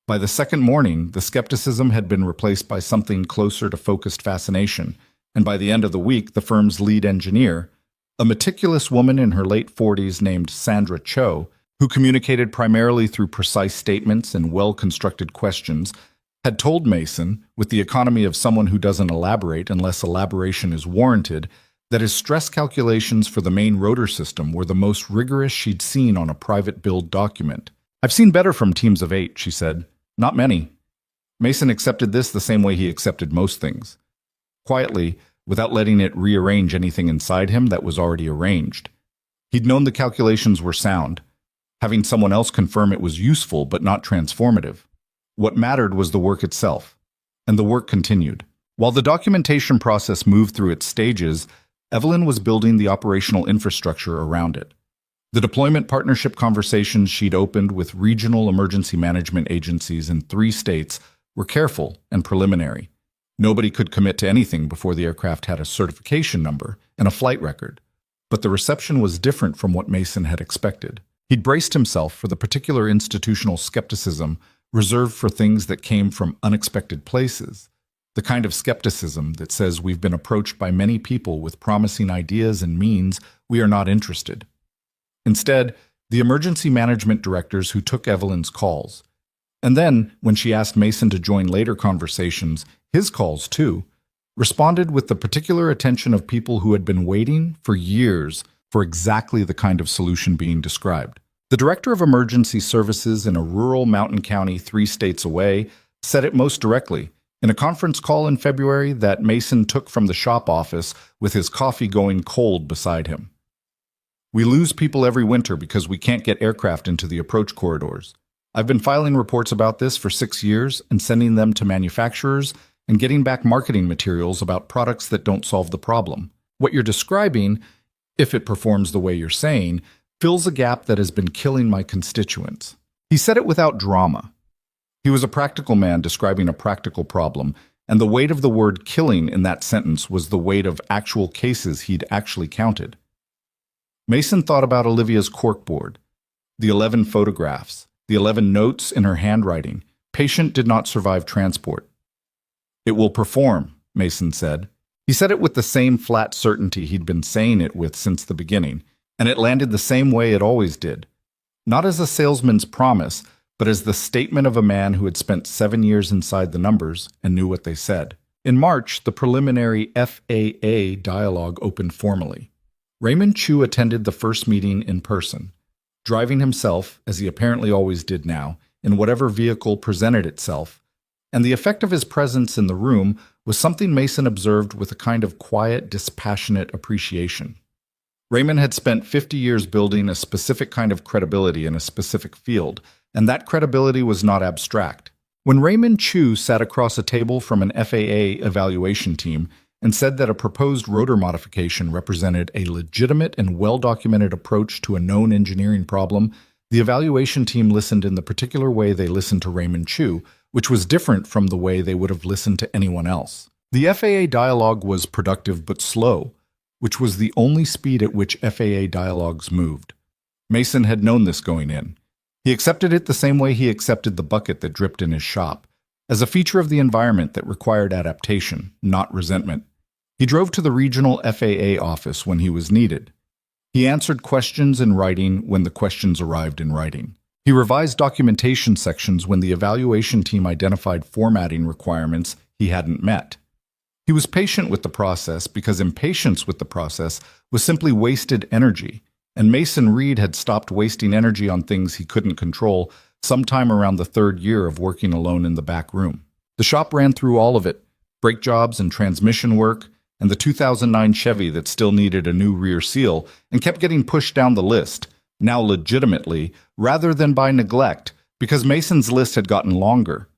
[SPEAKER 3] By the second morning, the skepticism had been replaced by something closer to focused fascination, and by the end of the week, the firm's lead engineer, A meticulous woman in her late 40s named Sandra Cho, who communicated primarily through precise statements and well-constructed questions, had told Mason, with the economy of someone who doesn't elaborate unless elaboration is warranted, that his stress calculations for the main rotor system were the most rigorous she'd seen on a private build document. "I've seen better from teams of 8, she said. "Not many." Mason accepted this the same way he accepted most things. Quietly, without letting it rearrange anything inside him that was already arranged. He'd known the calculations were sound. Having someone else confirm it was useful but not transformative. What mattered was the work itself. And the work continued. While the documentation process moved through its stages, Evelyn was building the operational infrastructure around it. The deployment partnership conversations she'd opened with regional emergency management agencies in 3 states were careful and preliminary. Nobody could commit to anything before the aircraft had a certification number and a flight record. But the reception was different from what Mason had expected. He'd braced himself for the particular institutional skepticism reserved for things that came from unexpected places. The kind of skepticism that says we've been approached by many people with promising ideas and means we are not interested. Instead, the emergency management directors who took Evelyn's calls. And then, when she asked Mason to join later conversations, his calls too, responded with the particular attention of people who had been waiting for years for exactly the kind of solution being described. The director of emergency services in a rural mountain county 3 states away said it most directly in a conference call in February that Mason took from the shop office with his coffee going cold beside him. "We lose people every winter because we can't get aircraft into the approach corridors. I've been filing reports about this for 6 years and sending them to manufacturers and getting back marketing materials about products that don't solve the problem. What you're describing, if it performs the way you're saying, fills a gap that has been killing my constituents." He said it without drama. He was a practical man describing a practical problem, and the weight of the word killing in that sentence was the weight of actual cases he'd actually counted. Mason thought about Olivia's corkboard, the 11 photographs, the 11 notes in her handwriting. Patient did not survive transport. "It will perform," Mason said. He said it with the same flat certainty he'd been saying it with since the beginning, and it landed the same way it always did. Not as a salesman's promise, but as the statement of a man who had spent 7 years inside the numbers and knew what they said. In March, the preliminary FAA dialogue opened formally. Raymond Chu attended the first meeting in person, driving himself, as he apparently always did now, in whatever vehicle presented itself, and the effect of his presence in the room was something Mason observed with a kind of quiet, dispassionate appreciation. Raymond had spent 50 years building a specific kind of credibility in a specific field, and that credibility was not abstract. When Raymond Chu sat across a table from an FAA evaluation team and said that a proposed rotor modification represented a legitimate and well-documented approach to a known engineering problem, the evaluation team listened in the particular way they listened to Raymond Chu, which was different from the way they would have listened to anyone else. The FAA dialogue was productive but slow, which was the only speed at which FAA dialogues moved. Mason had known this going in. He accepted it the same way he accepted the bucket that dripped in his shop, as a feature of the environment that required adaptation, not resentment. He drove to the regional FAA office when he was needed. He answered questions in writing when the questions arrived in writing. He revised documentation sections when the evaluation team identified formatting requirements he hadn't met. He was patient with the process because impatience with the process was simply wasted energy, and Mason Reed had stopped wasting energy on things he couldn't control sometime around the 3rd year of working alone in the back room. The shop ran through all of it, brake jobs and transmission work, and the 2009 Chevy that still needed a new rear seal and kept getting pushed down the list, now legitimately, rather than by neglect, because Mason's list had gotten longer.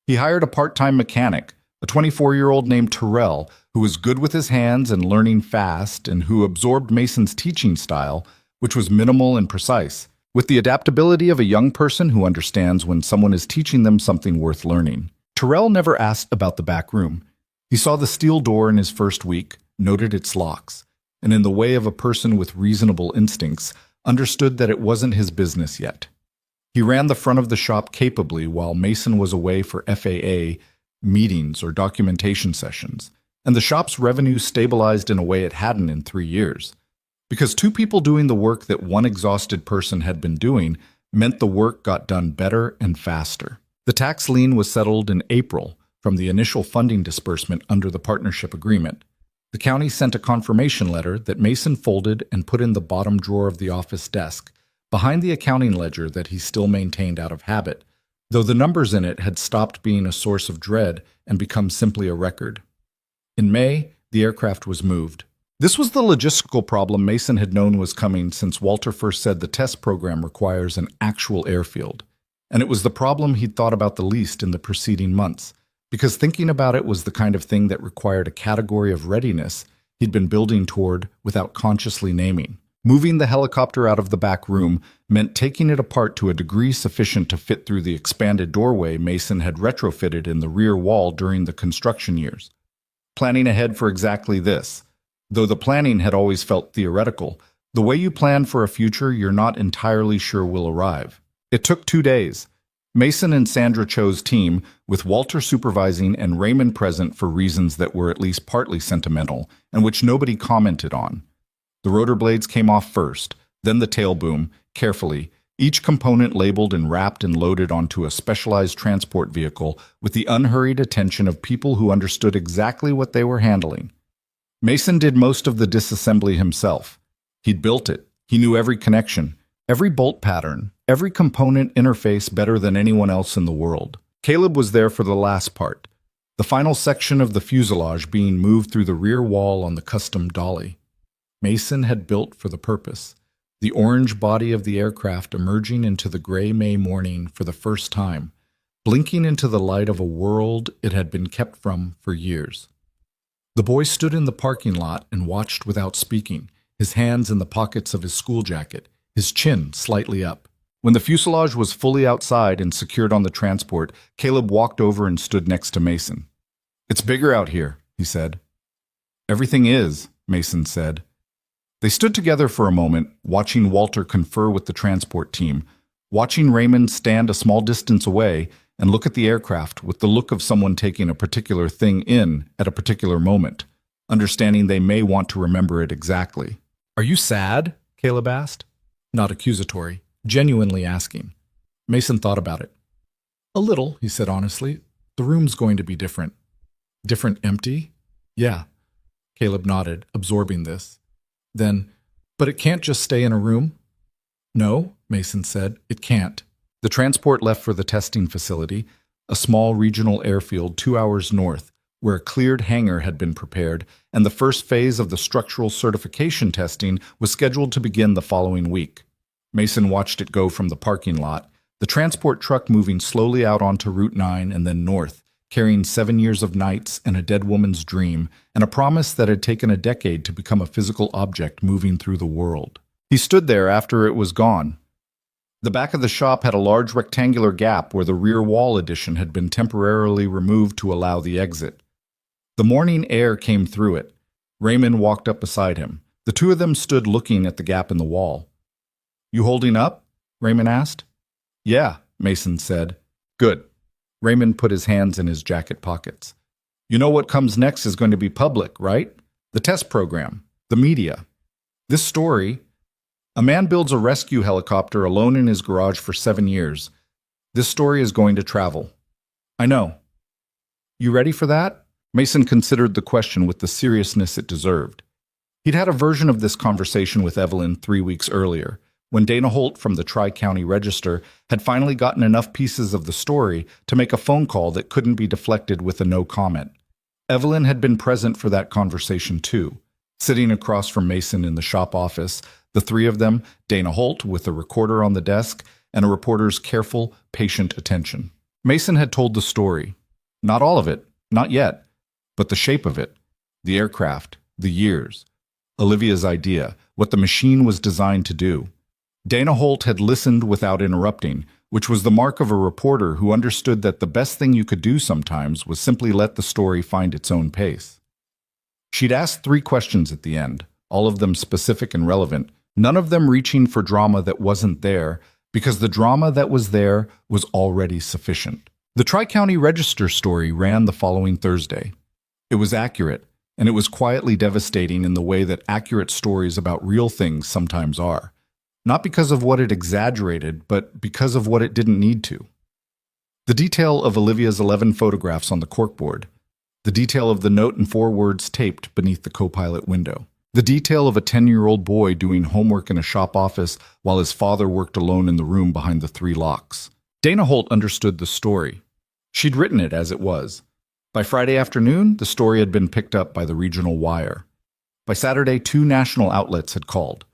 [SPEAKER 3] He hired a part-time mechanic, a 24-year-old named Terrell, who was good with his hands and learning fast and who absorbed Mason's teaching style, which was minimal and precise, with the adaptability of a young person who understands when someone is teaching them something worth learning. Terrell never asked about the back room. He saw the steel door in his first week, noted its locks, and in the way of a person with reasonable instincts, understood that it wasn't his business yet. He ran the front of the shop capably while Mason was away for FAA meetings or documentation sessions, and the shop's revenue stabilized in a way it hadn't in 3 years. Because two people doing the work that one exhausted person had been doing meant the work got done better and faster. The tax lien was settled in April from the initial funding disbursement under the partnership agreement. The county sent a confirmation letter that Mason folded and put in the bottom drawer of the office desk, behind the accounting ledger that he still maintained out of habit, though the numbers in it had stopped being a source of dread and become simply a record. In May, the aircraft was moved. This was the logistical problem Mason had known was coming since Walter first said the test program requires an actual airfield. And it was the problem he'd thought about the least in the preceding months, because thinking about it was the kind of thing that required a category of readiness he'd been building toward without consciously naming. Moving the helicopter out of the back room meant taking it apart to a degree sufficient to fit through the expanded doorway Mason had retrofitted in the rear wall during the construction years. Planning ahead for exactly this. Though the planning had always felt theoretical, the way you plan for a future you're not entirely sure will arrive. It took 2 days. Mason and Sandra Cho's team, with Walter supervising and Raymond present for reasons that were at least partly sentimental, and which nobody commented on. The rotor blades came off first, then the tail boom, carefully, each component labeled and wrapped and loaded onto a specialized transport vehicle with the unhurried attention of people who understood exactly what they were handling. Mason did most of the disassembly himself. He'd built it. He knew every connection, every bolt pattern, every component interface better than anyone else in the world. Caleb was there for the last part, the final section of the fuselage being moved through the rear wall on the custom dolly. Mason had built for the purpose, the orange body of the aircraft emerging into the gray May morning for the first time, blinking into the light of a world it had been kept from for years. The boy stood in the parking lot and watched without speaking, his hands in the pockets of his school jacket, his chin slightly up. When the fuselage was fully outside and secured on the transport, Caleb walked over and stood next to Mason. "It's bigger out here," he said. "Everything is," Mason said. They stood together for a moment, watching Walter confer with the transport team, watching Raymond stand a small distance away and look at the aircraft with the look of someone taking a particular thing in at a particular moment, understanding they may want to remember it exactly. "Are you sad?" Caleb asked. Not accusatory, genuinely asking. Mason thought about it. "A little," he said honestly. "The room's going to be different." "Different empty?" "Yeah." Caleb nodded, absorbing this. Then, "But it can't just stay in a room?" "No," Mason said, "it can't." The transport left for the testing facility, a small regional airfield 2 hours north, where a cleared hangar had been prepared, and the first phase of the structural certification testing was scheduled to begin the following week. Mason watched it go from the parking lot, the transport truck moving slowly out onto Route 9 and then north, carrying 7 years of nights and a dead woman's dream, and a promise that had taken a decade to become a physical object moving through the world. He stood there after it was gone. The back of the shop had a large rectangular gap where the rear wall addition had been temporarily removed to allow the exit. The morning air came through it. Raymond walked up beside him. The two of them stood looking at the gap in the wall. "You holding up?" Raymond asked. "Yeah," Mason said. "Good." Raymond put his hands in his jacket pockets. "You know what comes next is going to be public, right? The test program, the media. This story... A man builds a rescue helicopter alone in his garage for 7 years. This story is going to travel." "I know." "You ready for that?" Mason considered the question with the seriousness it deserved. He'd had a version of this conversation with Evelyn 3 weeks earlier, when Dana Holt from the Tri-County Register had finally gotten enough pieces of the story to make a phone call that couldn't be deflected with a no comment. Evelyn had been present for that conversation too, sitting across from Mason in the shop office, the three of them, Dana Holt with a recorder on the desk and a reporter's careful, patient attention. Mason had told the story. Not all of it, not yet, but the shape of it, the aircraft, the years, Olivia's idea, what the machine was designed to do. Dana Holt had listened without interrupting, which was the mark of a reporter who understood that the best thing you could do sometimes was simply let the story find its own pace. She'd asked 3 questions at the end, all of them specific and relevant, none of them reaching for drama that wasn't there, because the drama that was there was already sufficient. The Tri-County Register story ran the following Thursday. It was accurate, and it was quietly devastating in the way that accurate stories about real things sometimes are. Not because of what it exaggerated, but because of what it didn't need to. The detail of Olivia's 11 photographs on the corkboard, the detail of the note and 4 words taped beneath the co-pilot window, the detail of a 10-year-old boy doing homework in a shop office while his father worked alone in the room behind the 3 locks. Dana Holt understood the story. She'd written it as it was. By Friday afternoon, the story had been picked up by the regional wire. By Saturday, 2 national outlets had called.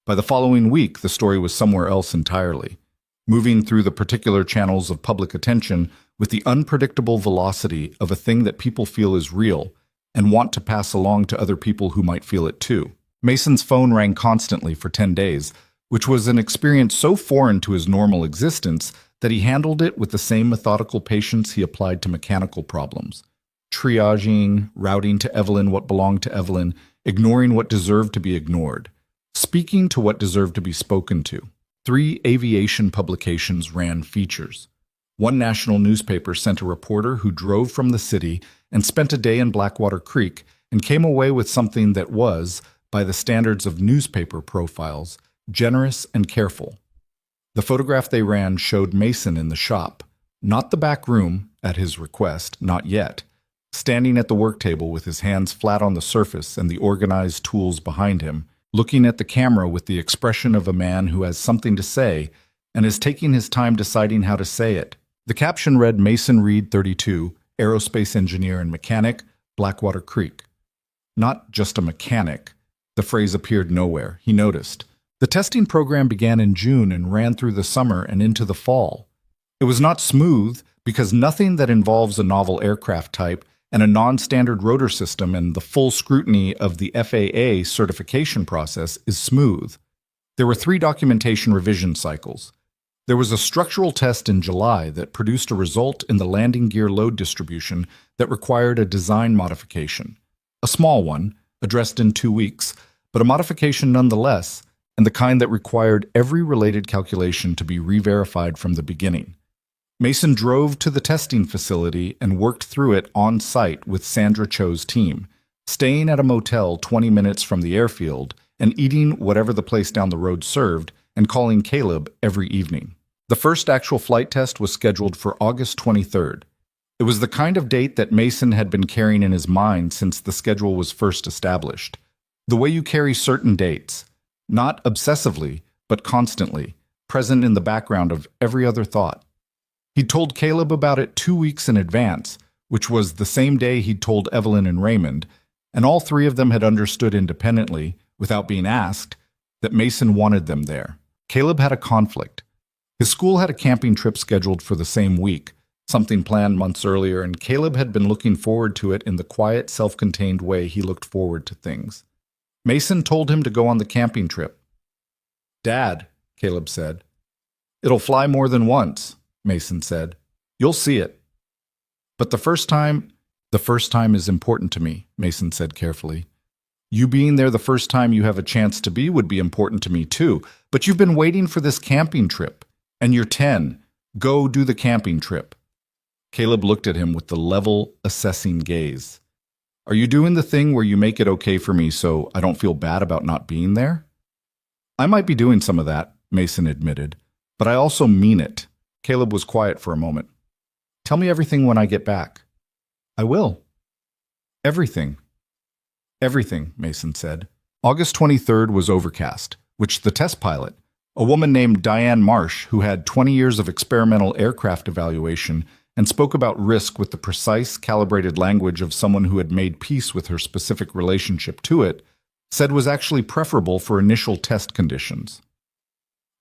[SPEAKER 3] By the following week, the story was somewhere else entirely, moving through the particular channels of public attention with the unpredictable velocity of a thing that people feel is real and want to pass along to other people who might feel it too. Mason's phone rang constantly for 10 days, which was an experience so foreign to his normal existence that he handled it with the same methodical patience he applied to mechanical problems. Triaging, routing to Evelyn what belonged to Evelyn, ignoring what deserved to be ignored, speaking to what deserved to be spoken to. 3 aviation publications ran features. One national newspaper sent a reporter who drove from the city and spent a day in Blackwater Creek and came away with something that was, by the standards of newspaper profiles, generous and careful. The photograph they ran showed Mason in the shop, not the back room, at his request, not yet, standing at the work table with his hands flat on the surface and the organized tools behind him, looking at the camera with the expression of a man who has something to say and is taking his time deciding how to say it. The caption read, Mason Reed, 32, aerospace engineer and mechanic, Blackwater Creek. Not just a mechanic. The phrase appeared nowhere. He noticed. The testing program began in June and ran through the summer and into the fall. It was not smooth because nothing that involves a novel aircraft type and a non-standard rotor system and the full scrutiny of the FAA certification process is smooth. There were 3 documentation revision cycles. There was a structural test in July that produced a result in the landing gear load distribution that required a design modification. A small one, addressed in 2 weeks, but a modification nonetheless, and the kind that required every related calculation to be re-verified from the beginning. Mason drove to the testing facility and worked through it on site with Sandra Cho's team, staying at a motel 20 minutes from the airfield and eating whatever the place down the road served and calling Caleb every evening. The first actual flight test was scheduled for August 23rd. It was the kind of date that Mason had been carrying in his mind since the schedule was first established. The way you carry certain dates, not obsessively, but constantly, present in the background of every other thought. He'd told Caleb about it 2 weeks in advance, which was the same day he'd told Evelyn and Raymond, and all 3 of them had understood independently, without being asked, that Mason wanted them there. Caleb had a conflict. His school had a camping trip scheduled for the same week, something planned months earlier, and Caleb had been looking forward to it in the quiet, self-contained way he looked forward to things. Mason told him to go on the camping trip. "Dad," Caleb said. "It'll fly more than once," Mason said. "You'll see it." "But the first time is important to me," Mason said carefully. "You being there the first time you have a chance to be would be important to me too, but you've been waiting for this camping trip, and you're 10. Go do the camping trip." Caleb looked at him with the level, assessing gaze. "Are you doing the thing where you make it okay for me so I don't feel bad about not being there?" "I might be doing some of that," Mason admitted, "but I also mean it." Caleb was quiet for a moment. "Tell me everything when I get back." "I will." "Everything." "Everything," Mason said. August 23rd was overcast, which the test pilot, a woman named Diane Marsh, who had 20 years of experimental aircraft evaluation and spoke about risk with the precise, calibrated language of someone who had made peace with her specific relationship to it, said was actually preferable for initial test conditions.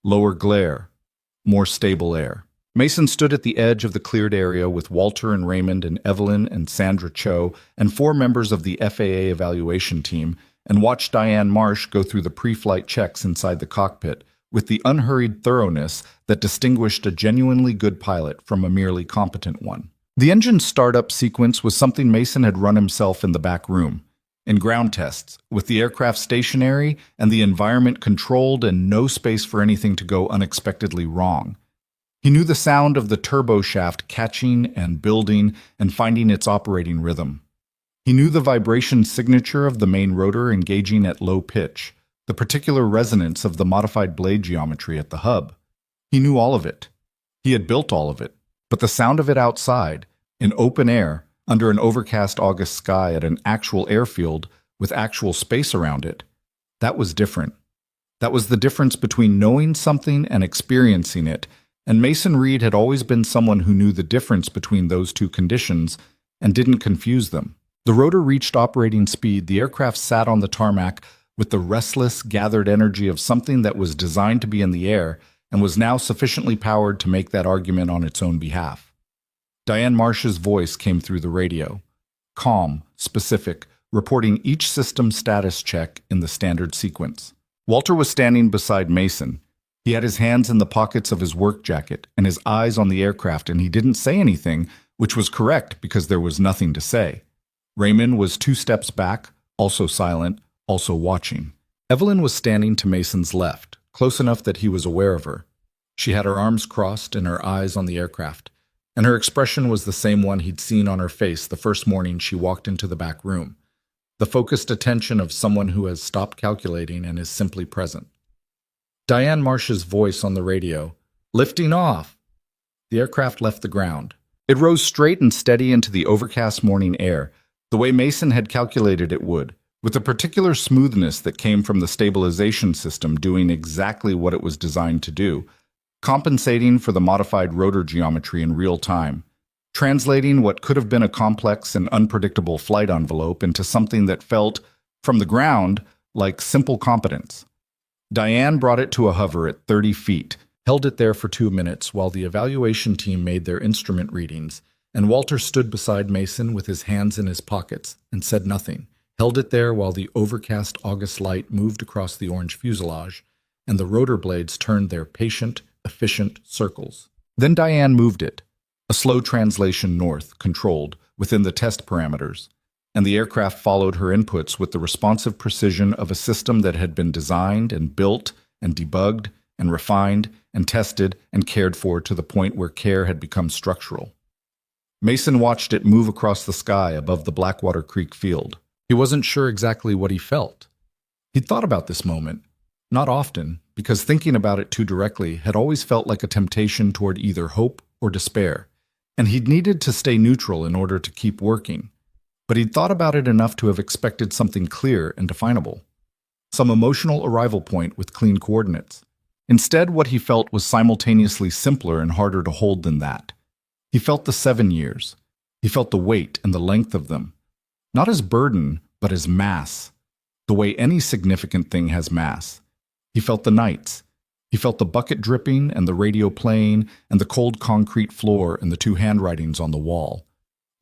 [SPEAKER 3] Lower glare, more stable air. Mason stood at the edge of the cleared area with Walter and Raymond and Evelyn and Sandra Cho and 4 members of the FAA evaluation team and watched Diane Marsh go through the pre-flight checks inside the cockpit with the unhurried thoroughness that distinguished a genuinely good pilot from a merely competent one. The engine startup sequence was something Mason had run himself in the back room, in ground tests, with the aircraft stationary and the environment controlled and no space for anything to go unexpectedly wrong. He knew the sound of the turbo shaft catching and building and finding its operating rhythm. He knew the vibration signature of the main rotor engaging at low pitch, the particular resonance of the modified blade geometry at the hub. He knew all of it. He had built all of it. But the sound of it outside, in open air, under an overcast August sky at an actual airfield with actual space around it, that was different. That was the difference between knowing something and experiencing it, and Mason Reed had always been someone who knew the difference between those two conditions and didn't confuse them. The rotor reached operating speed. The aircraft sat on the tarmac with the restless, gathered energy of something that was designed to be in the air and was now sufficiently powered to make that argument on its own behalf. Diane Marsh's voice came through the radio, calm, specific, reporting each system status check in the standard sequence. Walter was standing beside Mason. He had his hands in the pockets of his work jacket and his eyes on the aircraft, and he didn't say anything, which was correct because there was nothing to say. Raymond was 2 steps back, also silent, also watching. Evelyn was standing to Mason's left, close enough that he was aware of her. She had her arms crossed and her eyes on the aircraft, and her expression was the same one he'd seen on her face the first morning she walked into the back room, the focused attention of someone who has stopped calculating and is simply present. Diane Marsh's voice on the radio, "Lifting off!" The aircraft left the ground. It rose straight and steady into the overcast morning air, the way Mason had calculated it would, with a particular smoothness that came from the stabilization system doing exactly what it was designed to do, compensating for the modified rotor geometry in real time, translating what could have been a complex and unpredictable flight envelope into something that felt, from the ground, like simple competence. Diane brought it to a hover at 30 feet, held it there for 2 minutes while the evaluation team made their instrument readings, and Walter stood beside Mason with his hands in his pockets and said nothing, held it there while the overcast August light moved across the orange fuselage and the rotor blades turned their patient, efficient circles. Then Diane moved it, a slow translation north, controlled, within the test parameters, and the aircraft followed her inputs with the responsive precision of a system that had been designed and built and debugged and refined and tested and cared for to the point where care had become structural. Mason watched it move across the sky above the Blackwater Creek field. He wasn't sure exactly what he felt. He'd thought about this moment, not often, because thinking about it too directly had always felt like a temptation toward either hope or despair, and he'd needed to stay neutral in order to keep working. But he'd thought about it enough to have expected something clear and definable, some emotional arrival point with clean coordinates. Instead, what he felt was simultaneously simpler and harder to hold than that. He felt the 7 years. He felt the weight and the length of them, not as burden, but as mass, the way any significant thing has mass. He felt the nights. He felt the bucket dripping and the radio playing and the cold concrete floor and the 2 handwritings on the wall.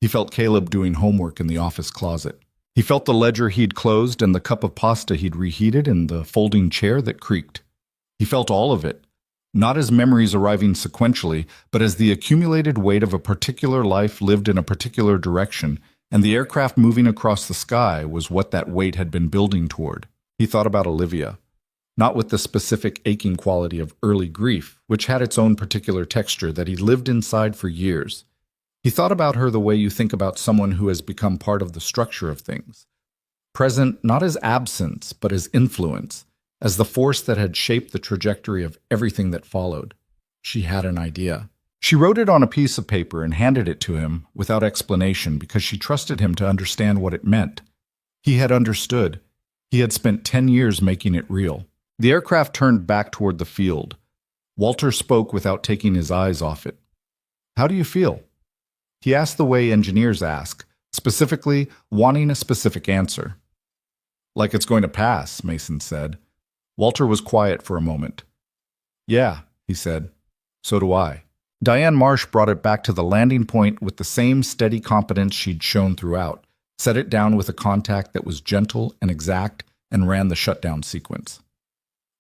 [SPEAKER 3] He felt Caleb doing homework in the office closet. He felt the ledger he'd closed and the cup of pasta he'd reheated and the folding chair that creaked. He felt all of it, not as memories arriving sequentially, but as the accumulated weight of a particular life lived in a particular direction, and the aircraft moving across the sky was what that weight had been building toward. He thought about Olivia, not with the specific aching quality of early grief, which had its own particular texture that he lived inside for years. He thought about her the way you think about someone who has become part of the structure of things, present not as absence, but as influence, as the force that had shaped the trajectory of everything that followed. She had an idea. She wrote it on a piece of paper and handed it to him without explanation because she trusted him to understand what it meant. He had understood. He had spent 10 years making it real. The aircraft turned back toward the field. Walter spoke without taking his eyes off it. "How do you feel?" He asked the way engineers ask, specifically wanting a specific answer. "Like it's going to pass," Mason said. Walter was quiet for a moment. "Yeah," he said. "So do I." Diane Marsh brought it back to the landing point with the same steady competence she'd shown throughout, set it down with a contact that was gentle and exact, and ran the shutdown sequence.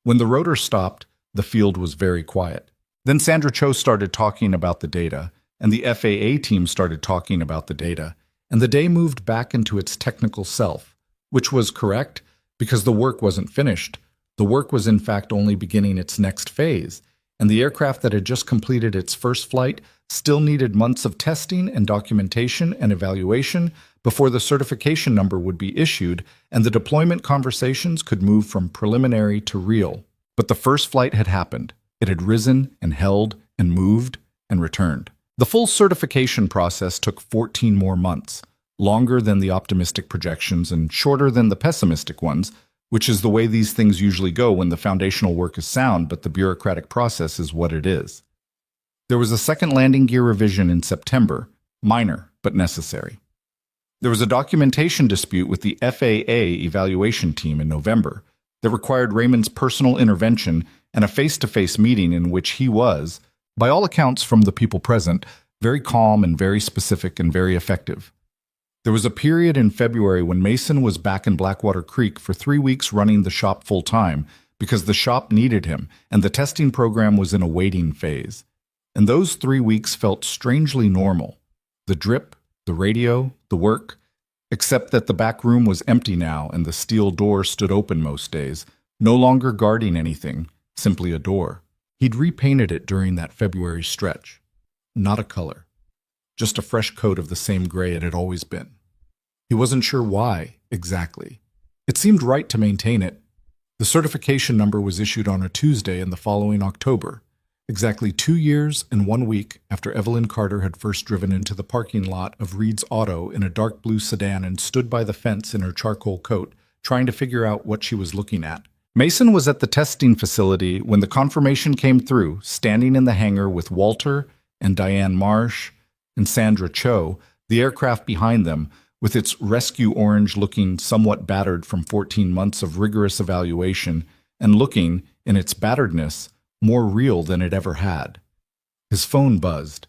[SPEAKER 3] When the rotor stopped, the field was very quiet. Then Sandra Cho started talking about the data, and the FAA team started talking about the data, and the day moved back into its technical self, which was correct because the work wasn't finished. The work was in fact only beginning its next phase, and the aircraft that had just completed its first flight still needed months of testing and documentation and evaluation before the certification number would be issued and the deployment conversations could move from preliminary to real. But the first flight had happened. It had risen and held and moved and returned. The full certification process took 14 more months, longer than the optimistic projections and shorter than the pessimistic ones, which is the way these things usually go when the foundational work is sound, but the bureaucratic process is what it is. There was a second landing gear revision in September, minor but necessary. There was a documentation dispute with the FAA evaluation team in November that required Raymond's personal intervention and a face-to-face meeting in which he was, by all accounts from the people present, very calm and very specific and very effective. There was a period in February when Mason was back in Blackwater Creek for 3 weeks running the shop full-time because the shop needed him and the testing program was in a waiting phase. And those 3 weeks felt strangely normal. The drip, the radio, the work, except that the back room was empty now and the steel door stood open most days, no longer guarding anything, simply a door. He'd repainted it during that February stretch. Not a color. Just a fresh coat of the same gray it had always been. He wasn't sure why, exactly. It seemed right to maintain it. The certification number was issued on a Tuesday in the following October, exactly 2 years and 1 week after Evelyn Carter had first driven into the parking lot of Reed's Auto in a dark blue sedan and stood by the fence in her charcoal coat, trying to figure out what she was looking at. Mason was at the testing facility when the confirmation came through, standing in the hangar with Walter and Diane Marsh and Sandra Cho, the aircraft behind them, with its rescue orange looking somewhat battered from 14 months of rigorous evaluation and looking, in its batteredness, more real than it ever had. His phone buzzed.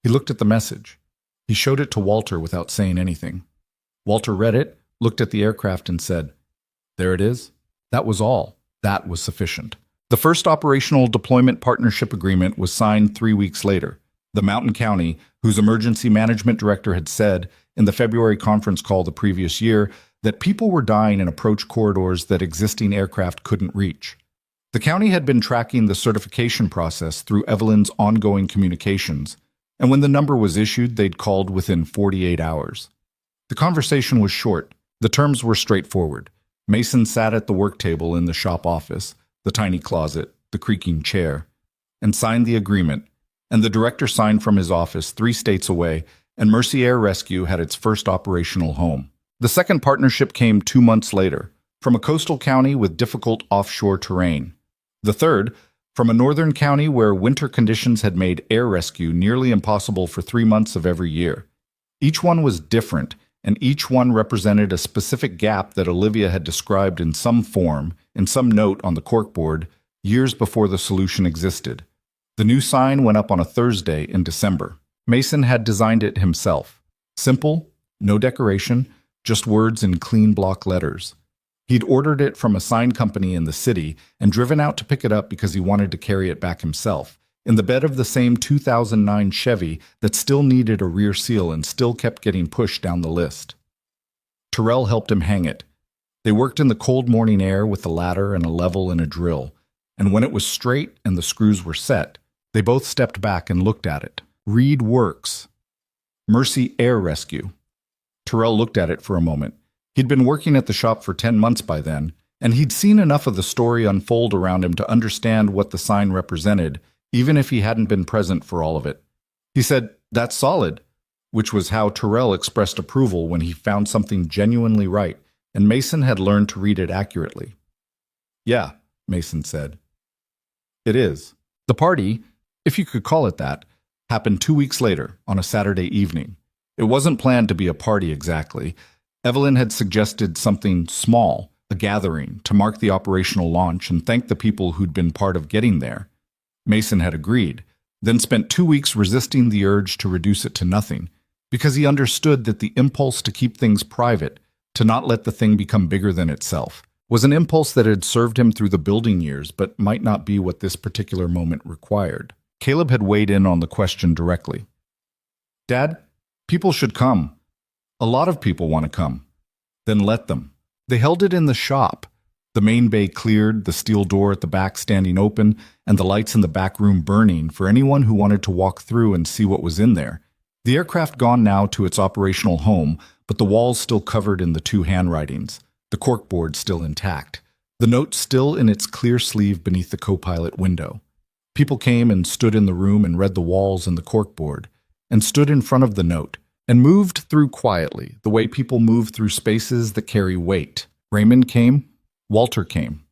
[SPEAKER 3] He looked at the message. He showed it to Walter without saying anything. Walter read it, looked at the aircraft and said, "There it is." That was all. That was sufficient. The first operational deployment partnership agreement was signed 3 weeks later. The Mountain County, whose emergency management director had said in the February conference call the previous year that people were dying in approach corridors that existing aircraft couldn't reach. The county had been tracking the certification process through Evelyn's ongoing communications, and when the number was issued, they'd called within 48 hours. The conversation was short. The terms were straightforward. Mason sat at the work table in the shop office, the tiny closet, the creaking chair, and signed the agreement, and the director signed from his office 3 states away, and Mercy Air Rescue had its first operational home. The second partnership came 2 months later, from a coastal county with difficult offshore terrain. The third, from a northern county where winter conditions had made air rescue nearly impossible for 3 months of every year. Each one was different, and each one represented a specific gap that Olivia had described in some form, in some note on the corkboard, years before the solution existed. The new sign went up on a Thursday in December. Mason had designed it himself. Simple, no decoration, just words in clean block letters. He'd ordered it from a sign company in the city and driven out to pick it up because he wanted to carry it back himself, in the bed of the same 2009 Chevy that still needed a rear seal and still kept getting pushed down the list. Terrell helped him hang it. They worked in the cold morning air with a ladder and a level and a drill, and when it was straight and the screws were set, they both stepped back and looked at it. Reed Works. Mercy Air Rescue. Terrell looked at it for a moment. He'd been working at the shop for 10 months by then, and he'd seen enough of the story unfold around him to understand what the sign represented, even if he hadn't been present for all of it. He said, "That's solid," which was how Terrell expressed approval when he found something genuinely right, and Mason had learned to read it accurately. "Yeah," Mason said. "It is." The party, if you could call it that, happened 2 weeks later, on a Saturday evening. It wasn't planned to be a party exactly. Evelyn had suggested something small, a gathering, to mark the operational launch and thank the people who'd been part of getting there. Mason had agreed, then spent 2 weeks resisting the urge to reduce it to nothing, because he understood that the impulse to keep things private, to not let the thing become bigger than itself, was an impulse that had served him through the building years but might not be what this particular moment required. Caleb had weighed in on the question directly. "Dad, people should come. A lot of people want to come. Then let them." They held it in the shop. The main bay cleared, the steel door at the back standing open, and the lights in the back room burning for anyone who wanted to walk through and see what was in there. The aircraft gone now to its operational home, but the walls still covered in the two handwritings, the corkboard still intact, the note still in its clear sleeve beneath the co-pilot window. People came and stood in the room and read the walls and the corkboard, and stood in front of the note, and moved through quietly, the way people move through spaces that carry weight. Raymond came, Walter came,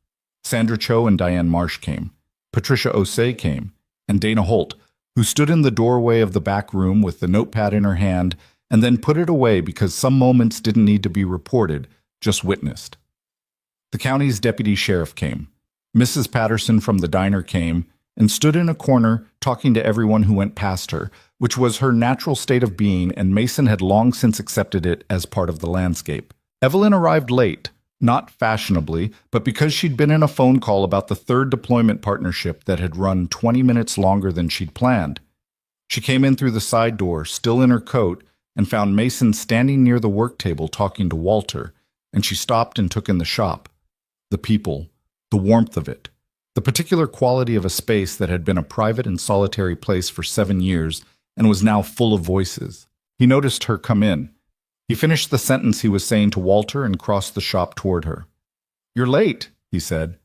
[SPEAKER 3] Sandra Cho and Diane Marsh came, Patricia Osei came, and Dana Holt, who stood in the doorway of the back room with the notepad in her hand and then put it away because some moments didn't need to be reported, just witnessed. The county's deputy sheriff came. Mrs. Patterson from the diner came and stood in a corner talking to everyone who went past her, which was her natural state of being, and Mason had long since accepted it as part of the landscape. Evelyn arrived late, not fashionably, but because she'd been in a phone call about the third deployment partnership that had run 20 minutes longer than she'd planned. She came in through the side door, still in her coat, and found Mason standing near the work table talking to Walter, and she stopped and took in the shop. The people, the warmth of it, the particular quality of a space that had been a private and solitary place for 7 years and was now full of voices. He noticed her come in. He finished the sentence he was saying to Walter and crossed the shop toward her. "You're late," he said.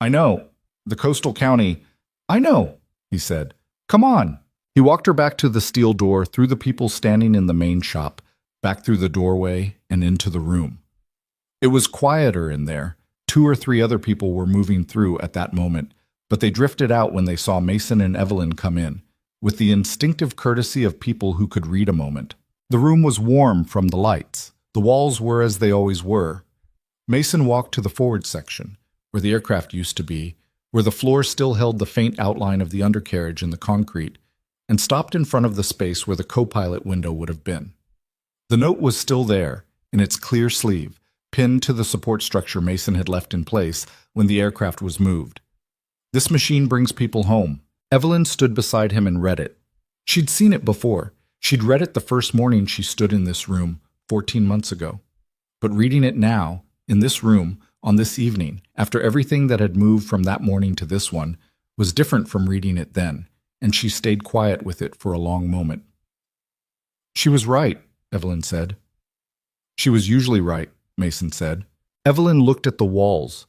[SPEAKER 3] "I know. The coastal county—" "I know," he said. "Come on." He walked her back to the steel door, through the people standing in the main shop, back through the doorway, and into the room. It was quieter in there. 2 or 3 other people were moving through at that moment, but they drifted out when they saw Mason and Evelyn come in, with the instinctive courtesy of people who could read a moment. The room was warm from the lights. The walls were as they always were. Mason walked to the forward section, where the aircraft used to be, where the floor still held the faint outline of the undercarriage in the concrete, and stopped in front of the space where the co-pilot window would have been. The note was still there, in its clear sleeve, pinned to the support structure Mason had left in place when the aircraft was moved. "This machine brings people home." Evelyn stood beside him and read it. She'd seen it before. She'd read it the first morning she stood in this room 14 months ago. But reading it now, in this room, on this evening, after everything that had moved from that morning to this one, was different from reading it then, and she stayed quiet with it for a long moment. "She was right," Evelyn said. "She was usually right," Mason said. Evelyn looked at the walls,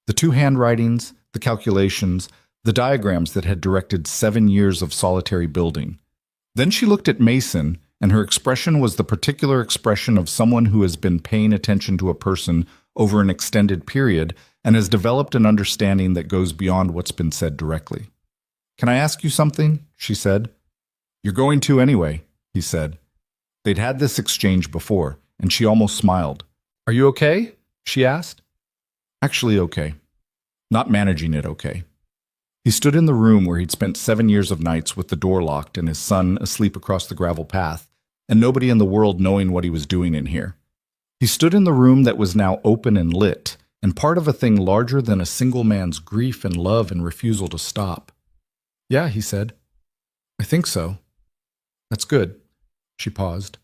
[SPEAKER 3] the 2 handwritings, the calculations, the diagrams that had directed 7 years of solitary building. Then she looked at Mason, and her expression was the particular expression of someone who has been paying attention to a person over an extended period and has developed an understanding that goes beyond what's been said directly. "Can I ask you something?" she said. "You're going to anyway," he said. They'd had this exchange before, and she almost smiled. "Are you okay?" she asked. "Actually okay. Not managing it okay." He stood in the room where he'd spent 7 years of nights with the door locked and his son asleep across the gravel path, and nobody in the world knowing what he was doing in here. He stood in the room that was now open and lit, and part of a thing larger than a single man's grief and love and refusal to stop. "Yeah," he said. "I think so." "That's good." She paused.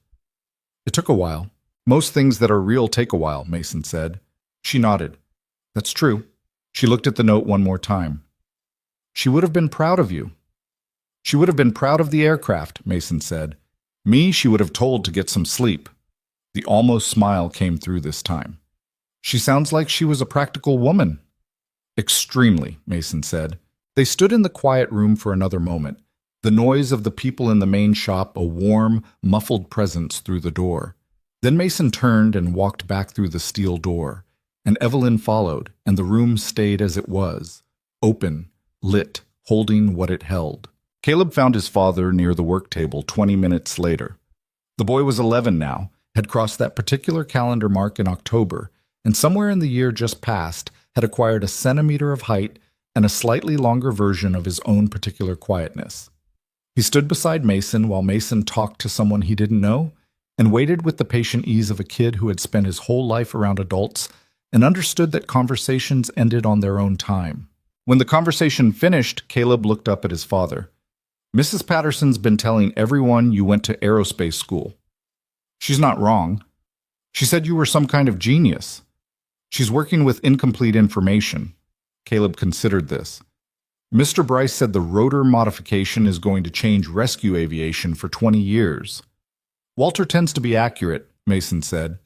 [SPEAKER 3] "It took a while. Most things that are real take a while," Mason said. She nodded. "That's true." She looked at the note one more time. "She would have been proud of you." "She would have been proud of the aircraft," Mason said. "Me, she would have told to get some sleep." The almost smile came through this time. "She sounds like she was a practical woman." "Extremely," Mason said. They stood in the quiet room for another moment, the noise of the people in the main shop a warm, muffled presence through the door. Then Mason turned and walked back through the steel door, and Evelyn followed, and the room stayed as it was, open, lit, holding what it held. Caleb found his father near the work table 20 minutes later. The boy was 11 now, had crossed that particular calendar mark in October, and somewhere in the year just past had acquired a centimeter of height and a slightly longer version of his own particular quietness. He stood beside Mason while Mason talked to someone he didn't know, and waited with the patient ease of a kid who had spent his whole life around adults and understood that conversations ended on their own time. When the conversation finished, Caleb looked up at his father. "Mrs. Patterson's been telling everyone you went to aerospace school." "She's not wrong. She said you were some kind of genius." She's working with incomplete information. Caleb considered this. Mr. Bryce said the rotor modification is going to change rescue aviation for 20 years. Walter tends to be accurate, Mason said.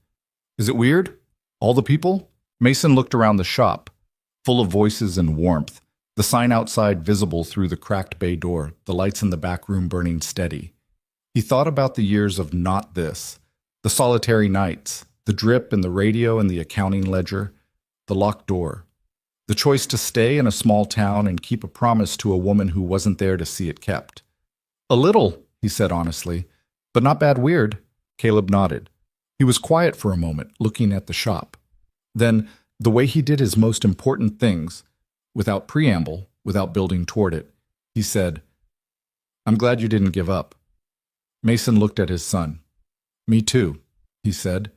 [SPEAKER 3] Is it weird? All the people? Mason looked around the shop, full of voices and warmth, the sign outside visible through the cracked bay door, the lights in the back room burning steady. He thought about the years of not this, the solitary nights, the drip in the radio and the accounting ledger, the locked door, the choice to stay in a small town and keep a promise to a woman who wasn't there to see it kept. A little, he said honestly, but not bad weird. Caleb nodded. He was quiet for a moment, looking at the shop. Then, the way he did his most important things, without preamble, without building toward it, he said, I'm glad you didn't give up. Mason looked at his son. Me too, he said.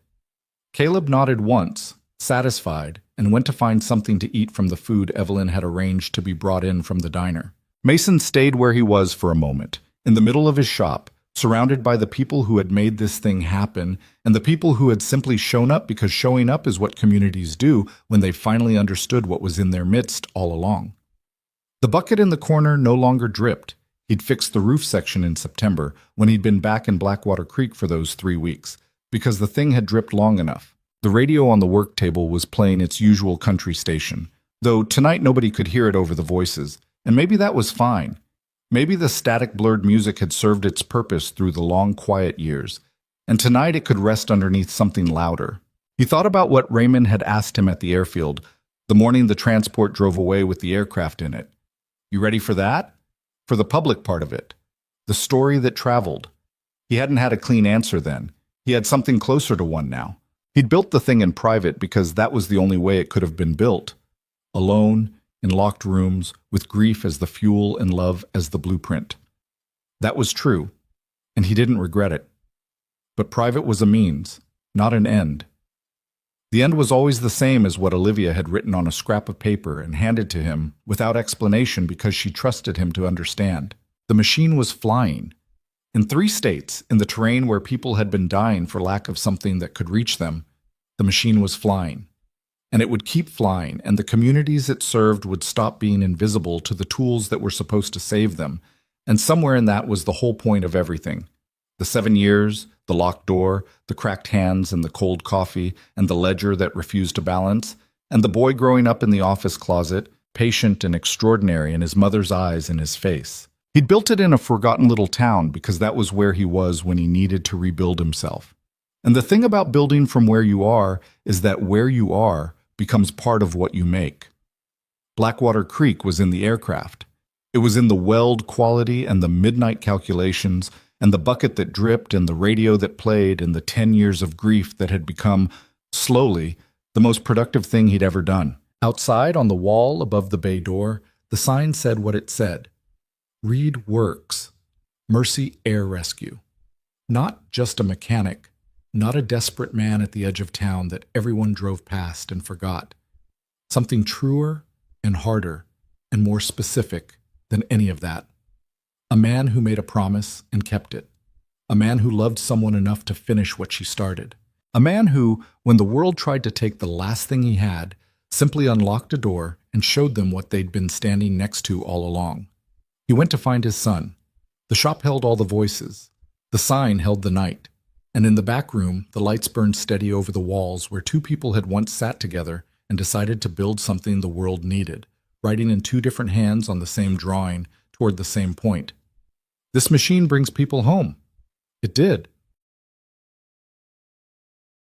[SPEAKER 3] Caleb nodded once, satisfied, and went to find something to eat from the food Evelyn had arranged to be brought in from the diner. Mason stayed where he was for a moment, in the middle of his shop, surrounded by the people who had made this thing happen and the people who had simply shown up because showing up is what communities do when they finally understood what was in their midst all along. The bucket in the corner no longer dripped. He'd fixed the roof section in September when he'd been back in Blackwater Creek for those 3 weeks, because the thing had dripped long enough. The radio on the work table was playing its usual country station, though tonight nobody could hear it over the voices, and maybe that was fine. Maybe the static blurred music had served its purpose through the long quiet years, and tonight it could rest underneath something louder. He thought about what Raymond had asked him at the airfield, the morning the transport drove away with the aircraft in it. You ready for that? For the public part of it. The story that traveled. He hadn't had a clean answer then. He had something closer to one now. He'd built the thing in private because that was the only way it could have been built. Alone, in locked rooms, with grief as the fuel and love as the blueprint. That was true, and he didn't regret it. But private was a means, not an end. The end was always the same as what Olivia had written on a scrap of paper and handed to him without explanation because she trusted him to understand. The machine was flying. In 3 states, in the terrain where people had been dying for lack of something that could reach them, the machine was flying. And it would keep flying, and the communities it served would stop being invisible to the tools that were supposed to save them, and somewhere in that was the whole point of everything. The 7 years, the locked door, the cracked hands and the cold coffee, and the ledger that refused to balance, and the boy growing up in the office closet, patient and extraordinary in his mother's eyes and his face. He'd built it in a forgotten little town because that was where he was when he needed to rebuild himself. And the thing about building from where you are is that where you are becomes part of what you make. Blackwater Creek was in the aircraft. It was in the weld quality and the midnight calculations and the bucket that dripped and the radio that played and the 10 years of grief that had become, slowly, the most productive thing he'd ever done. Outside, on the wall above the bay door, the sign said what it said. Reed Works. Mercy Air Rescue. Not just a mechanic, not a desperate man at the edge of town that everyone drove past and forgot. Something truer and harder and more specific than any of that. A man who made a promise and kept it. A man who loved someone enough to finish what she started. A man who, when the world tried to take the last thing he had, simply unlocked a door and showed them what they'd been standing next to all along. He went to find his son. The shop held all the voices. The sign held the night. And in the back room, the lights burned steady over the walls where 2 people had once sat together and decided to build something the world needed, writing in 2 different hands on the same drawing toward the same point. This machine brings people home. It did.